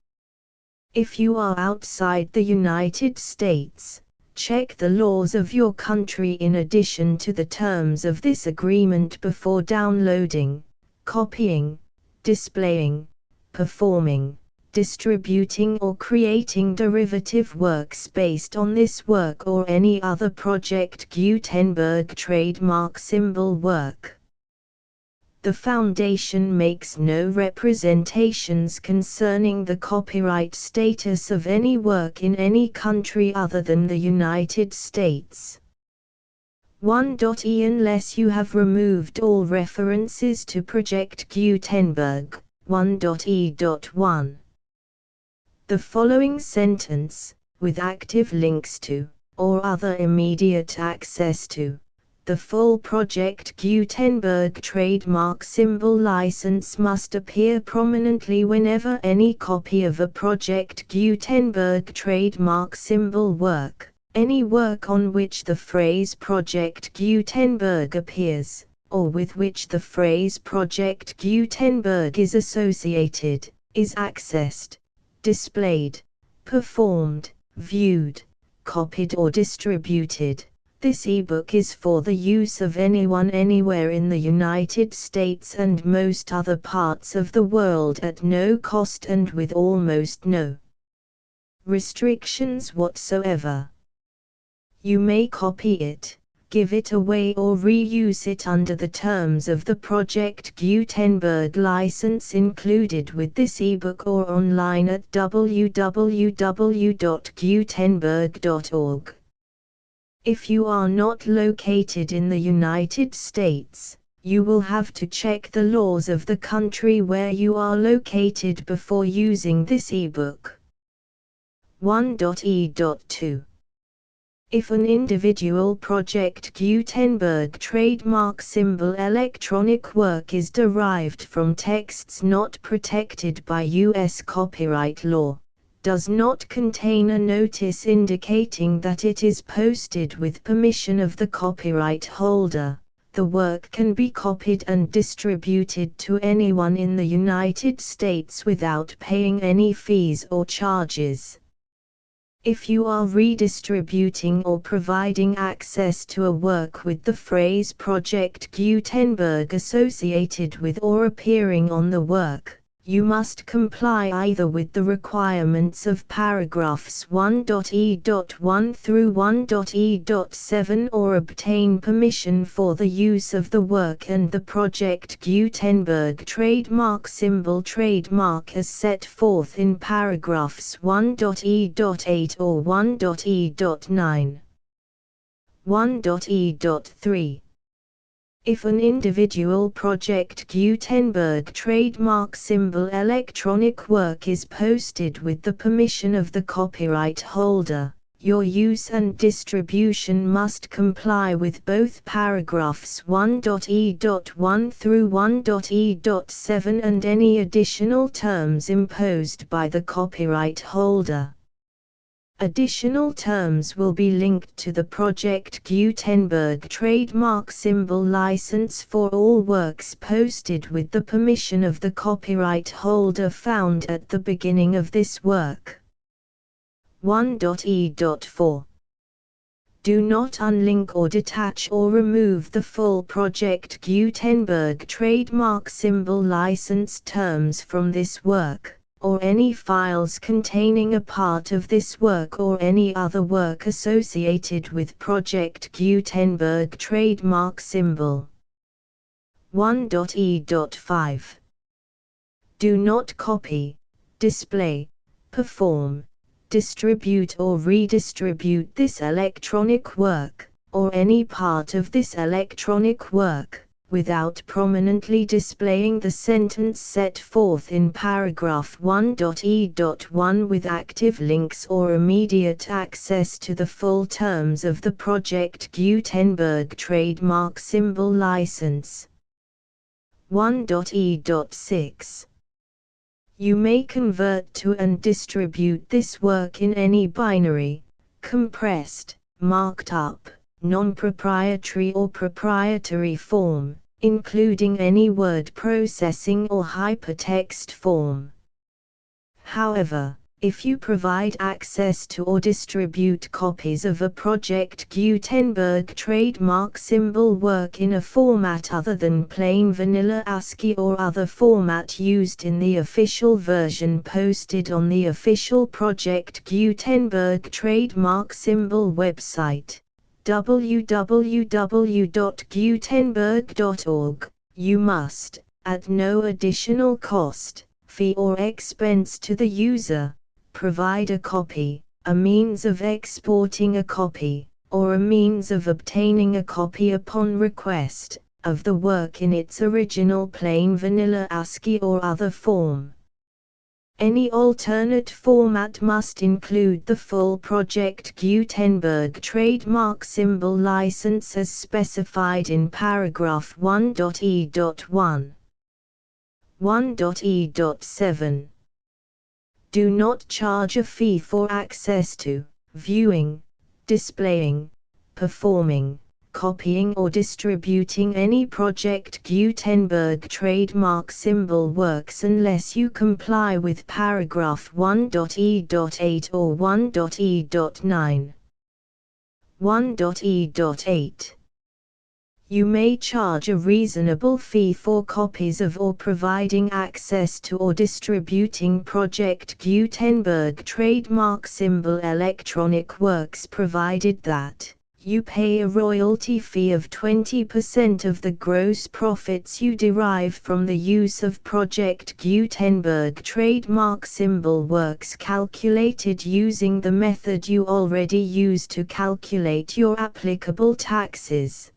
If you are outside the United States, check the laws of your country in addition to the terms of this agreement before downloading, copying, displaying, performing, distributing or creating derivative works based on this work or any other Project Gutenberg trademark symbol work. The Foundation makes no representations concerning the copyright status of any work in any country other than the United States. 1.e. Unless you have removed all references to Project Gutenberg, 1.e.1. The following sentence, with active links to, or other immediate access to, the full Project Gutenberg trademark symbol license must appear prominently whenever any copy of a Project Gutenberg trademark symbol work, any work on which the phrase Project Gutenberg appears, or with which the phrase Project Gutenberg is associated, is accessed, displayed, performed, viewed, copied or distributed. This ebook is for the use of anyone anywhere in the United States and most other parts of the world at no cost and with almost no restrictions whatsoever. You may copy it, give it away or reuse it under the terms of the Project Gutenberg license included with this ebook or online at www.gutenberg.org. If you are not located in the United States, you will have to check the laws of the country where you are located before using this ebook. 1.e.2. If an individual Project Gutenberg trademark symbol electronic work is derived from texts not protected by U.S. copyright law, does not contain a notice indicating that it is posted with permission of the copyright holder, the work can be copied and distributed to anyone in the United States without paying any fees or charges. If you are redistributing or providing access to a work with the phrase Project Gutenberg associated with or appearing on the work, you must comply either with the requirements of paragraphs 1.e.1 through 1.e.7 or obtain permission for the use of the work and the Project Gutenberg trademark symbol trademark as set forth in paragraphs 1.e.8 or 1.e.9. 1.e.3. If an individual Project Gutenberg trademark symbol electronic work is posted with the permission of the copyright holder, your use and distribution must comply with both paragraphs 1.e.1 through 1.e.7 and any additional terms imposed by the copyright holder. Additional terms will be linked to the Project Gutenberg trademark symbol license for all works posted with the permission of the copyright holder found at the beginning of this work. 1.e.4. Do not unlink or detach or remove the full Project Gutenberg trademark symbol license terms from this work, or any files containing a part of this work or any other work associated with Project Gutenberg trademark symbol. 1.e.5. Do not copy, display, perform, distribute or redistribute this electronic work, or any part of this electronic work, without prominently displaying the sentence set forth in paragraph 1.e.1 with active links or immediate access to the full terms of the Project Gutenberg trademark symbol license. 1.e.6. You may convert to and distribute this work in any binary, compressed, marked up, non-proprietary or proprietary form, including any word processing or hypertext form. However, if you provide access to or distribute copies of a Project Gutenberg trademark symbol work in a format other than plain vanilla ASCII or other format used in the official version posted on the official Project Gutenberg trademark symbol website, www.gutenberg.org, you must, at no additional cost, fee or expense to the user, provide a copy, a means of exporting a copy, or a means of obtaining a copy upon request, of the work in its original plain vanilla ASCII or other form. Any alternate format must include the full Project Gutenberg trademark symbol license as specified in paragraph 1.e.1. 1.e.7. Do not charge a fee for access to, viewing, displaying, performing, copying or distributing any Project Gutenberg trademark symbol works unless you comply with paragraph 1.e.8 or 1.e.9. 1.e.8. You may charge a reasonable fee for copies of or providing access to or distributing Project Gutenberg trademark symbol electronic works provided that you pay a royalty fee of 20% of the gross profits you derive from the use of Project Gutenberg trademark symbol works calculated using the method you already use to calculate your applicable taxes.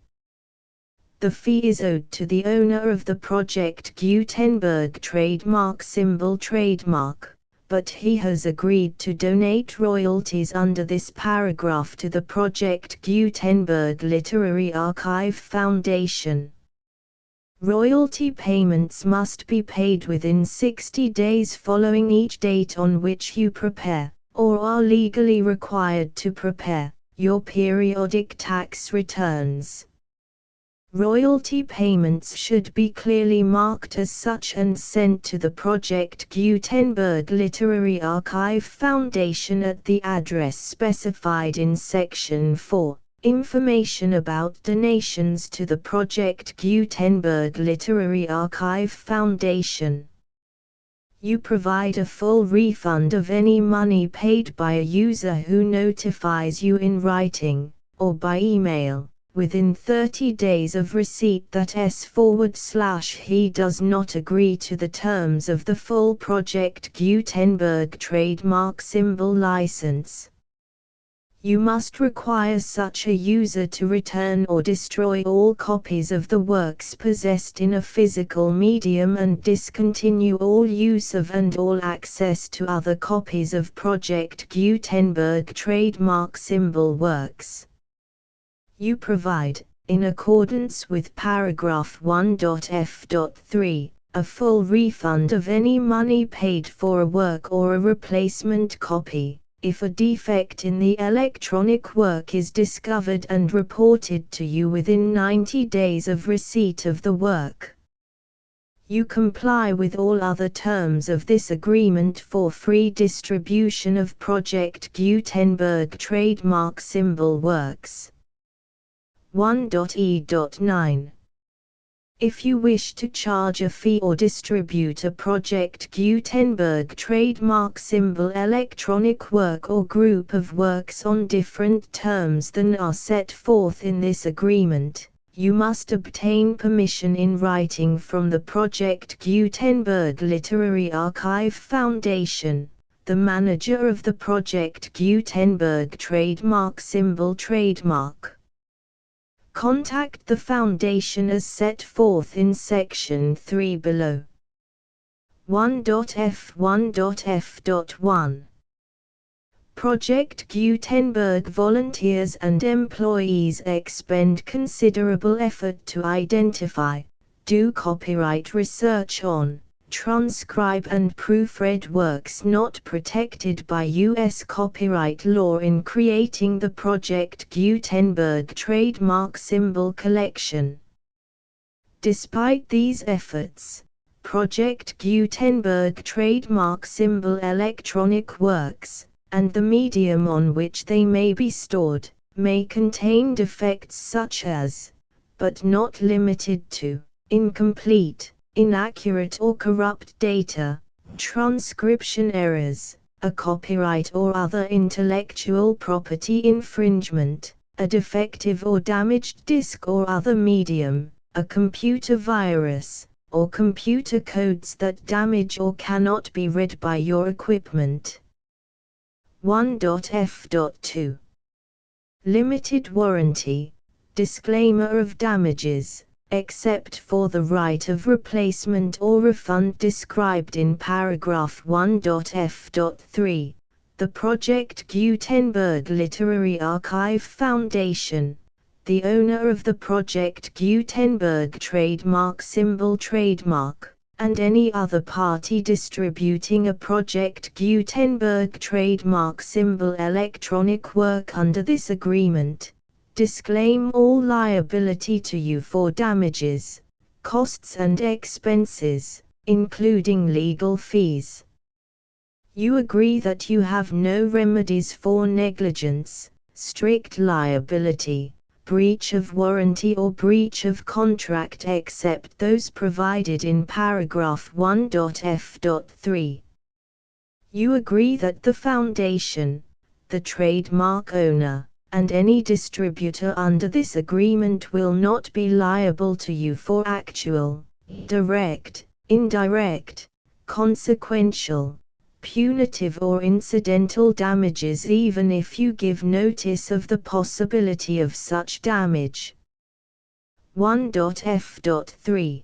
The fee is owed to the owner of the Project Gutenberg trademark symbol trademark, but he has agreed to donate royalties under this paragraph to the Project Gutenberg Literary Archive Foundation. Royalty payments must be paid within 60 days following each date on which you prepare, or are legally required to prepare, your periodic tax returns. Royalty payments should be clearly marked as such and sent to the Project Gutenberg Literary Archive Foundation at the address specified in Section 4, Information about donations to the Project Gutenberg Literary Archive Foundation. You provide a full refund of any money paid by a user who notifies you in writing, or by email, within 30 days of receipt that he does not agree to the terms of the full Project Gutenberg trademark symbol license. You must require such a user to return or destroy all copies of the works possessed in a physical medium and discontinue all use of and all access to other copies of Project Gutenberg trademark symbol works. You provide, in accordance with paragraph 1.f.3, a full refund of any money paid for a work or a replacement copy, if a defect in the electronic work is discovered and reported to you within 90 days of receipt of the work. You comply with all other terms of this agreement for free distribution of Project Gutenberg trademark symbol works. 1.e.9. If you wish to charge a fee or distribute a Project Gutenberg trademark symbol electronic work or group of works on different terms than are set forth in this agreement, you must obtain permission in writing from the Project Gutenberg Literary Archive Foundation, the manager of the Project Gutenberg trademark symbol trademark. Contact the Foundation as set forth in Section 3 below. 1.f1.f.1. Project Gutenberg volunteers and employees expend considerable effort to identify, do copyright research on, transcribe and proofread works not protected by U.S. copyright law in creating the Project Gutenberg trademark symbol collection. Despite these efforts, Project Gutenberg trademark symbol electronic works, and the medium on which they may be stored, may contain defects such as, but not limited to, incomplete, inaccurate or corrupt data, transcription errors, a copyright or other intellectual property infringement, a defective or damaged disk or other medium, a computer virus, or computer codes that damage or cannot be read by your equipment. 1.f.2. Limited warranty, disclaimer of damages, except for the right of replacement or refund described in paragraph 1.f.3, the Project Gutenberg Literary Archive Foundation, the owner of the Project Gutenberg trademark symbol trademark, and any other party distributing a Project Gutenberg trademark symbol electronic work under this agreement, disclaim all liability to you for damages, costs and expenses, including legal fees. You agree that you have no remedies for negligence, strict liability, breach of warranty or breach of contract except those provided in paragraph 1.f.3. You agree that the Foundation, the trademark owner, and any distributor under this agreement will not be liable to you for actual, direct, indirect, consequential, punitive or incidental damages even if you give notice of the possibility of such damage. 1.f.3.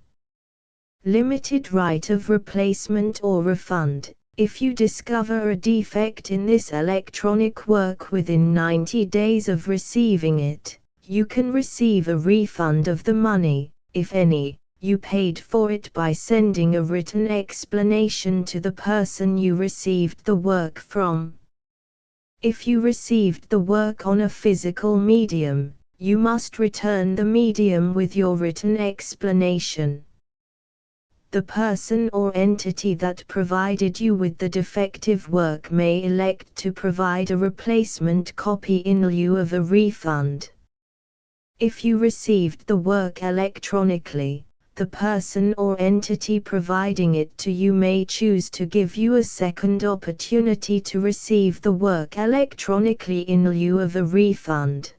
Limited right of replacement or refund. If you discover a defect in this electronic work within 90 days of receiving it, you can receive a refund of the money, if any, you paid for it by sending a written explanation to the person you received the work from. If you received the work on a physical medium, you must return the medium with your written explanation. The person or entity that provided you with the defective work may elect to provide a replacement copy in lieu of a refund. If you received the work electronically, the person or entity providing it to you may choose to give you a second opportunity to receive the work electronically in lieu of a refund.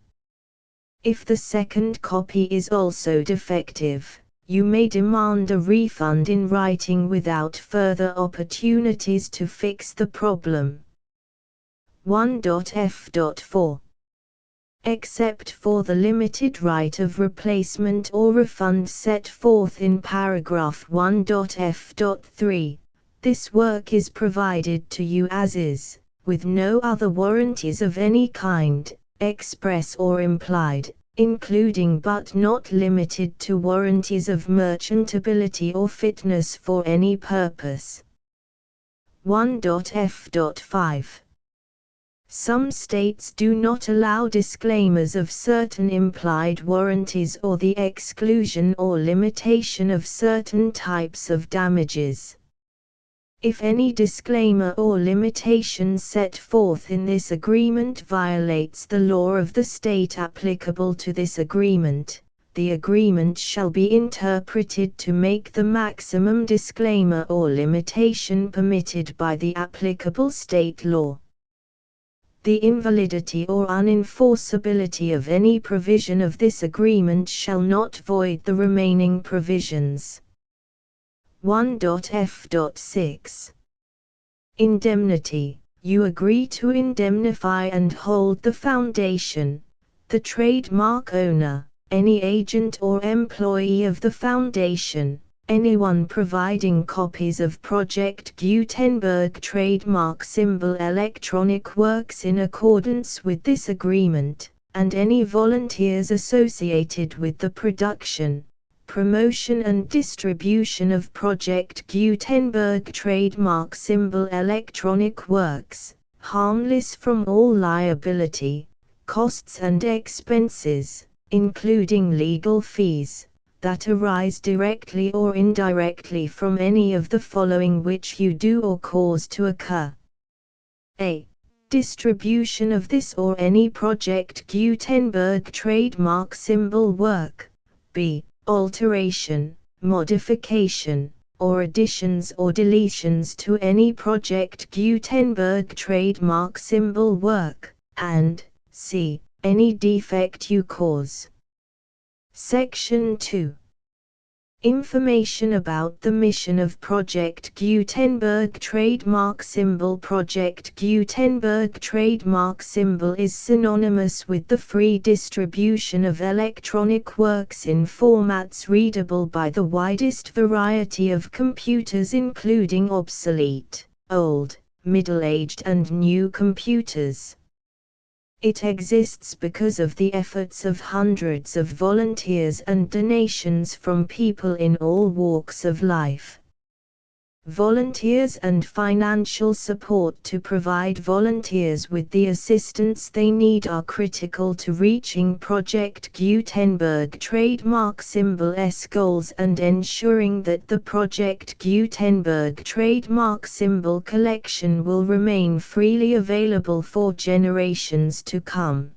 If the second copy is also defective, you may demand a refund in writing without further opportunities to fix the problem. 1.f.4. except for the limited right of replacement or refund set forth in paragraph 1.f.3. This work is provided to you as is, with no other warranties of any kind, express or implied, including but not limited to warranties of merchantability or fitness for any purpose. 1.f.5. Some states do not allow disclaimers of certain implied warranties or the exclusion or limitation of certain types of damages. If any disclaimer or limitation set forth in this agreement violates the law of the state applicable to this agreement, the agreement shall be interpreted to make the maximum disclaimer or limitation permitted by the applicable state law. The invalidity or unenforceability of any provision of this agreement shall not void the remaining provisions. 1.f.6. Indemnity. You agree to indemnify and hold the foundation, the trademark owner, any agent or employee of the foundation, anyone providing copies of Project Gutenberg trademark symbol electronic works in accordance with this agreement, and any volunteers associated with the production, promotion and distribution of Project Gutenberg trademark symbol electronic works, harmless from all liability, costs and expenses, including legal fees, that arise directly or indirectly from any of the following which you do or cause to occur. A. Distribution of this or any Project Gutenberg trademark symbol work. B. Alteration, modification, or additions or deletions to any Project Gutenberg trademark symbol work, and C. Any defect you cause. Section 2. Information about the mission of Project Gutenberg trademark symbol. Project Gutenberg trademark symbol is synonymous with the free distribution of electronic works in formats readable by the widest variety of computers, including obsolete, old, middle-aged and new computers. It exists because of the efforts of hundreds of volunteers and donations from people in all walks of life. Volunteers and financial support to provide volunteers with the assistance they need are critical to reaching Project Gutenberg trademark symbol's goals and ensuring that the Project Gutenberg trademark symbol collection will remain freely available for generations to come.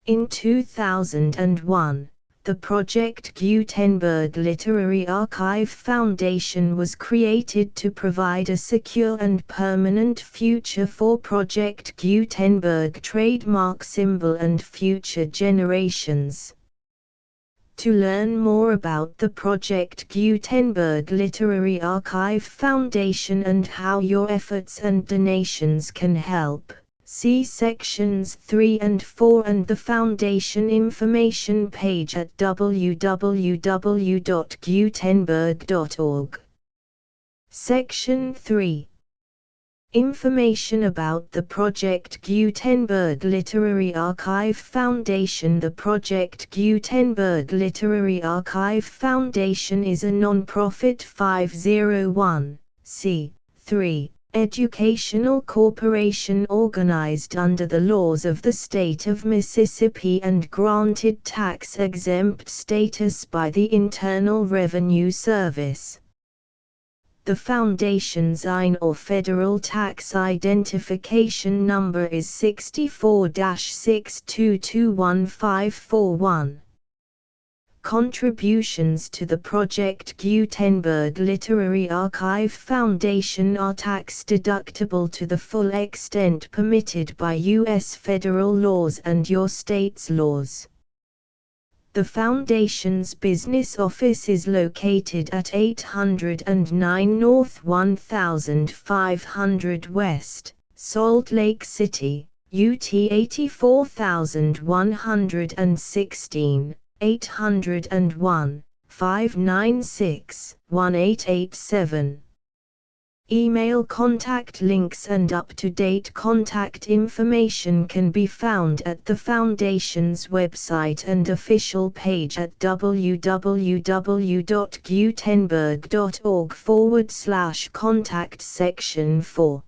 In 2001, the Project Gutenberg Literary Archive Foundation was created to provide a secure and permanent future for Project Gutenberg trademark symbol and future generations. To learn more about the Project Gutenberg Literary Archive Foundation and how your efforts and donations can help, see sections 3 and 4 and the Foundation information page at www.gutenberg.org. Section 3. Information about the Project Gutenberg Literary Archive Foundation. The Project Gutenberg Literary Archive Foundation is a non-profit 501(c)(3) educational corporation organized under the laws of the state of Mississippi and granted tax-exempt status by the Internal Revenue Service. The Foundation's IN or Federal Tax Identification Number is 64-6221541. Contributions to the Project Gutenberg Literary Archive Foundation are tax-deductible to the full extent permitted by U.S. federal laws and your state's laws. The Foundation's business office is located at 809 North 1500 West, Salt Lake City, UT 84116, 801, 596, 1887. Email contact links and up-to-date contact information can be found at the Foundation's website and official page at www.gutenberg.org/contact section 4.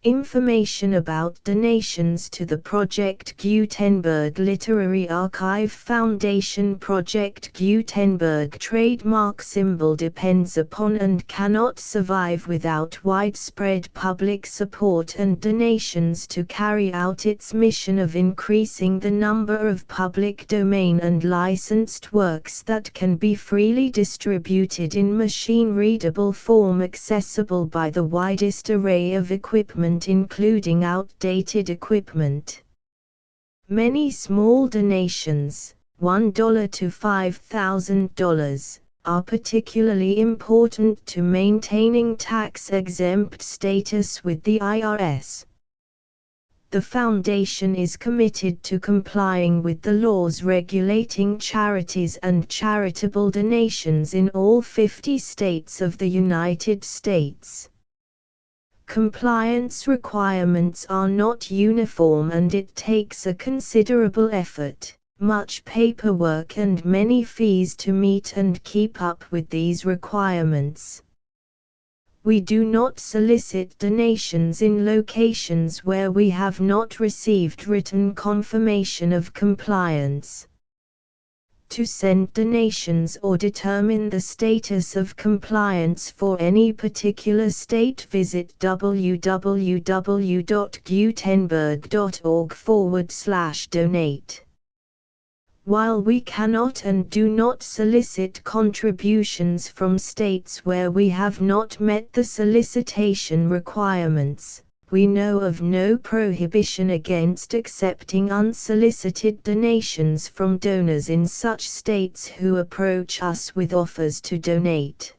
Information about donations to the Project Gutenberg Literary Archive Foundation. Project Gutenberg trademark symbol depends upon and cannot survive without widespread public support and donations to carry out its mission of increasing the number of public domain and licensed works that can be freely distributed in machine-readable form accessible by the widest array of equipment, including outdated equipment. Many small donations, $1 to $5,000, are particularly important to maintaining tax-exempt status with the IRS. The Foundation is committed to complying with the laws regulating charities and charitable donations in all 50 states of the United States. Compliance requirements are not uniform and it takes a considerable effort, much paperwork and many fees to meet and keep up with these requirements. We do not solicit donations in locations where we have not received written confirmation of compliance. To send donations or determine the status of compliance for any particular state, visit www.gutenberg.org/donate. While we cannot and do not solicit contributions from states where we have not met the solicitation requirements, we know of no prohibition against accepting unsolicited donations from donors in such states who approach us with offers to donate.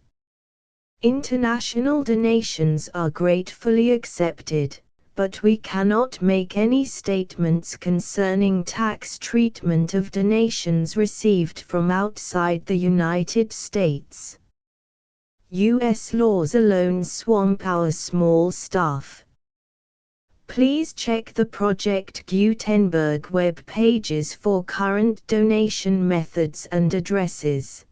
International donations are gratefully accepted, but we cannot make any statements concerning tax treatment of donations received from outside the United States. U.S. laws alone swamp our small staff. Please check the Project Gutenberg web pages for current donation methods and addresses.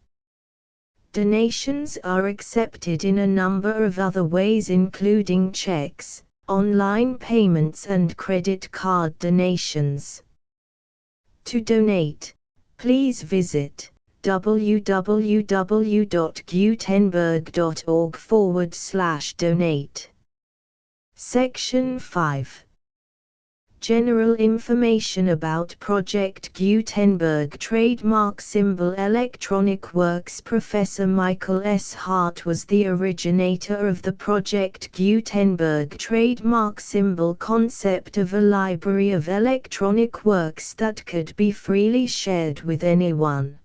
Donations are accepted in a number of other ways, including checks, online payments and credit card donations. To donate, please visit www.gutenberg.org/donate. Section 5. General information about Project Gutenberg trademark symbol electronic works. Professor Michael S. Hart was the originator of the Project Gutenberg trademark symbol concept of a library of electronic works that could be freely shared with anyone.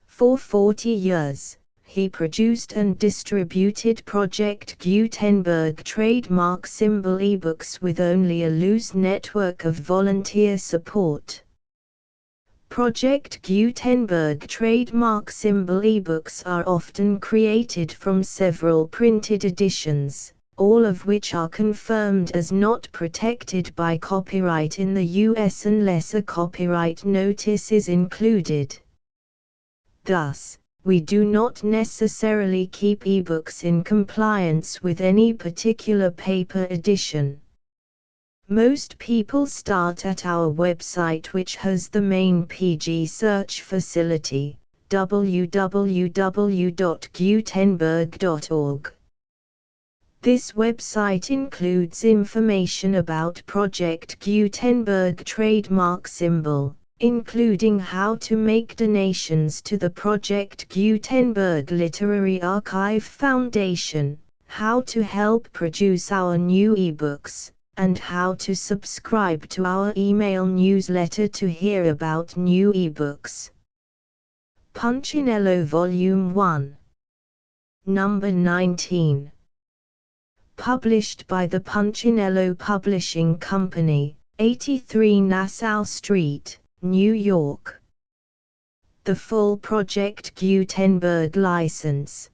For 40 years, he produced and distributed Project Gutenberg trademark symbol ebooks with only a loose network of volunteer support. Project Gutenberg trademark symbol ebooks are often created from several printed editions, all of which are confirmed as not protected by copyright in the US unless a copyright notice is included. Thus, we do not necessarily keep ebooks in compliance with any particular paper edition. Most people start at our website, which has the main PG search facility, www.gutenberg.org. This website includes information about Project Gutenberg trademark symbol, including how to make donations to the Project Gutenberg Literary Archive Foundation, how to help produce our new ebooks, and how to subscribe to our email newsletter to hear about new ebooks. Punchinello Volume 1. Number 19. Published by the Punchinello Publishing Company, 83 Nassau Street, New York. The full Project Gutenberg license.